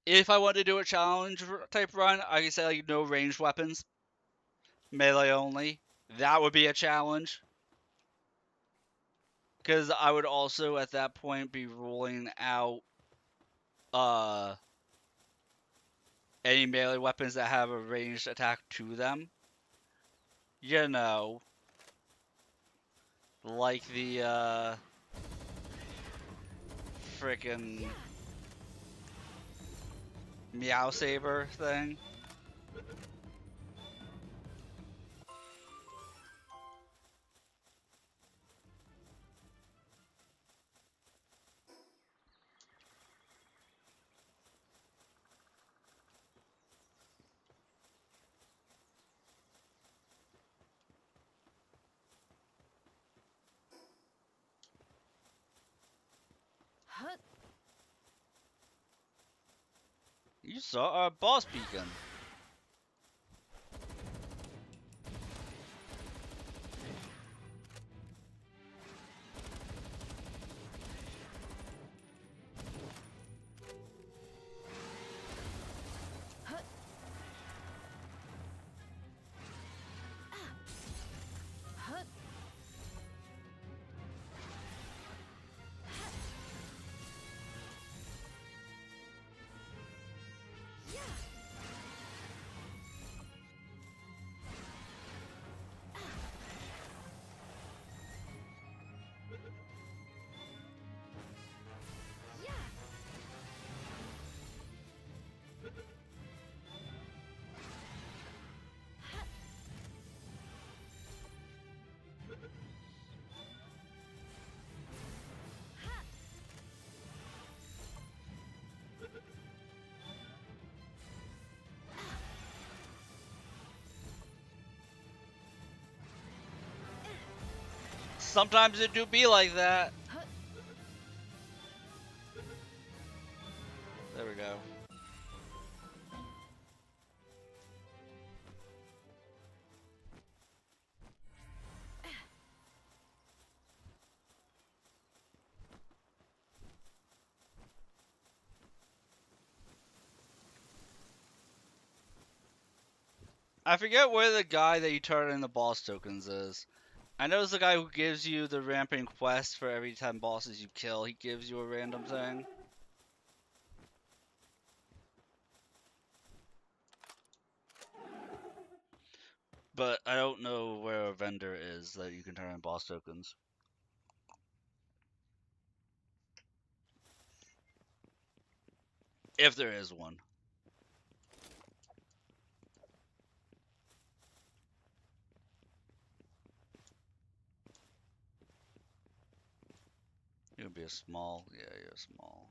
if I want to do a challenge type run, I can say like no ranged weapons. melee only. That would be a challenge. Because I would also at that point be ruling out uh any melee weapons that have a ranged attack to them. You know, like the frickin' Meow Saber thing. You saw a boss beacon. Sometimes it do be like that. There we go. I forget where the guy that you turn in the boss tokens is. I know it's the guy who gives you the ramping quest for every 10 bosses you kill. He gives you a random thing. But I don't know where a vendor is that you can turn in boss tokens. If there is one. It would be a small. Yeah, you're small.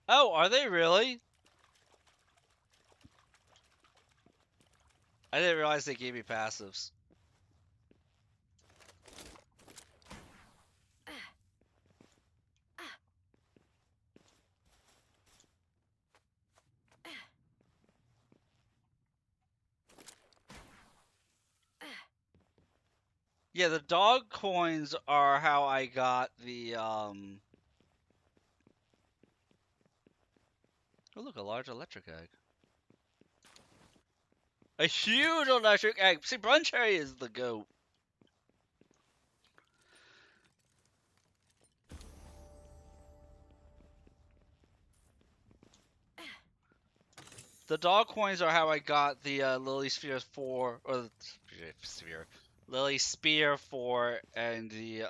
Oh, are they really? I didn't realize they gave me passives. Yeah, the dog coins are how I got the Oh look, a large electric egg. A huge electric egg. See, Bruncherry is the goat. The dog coins are how I got the Lily Sphere 4, or the Sphere, Lily Spear 4, and the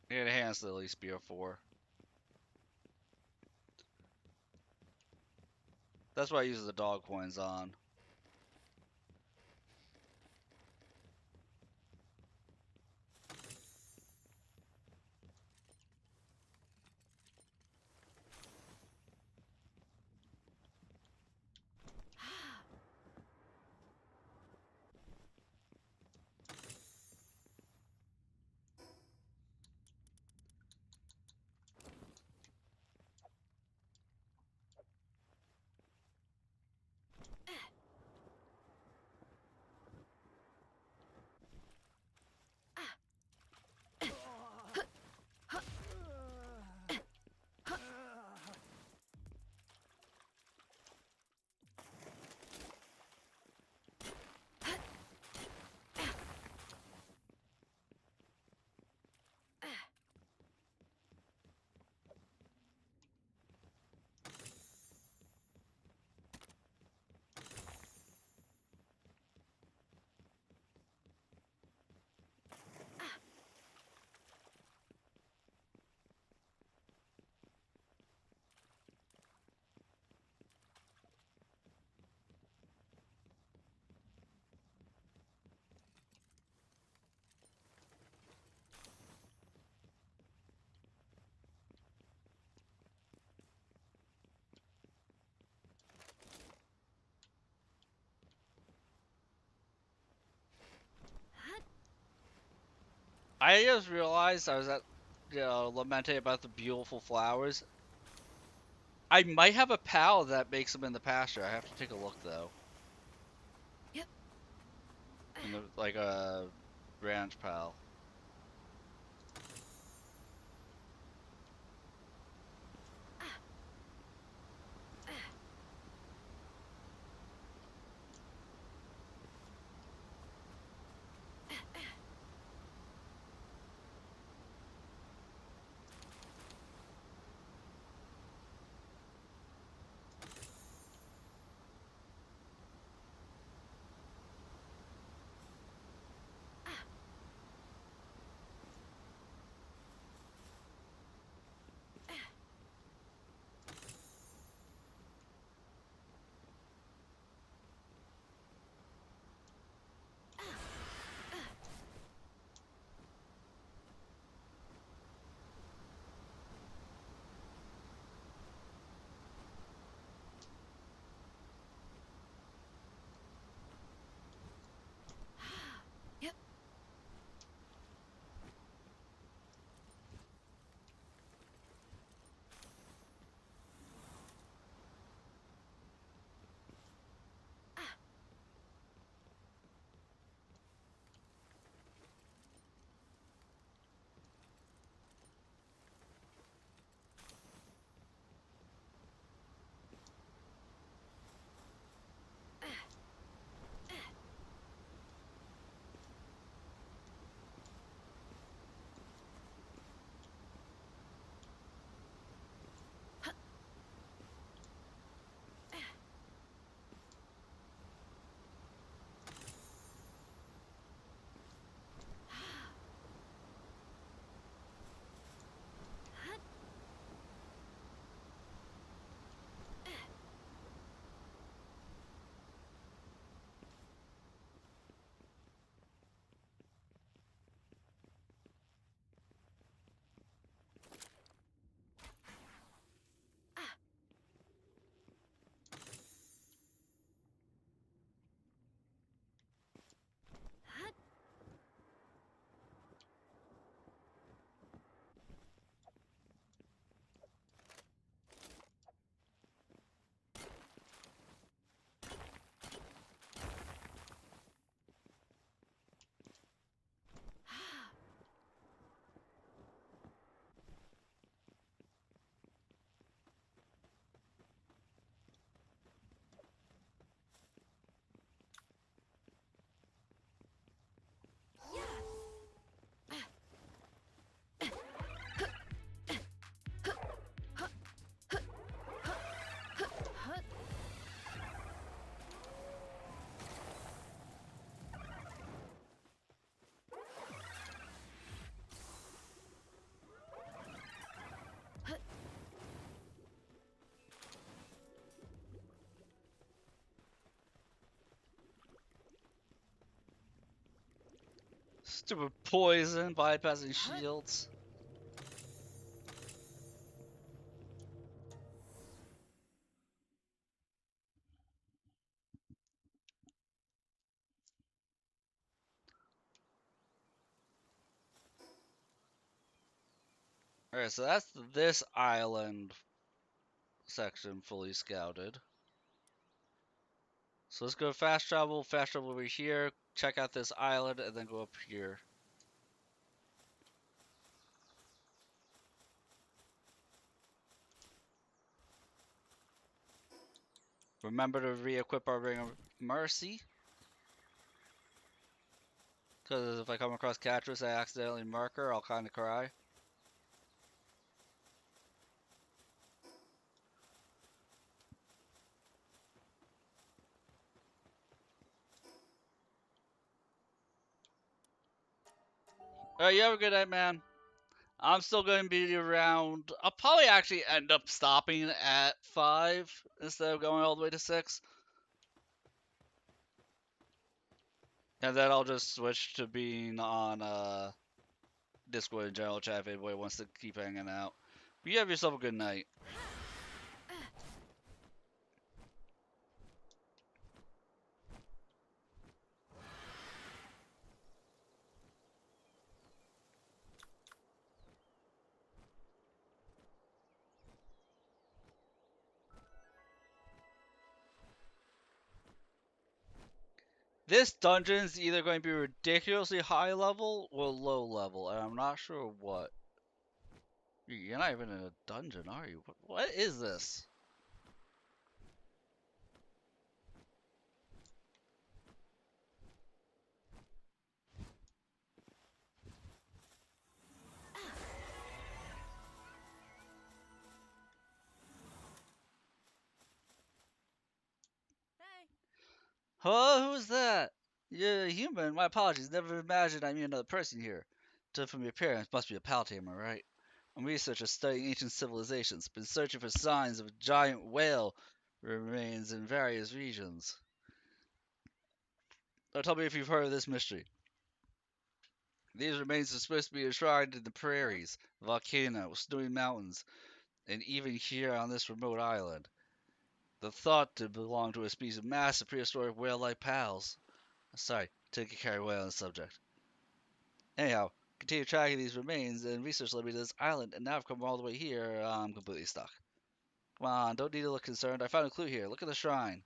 Enhanced Lily Spear 4. That's what I use the dog coins on. I just realized I was lamenting about the beautiful flowers. I might have a pal that makes them in the pasture. I have to take a look though. Yep. In the, like a ranch pal. Yep. Stupid poison, bypassing shields. Alright, so that's this island section fully scouted. So let's go fast travel over here, check out this island, and then go up here. Remember to re-equip our Ring of Mercy. Because if I come across Catrus, I accidentally mark her, I'll kind of cry. Alright, you have a good night, man. I'm still going to be around. I'll probably actually end up stopping at 5 instead of going all the way to 6. And then I'll just switch to being on Discord and general chat if anybody wants to keep hanging out. But you have yourself a good night. This dungeon's either going to be ridiculously high level or low level, and I'm not sure what. You're not even in a dungeon, are you? What is this? Hey. Hello, who's that? You're a human. My apologies. Never imagined I meet another person here. Judging from your appearance, must be a pal tamer, right? I'm a researcher studying ancient civilizations. Been searching for signs of a giant whale remains in various regions. Now tell me if you've heard of this mystery. These remains are supposed to be enshrined in the Huh? prairies, volcanoes, snowy mountains, and even here on this remote island. The thought to belong to a species of massive prehistoric whale-like pals. Sorry, to get carried away on the subject. Anyhow, continue tracking these remains, and research led me to this island, and now I've come all the way here. I'm completely stuck. Come on, don't need to look concerned. I found a clue here. Look at the shrine.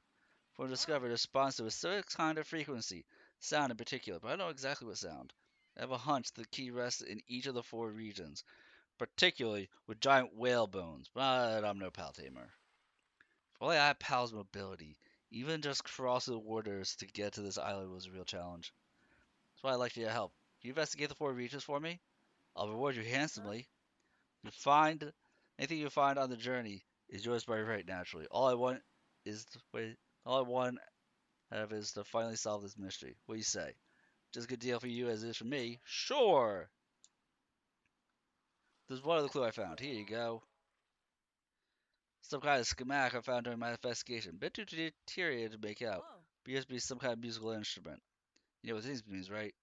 From Oh. discovered, it responds to a certain kind of frequency, sound in particular, but I don't know exactly what sound. I have a hunch the key rests in each of the four regions, particularly with giant whale bones, but I'm no pal tamer. If only I had pal's mobility. Even just crossing the waters to get to this island was a real challenge. That's why I'd like your help. Can you investigate the four regions for me? I'll reward you Huh? handsomely. You find anything you find on the journey is yours by right, naturally. All I want is to wait. All I want have is to finally solve this mystery. What do you say? Just a good deal for you as it is for me? Sure. There's one other clue I found. Here you go. Some kind of schematic I found during my investigation. Bit too deteriorated to make out. Oh. Appears to be some kind of musical instrument. You know what this means, right?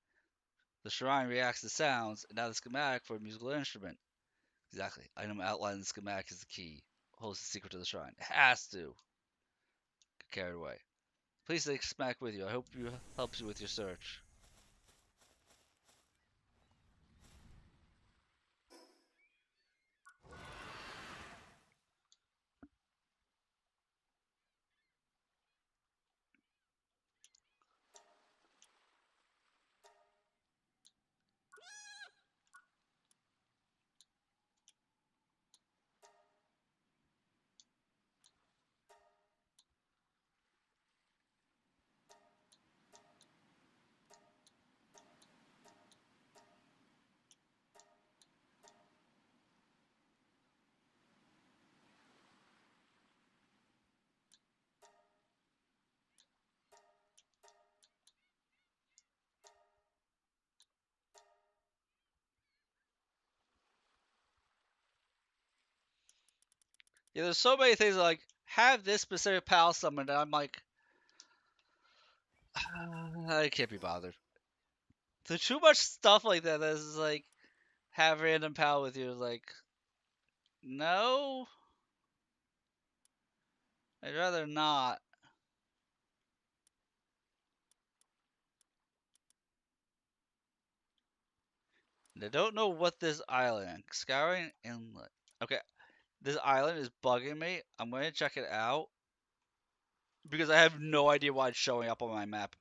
The shrine reacts to sounds, and now the schematic for a musical instrument. Exactly. Item outline in the schematic is the key. Holds the secret to the shrine. It has to. Get carried away. Please take schematic with you. I hope you helps you with your search. Yeah, there's so many things like have this specific pal summoned, and I'm like, I can't be bothered. There's too much stuff like that. That's like have random pal with you. Like, no, I'd rather not. And I don't know what this island. Scouring Inlet. Okay, this island is bugging me. I'm going to check it out because I have no idea why it's showing up on my map.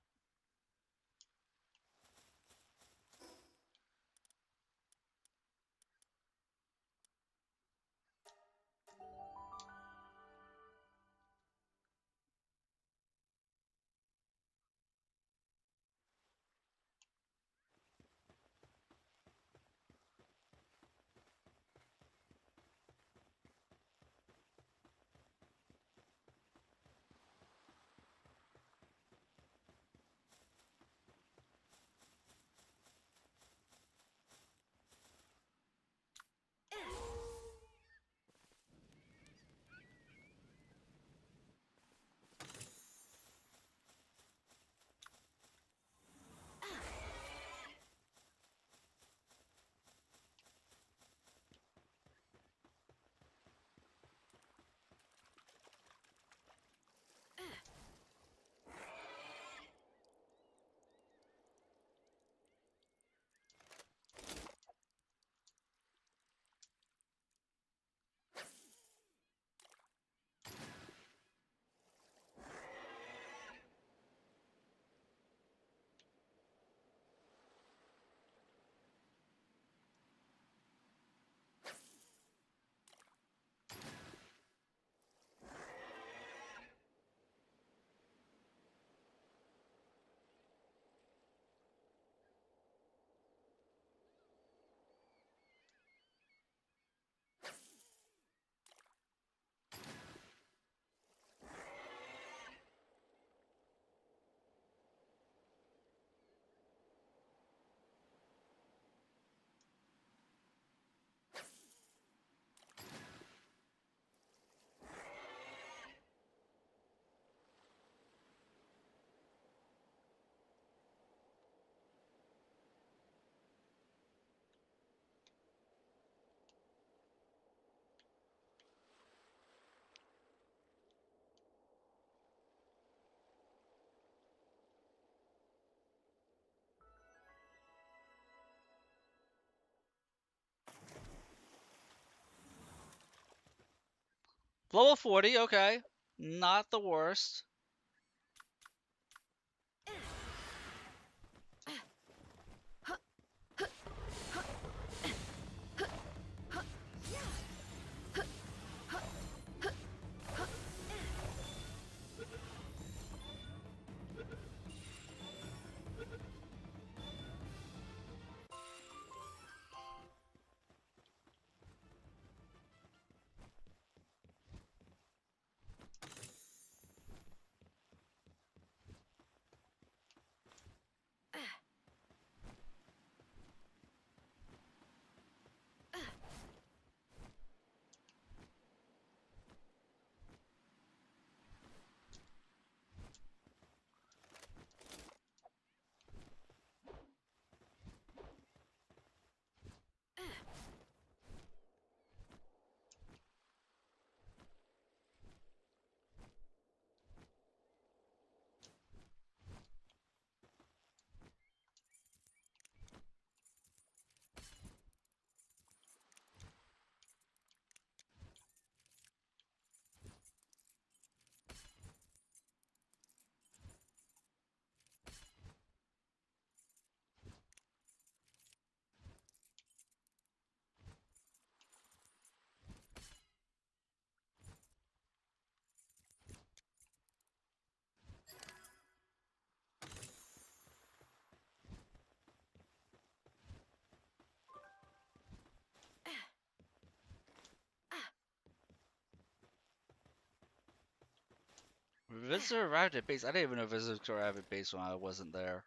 Level 40, okay. Not the worst. Visitor arrived at base. I didn't even know visitors arrived at base when I wasn't there.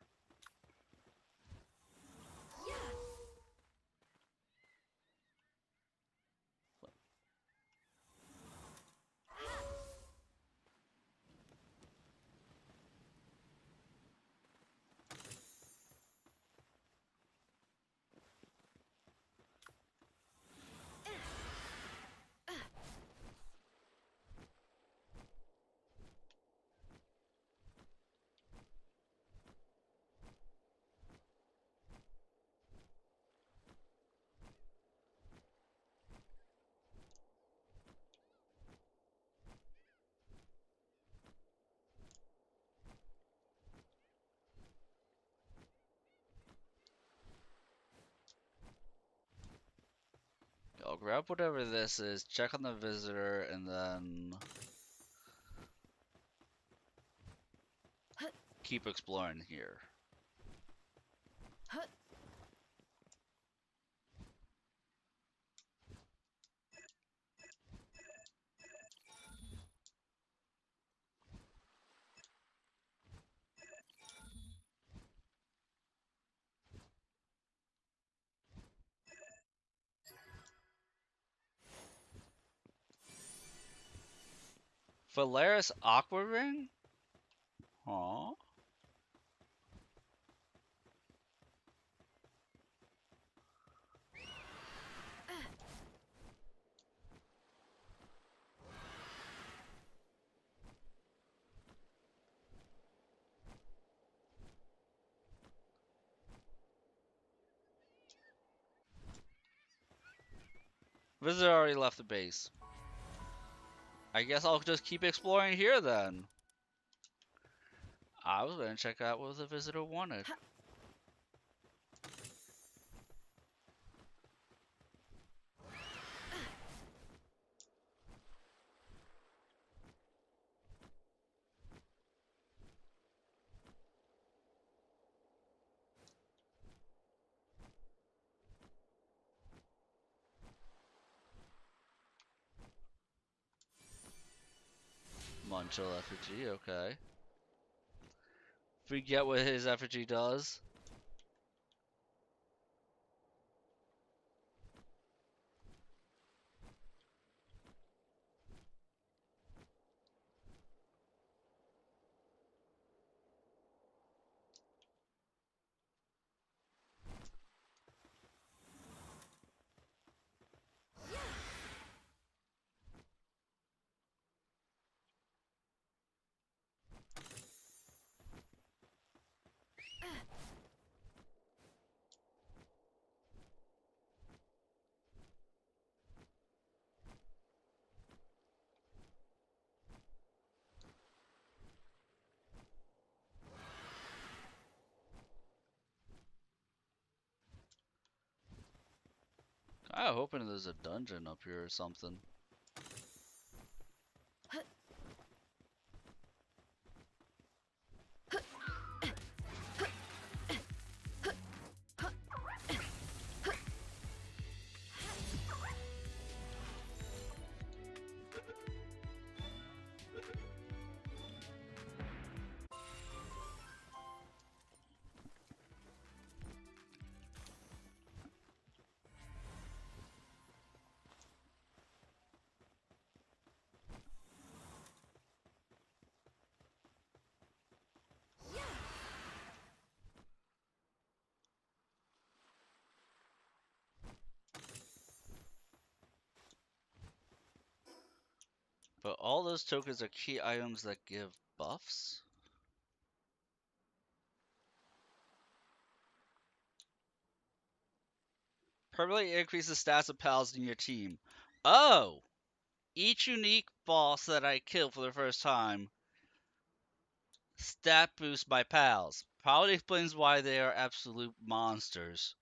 I'll grab whatever this is, check on the visitor, and then keep exploring here. Valaris Aqua Ring? Huh? Visitor already left the base. I guess I'll just keep exploring here then. I was gonna check out what the visitor wanted. Munchel effigy, okay. Forget what his effigy does. kind of hoping there's a dungeon up here or something. But all those tokens are key items that give buffs? Permanently increase the stats of pals in your team. Oh! Each unique boss that I kill for the first time, stat boost my pals. Probably explains why they are absolute monsters.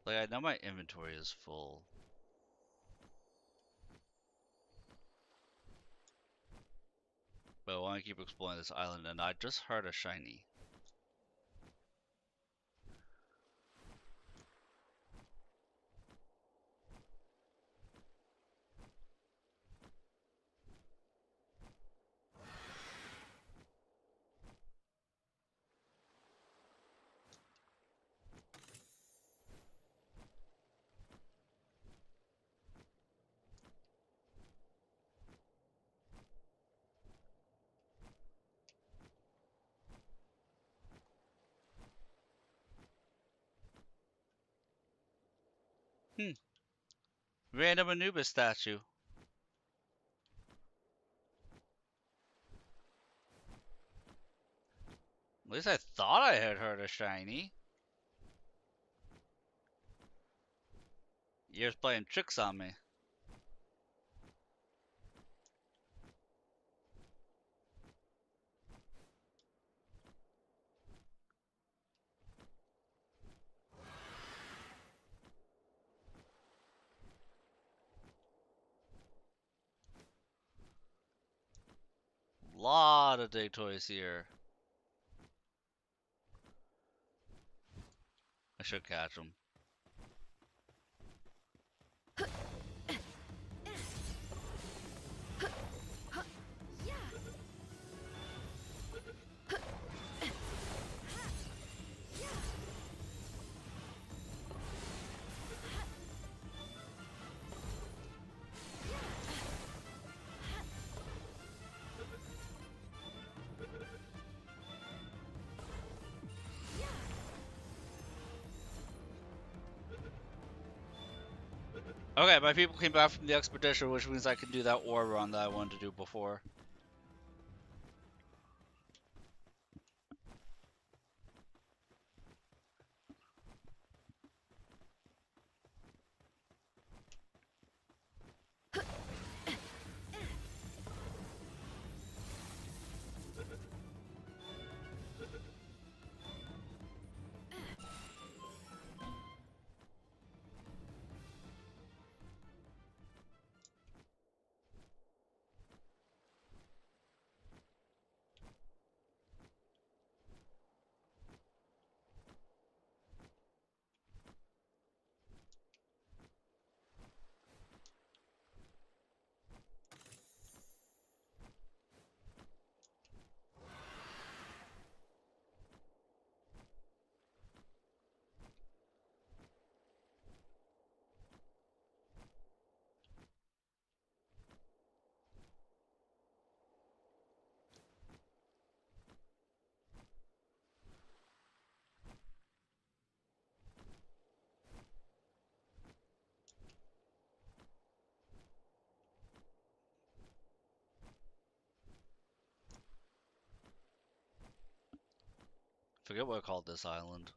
Like, I know my inventory is full. But I want to keep exploring this island, and I just heard a shiny. Random Anubis statue. At least I thought I had heard a shiny. You're playing tricks on me. Lot of day toys here. I should catch them. Okay, my people came back from the expedition, which means I can do that war run that I wanted to do before. Forget what I called this island.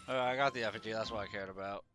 Alright, I got the effigy, that's what I cared about.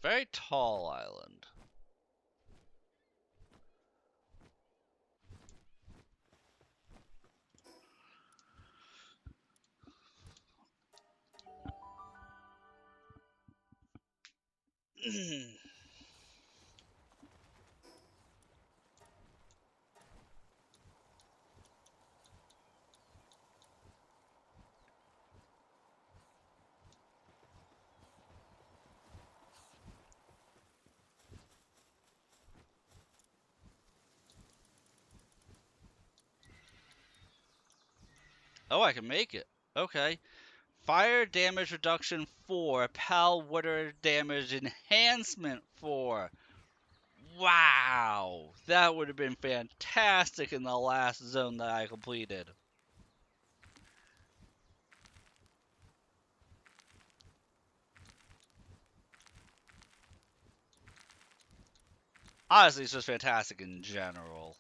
Very tall island. Oh, I can make it. Okay. Fire damage reduction 4. Pal water damage enhancement 4. Wow. That would have been fantastic in the last zone that I completed. Honestly, it's just fantastic in general.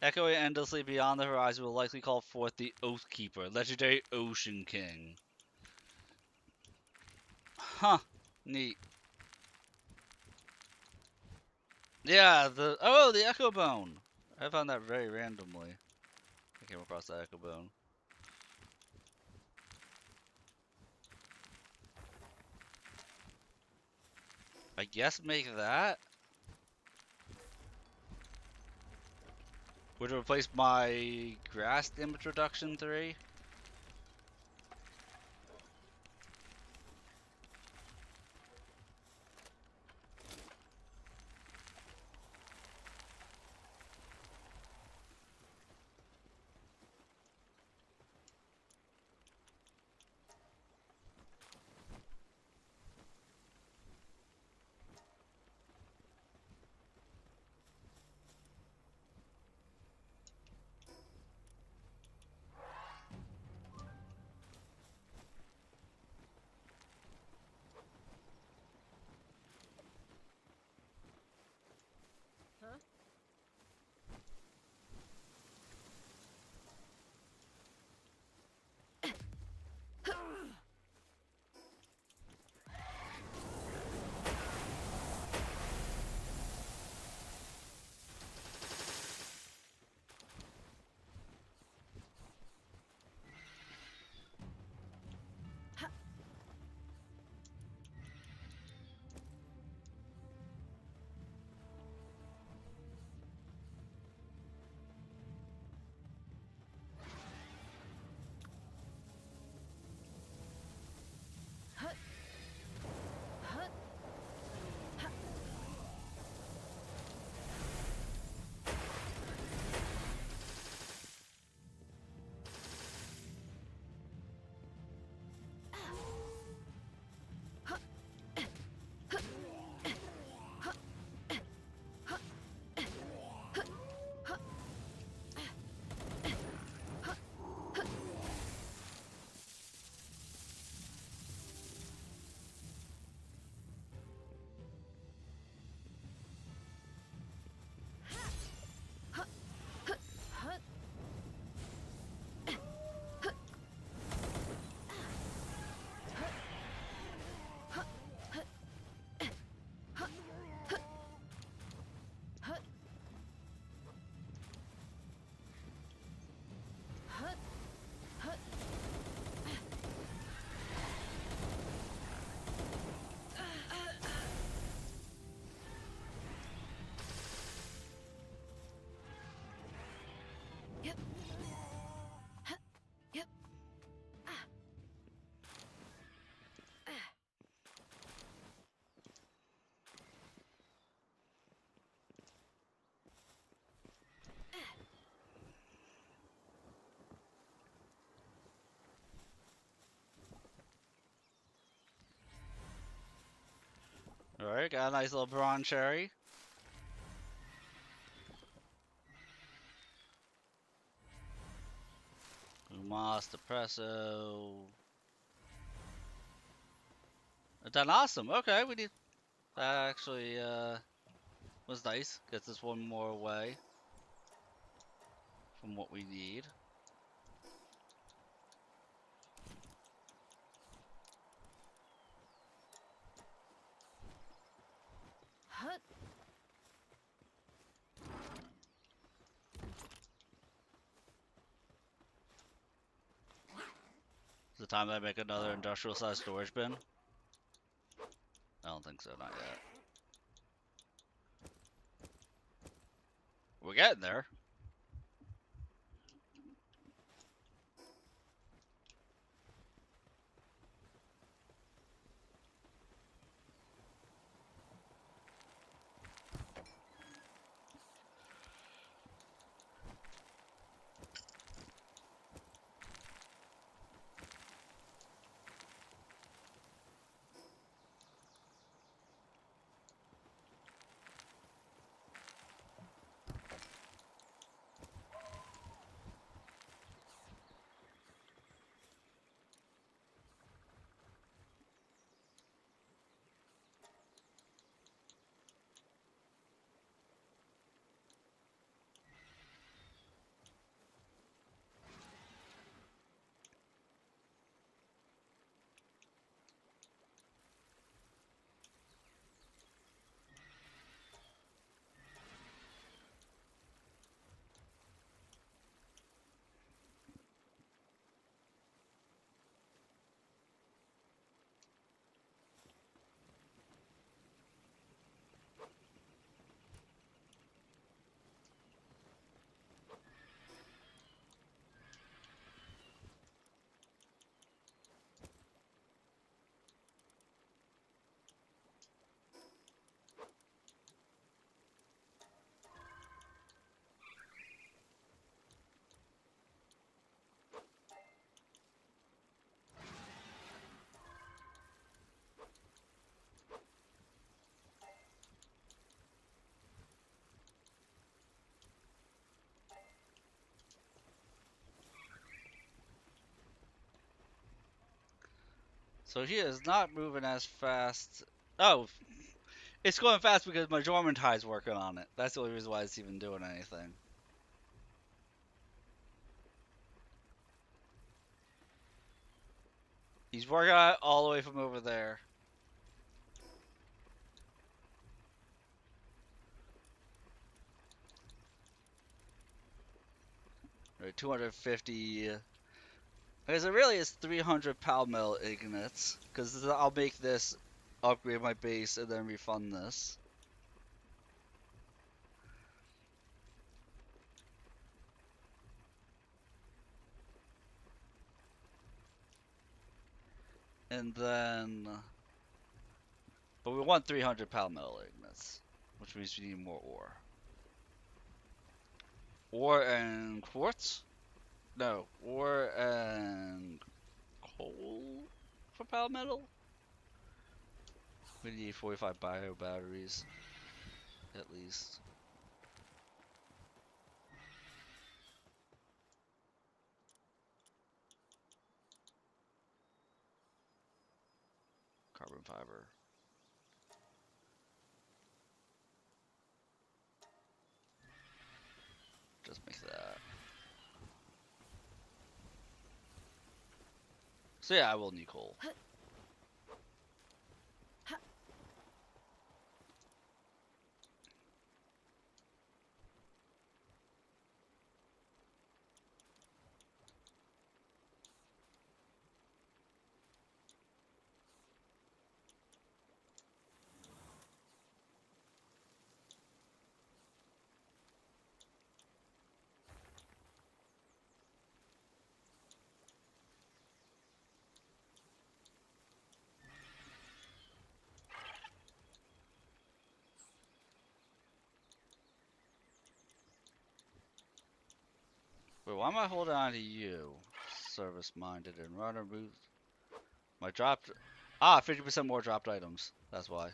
Echoing endlessly beyond the horizon will likely call forth the Oathkeeper, legendary Ocean King. Huh. Neat. Yeah, the Echo Bone. I found that very randomly. I came across the Echo Bone. I guess make that. Would it replace my grass damage reduction 3? got a nice little bronze cherry. Umas, Depresso. Done awesome. Okay, we need that actually was nice. Gets us one more away from what we need. Hut. Is it time that I make another industrial sized storage bin? I don't think so, not yet. We're getting there. So he is not moving as fast. Oh, it's going fast because my Jormuntide's working on it. That's the only reason why it's even doing anything. He's working on it all the way from over there. Right, 250. Because it really is 300 pound metal ingots. Because I'll make this, upgrade my base, and then refund this. And then, but we want 300 pound metal ingots, which means we need more ore. Ore and quartz? No, ore and coal for pound metal? We need 45 bio batteries, at least. Carbon fiber. Just make that. So yeah, I will need coal. Wait, why am I holding on to you? Service-minded and runner booth. My dropped... Ah, 50% more dropped items. That's why.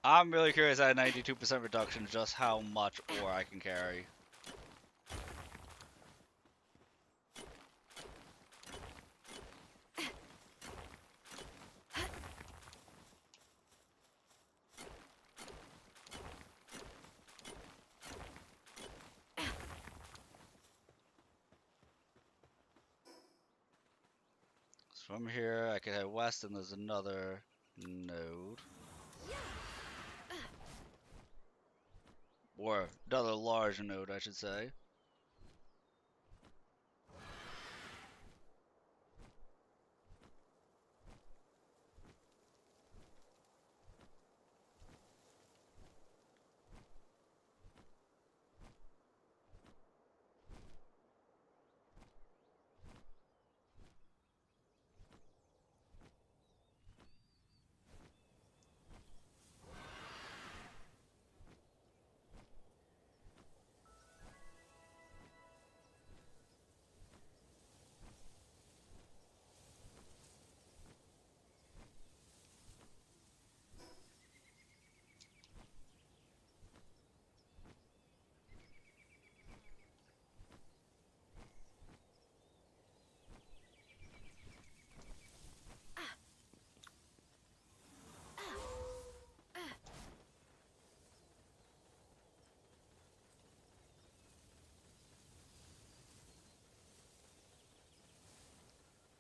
I'm really curious at 92% reduction just how much ore I can carry. So from here, I can head west, and there's another node. Or another large node, I should say.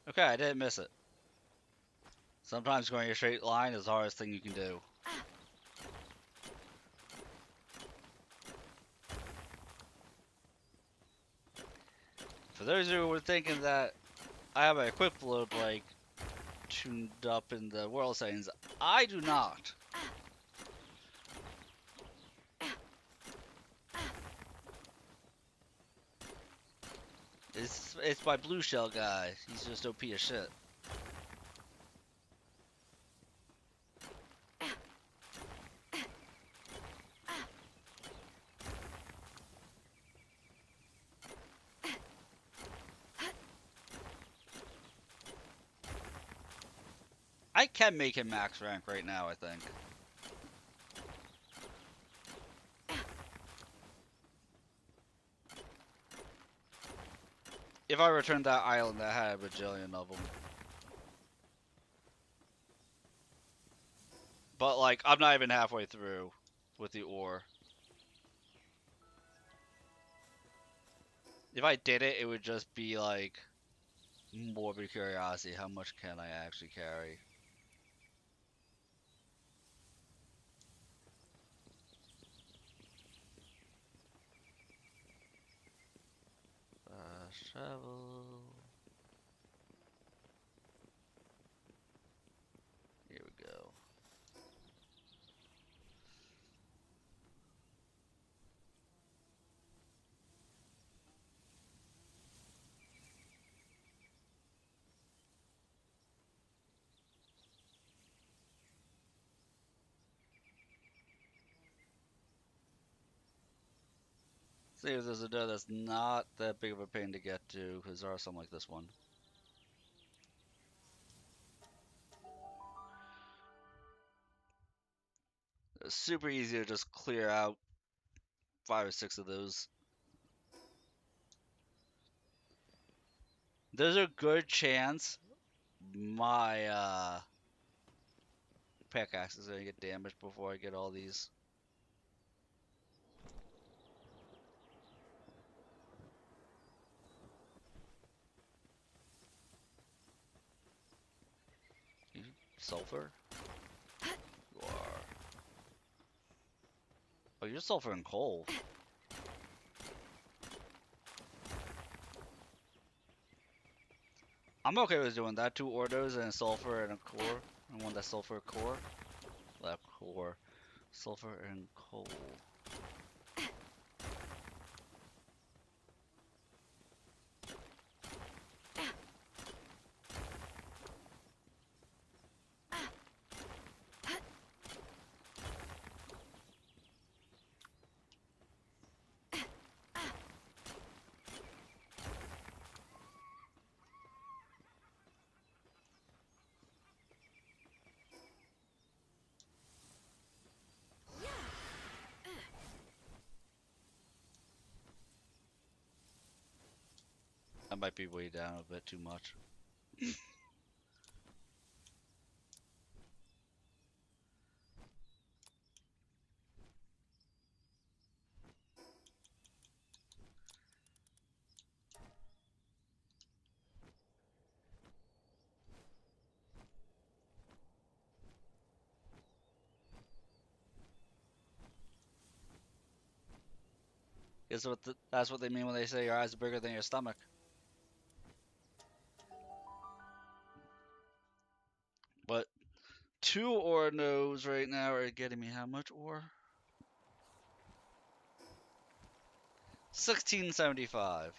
Okay, I didn't miss it. Sometimes going a straight line is the hardest thing you can do. For those who were thinking that I have a quick load like tuned up in the world settings, I do not. It's my blue shell guy. He's just OP as shit. I can make him max rank right now, I think. If I returned that island that had a bajillion of them. But, like, I'm not even halfway through with the ore. If I did it, it would just be, like, morbid curiosity. How much can I actually carry? Travel. Here we go. See if there's a door that's not that big of a pain to get to, because there are some like this one. It's super easy to just clear out 5 or 6 of those. There's a good chance my pickaxe is gonna get damaged before I get all these. Sulfur? You are. Oh, you're sulfur and coal. I'm okay with doing that. 2 ordos and a sulfur and a core. I want that sulfur core. That core. Sulfur and coal. might be way down a bit too much. That's what they mean when they say your eyes are bigger than your stomach. But 2 ore nodes right now are getting me how much ore? 1675.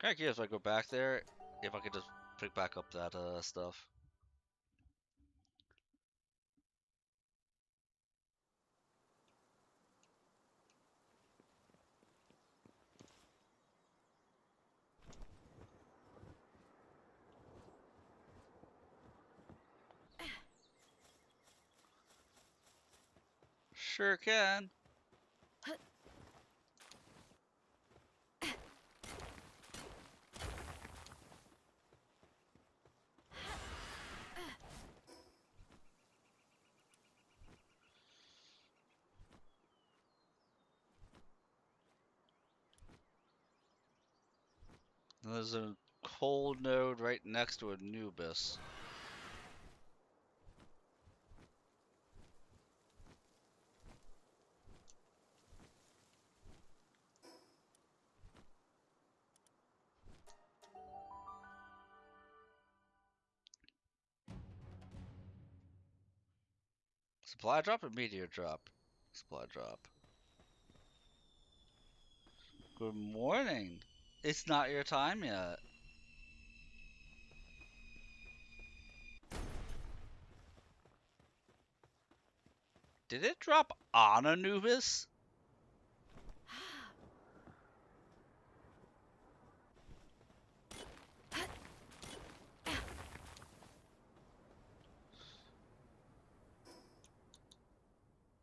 Kind of curious if I go back there, if I could just pick back up that stuff. Sure can. There's a coal node right next to a Nubis. Supply drop or meteor drop? Supply drop. Good morning. It's not your time yet. Did it drop on Anubis?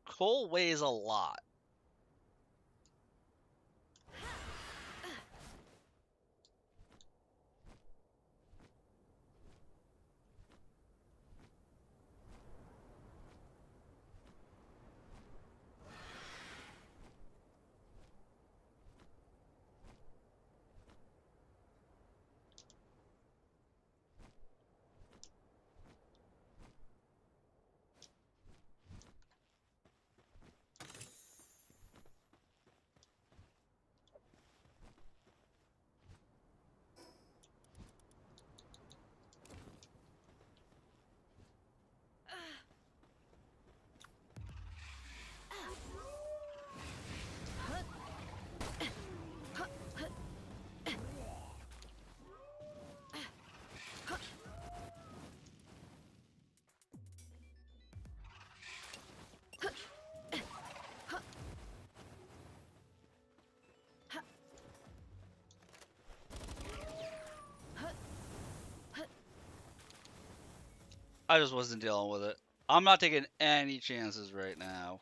Coal weighs a lot. I just wasn't dealing with it. I'm not taking any chances right now.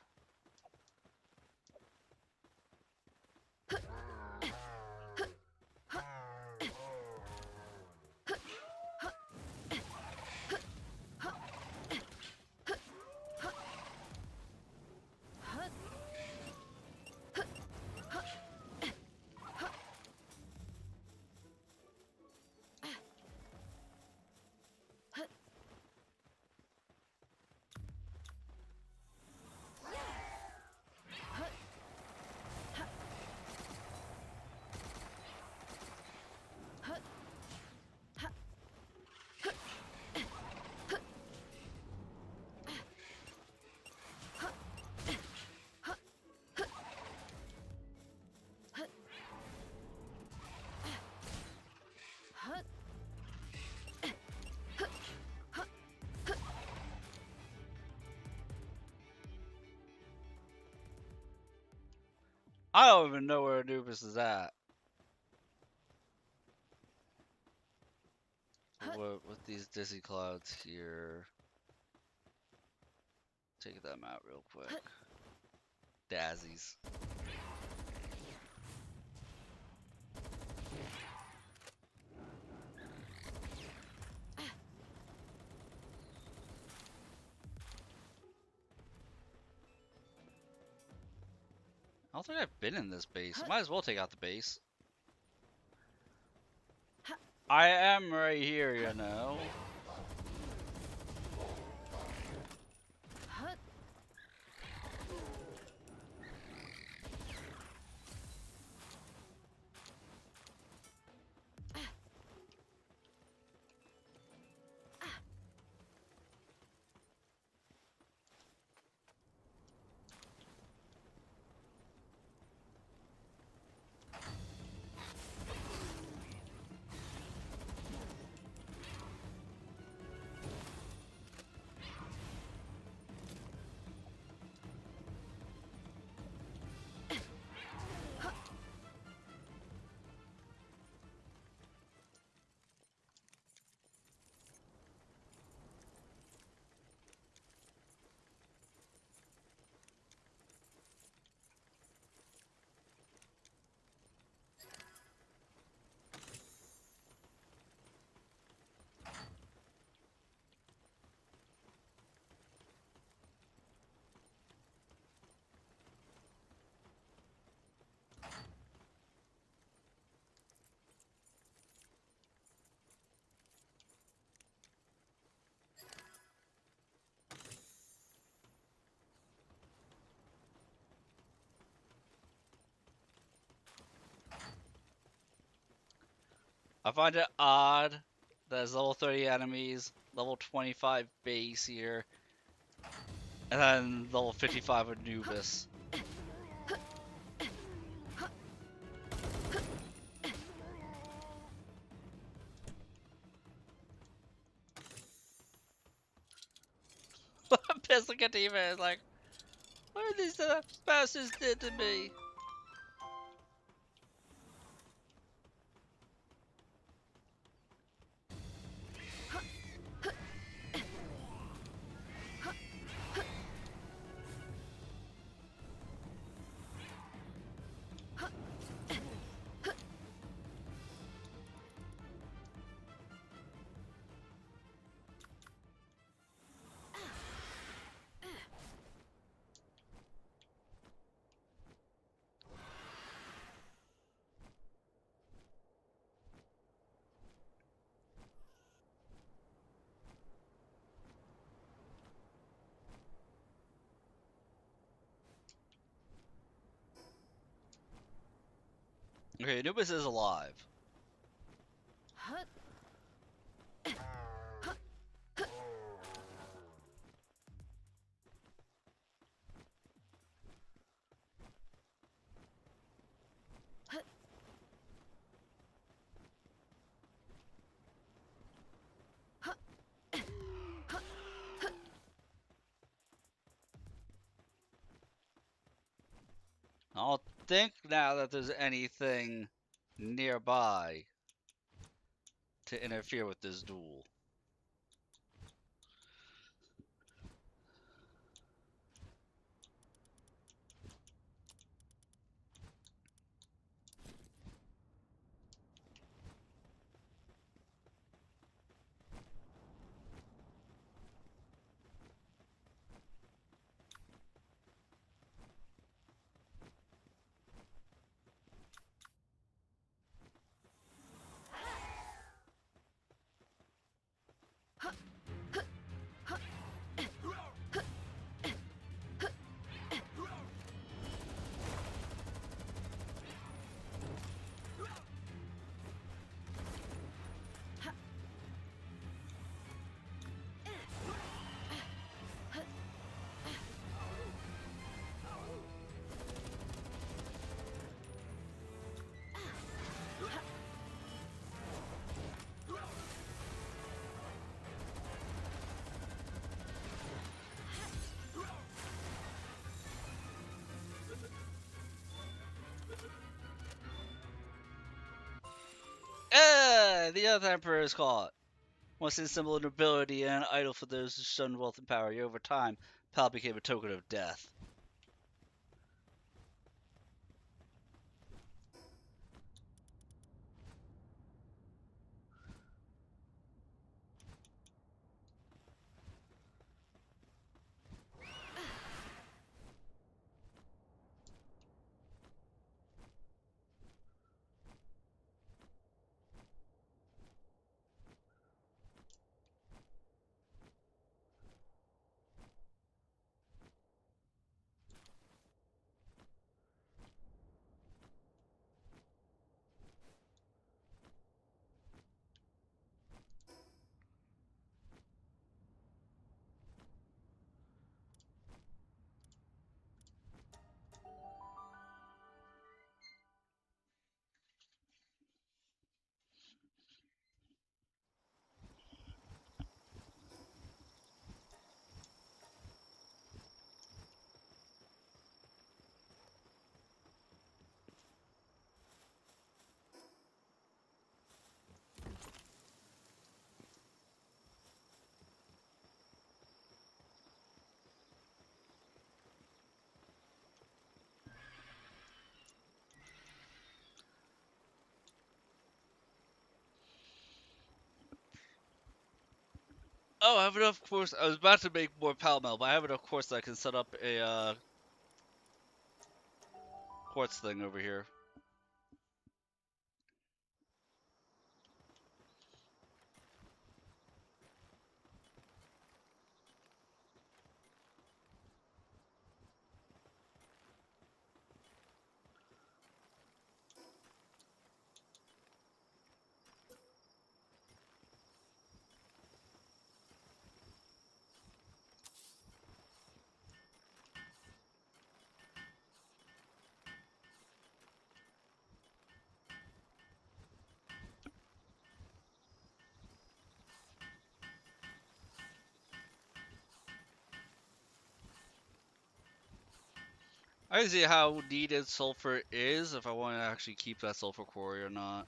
I don't even know where Anubis is at. With these dizzy clouds here. Take them out real quick. Daisies. I don't think I've been in this base. Might as well take out the base. I am right here, you know. I find it odd that there's level 30 enemies, level 25 base here, and then level 55 Anubis. I'm pissed at Demon. It's like, what are these bastards did to me? Okay, Anubis is alive. I don't think now that there's anything nearby to interfere with this duel. The other emperor is caught. Once a symbol of nobility and an idol for those who shunned wealth and power, yet over time, Pal became a token of death. Oh, I have enough quartz. I was about to make more Pal Mel, but I have enough quartz that I can set up a quartz thing over here. I can see how needed sulfur is if I want to actually keep that sulfur quarry or not.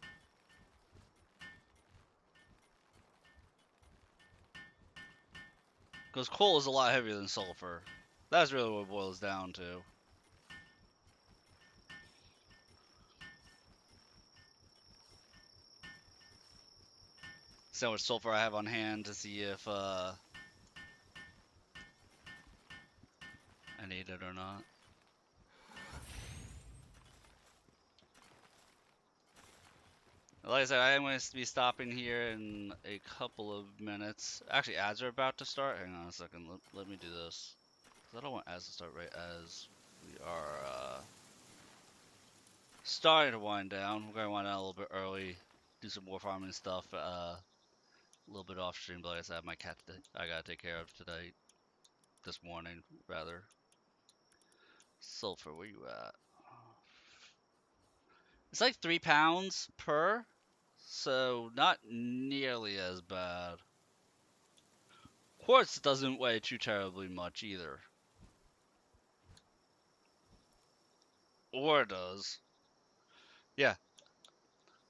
Because coal is a lot heavier than sulfur. That's really what it boils down to. See how much sulfur I have on hand to see if I need it or not. Like I said, I am going to be stopping here in a couple of minutes. Actually, ads are about to start. Hang on a second. Let me do this. Because I don't want ads to start right as we are starting to wind down. We're going to wind down a little bit early. Do some more farming stuff. A little bit off stream, but like I said, I have my cat I got to take care of today. This morning, rather. Sulfur, where you at? It's like 3 pounds per. So not nearly as bad. Quartz doesn't weigh too terribly much either. Ore does. Yeah,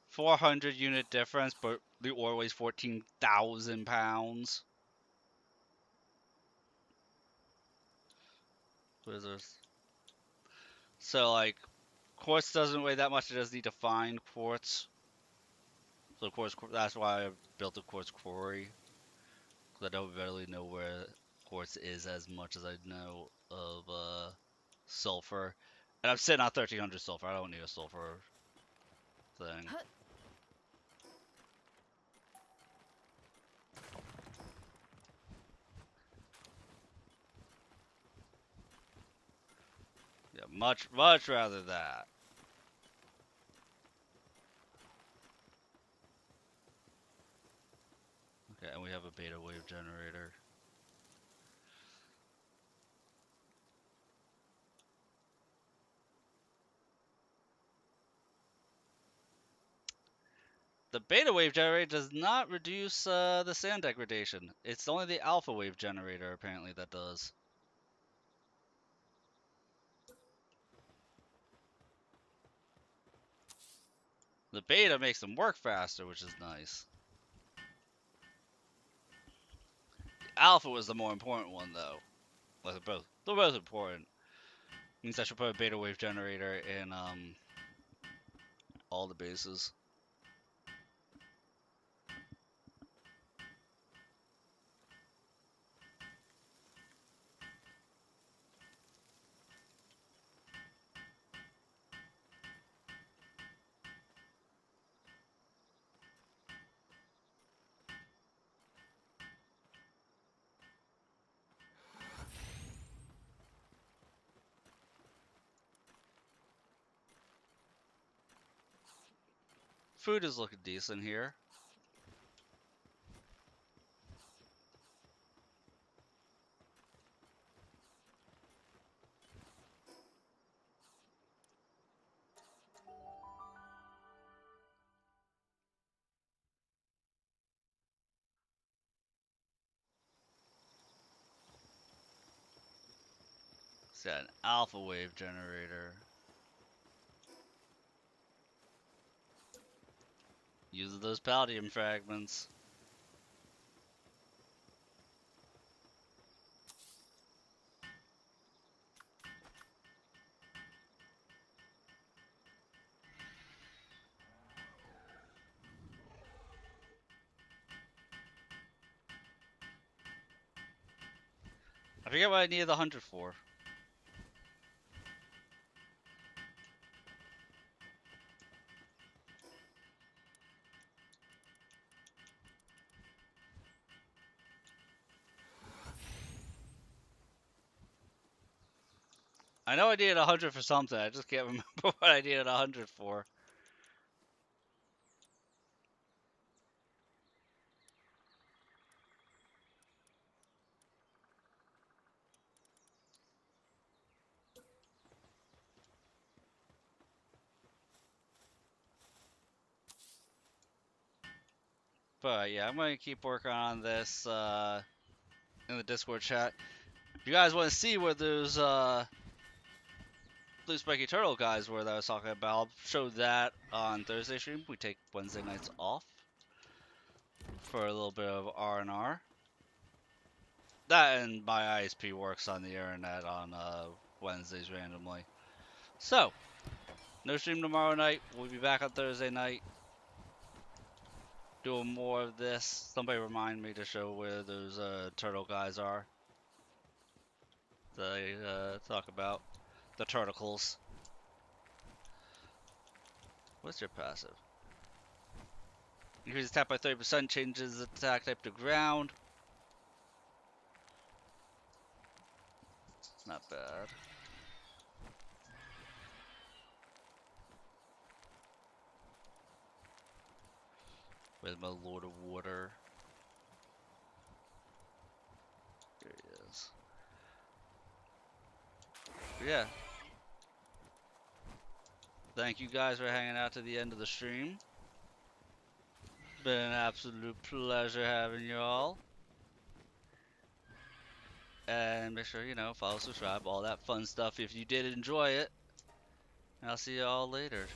400 unit difference, but the ore weighs 14,000 pounds. What is this? So like, quartz doesn't weigh that much. It does need to find quartz. So quartz, that's why I built a quartz quarry. Because I don't really know where quartz is as much as I know of sulfur. And I'm sitting on 1300 sulfur. I don't need a sulfur thing. Yeah, much rather that. Okay, and we have a beta wave generator. The beta wave generator does not reduce the sand degradation. It's only the alpha wave generator apparently that does. The beta makes them work faster, which is nice. The alpha was the more important one, though. Well, they're both important. Means I should put a beta wave generator in all the bases. Food is looking decent here. It's got an alpha wave generator. Use those palladium fragments. I forget what I needed the 100 for. I know I needed 100 for something. I just can't remember what I needed 100 for. But yeah, I'm going to keep working on this in the Discord chat. If you guys want to see where those Blue Spiky Turtle guys were that I was talking about, I'll show that on Thursday stream. We take Wednesday nights off for a little bit of R&R. That and my ISP works on the internet on Wednesdays randomly. So, no stream tomorrow night. We'll be back on Thursday night doing more of this. Somebody remind me to show where those turtle guys are. They talk about the turtles. What's your passive? Increases attack by 30%, changes attack type to ground. Not bad. Where's my Lord of Water? There he is. But yeah. Thank you guys for hanging out to the end of the stream. Been an absolute pleasure having you all. And make sure, follow, subscribe, all that fun stuff if you did enjoy it. And I'll see you all later.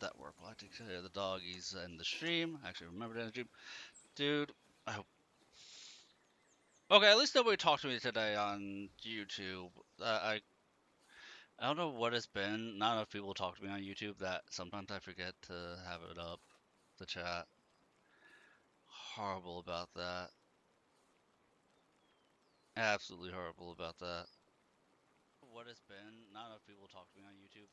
let that work while I take care of the doggies and the stream. I actually remembered that stream. Dude, I hope. Okay, at least nobody talked to me today on YouTube. I don't know what it's been. Not enough people talk to me on YouTube that sometimes I forget to have it up, the chat. Horrible about that. Absolutely horrible about that. What it's been. Not enough people talk to me on YouTube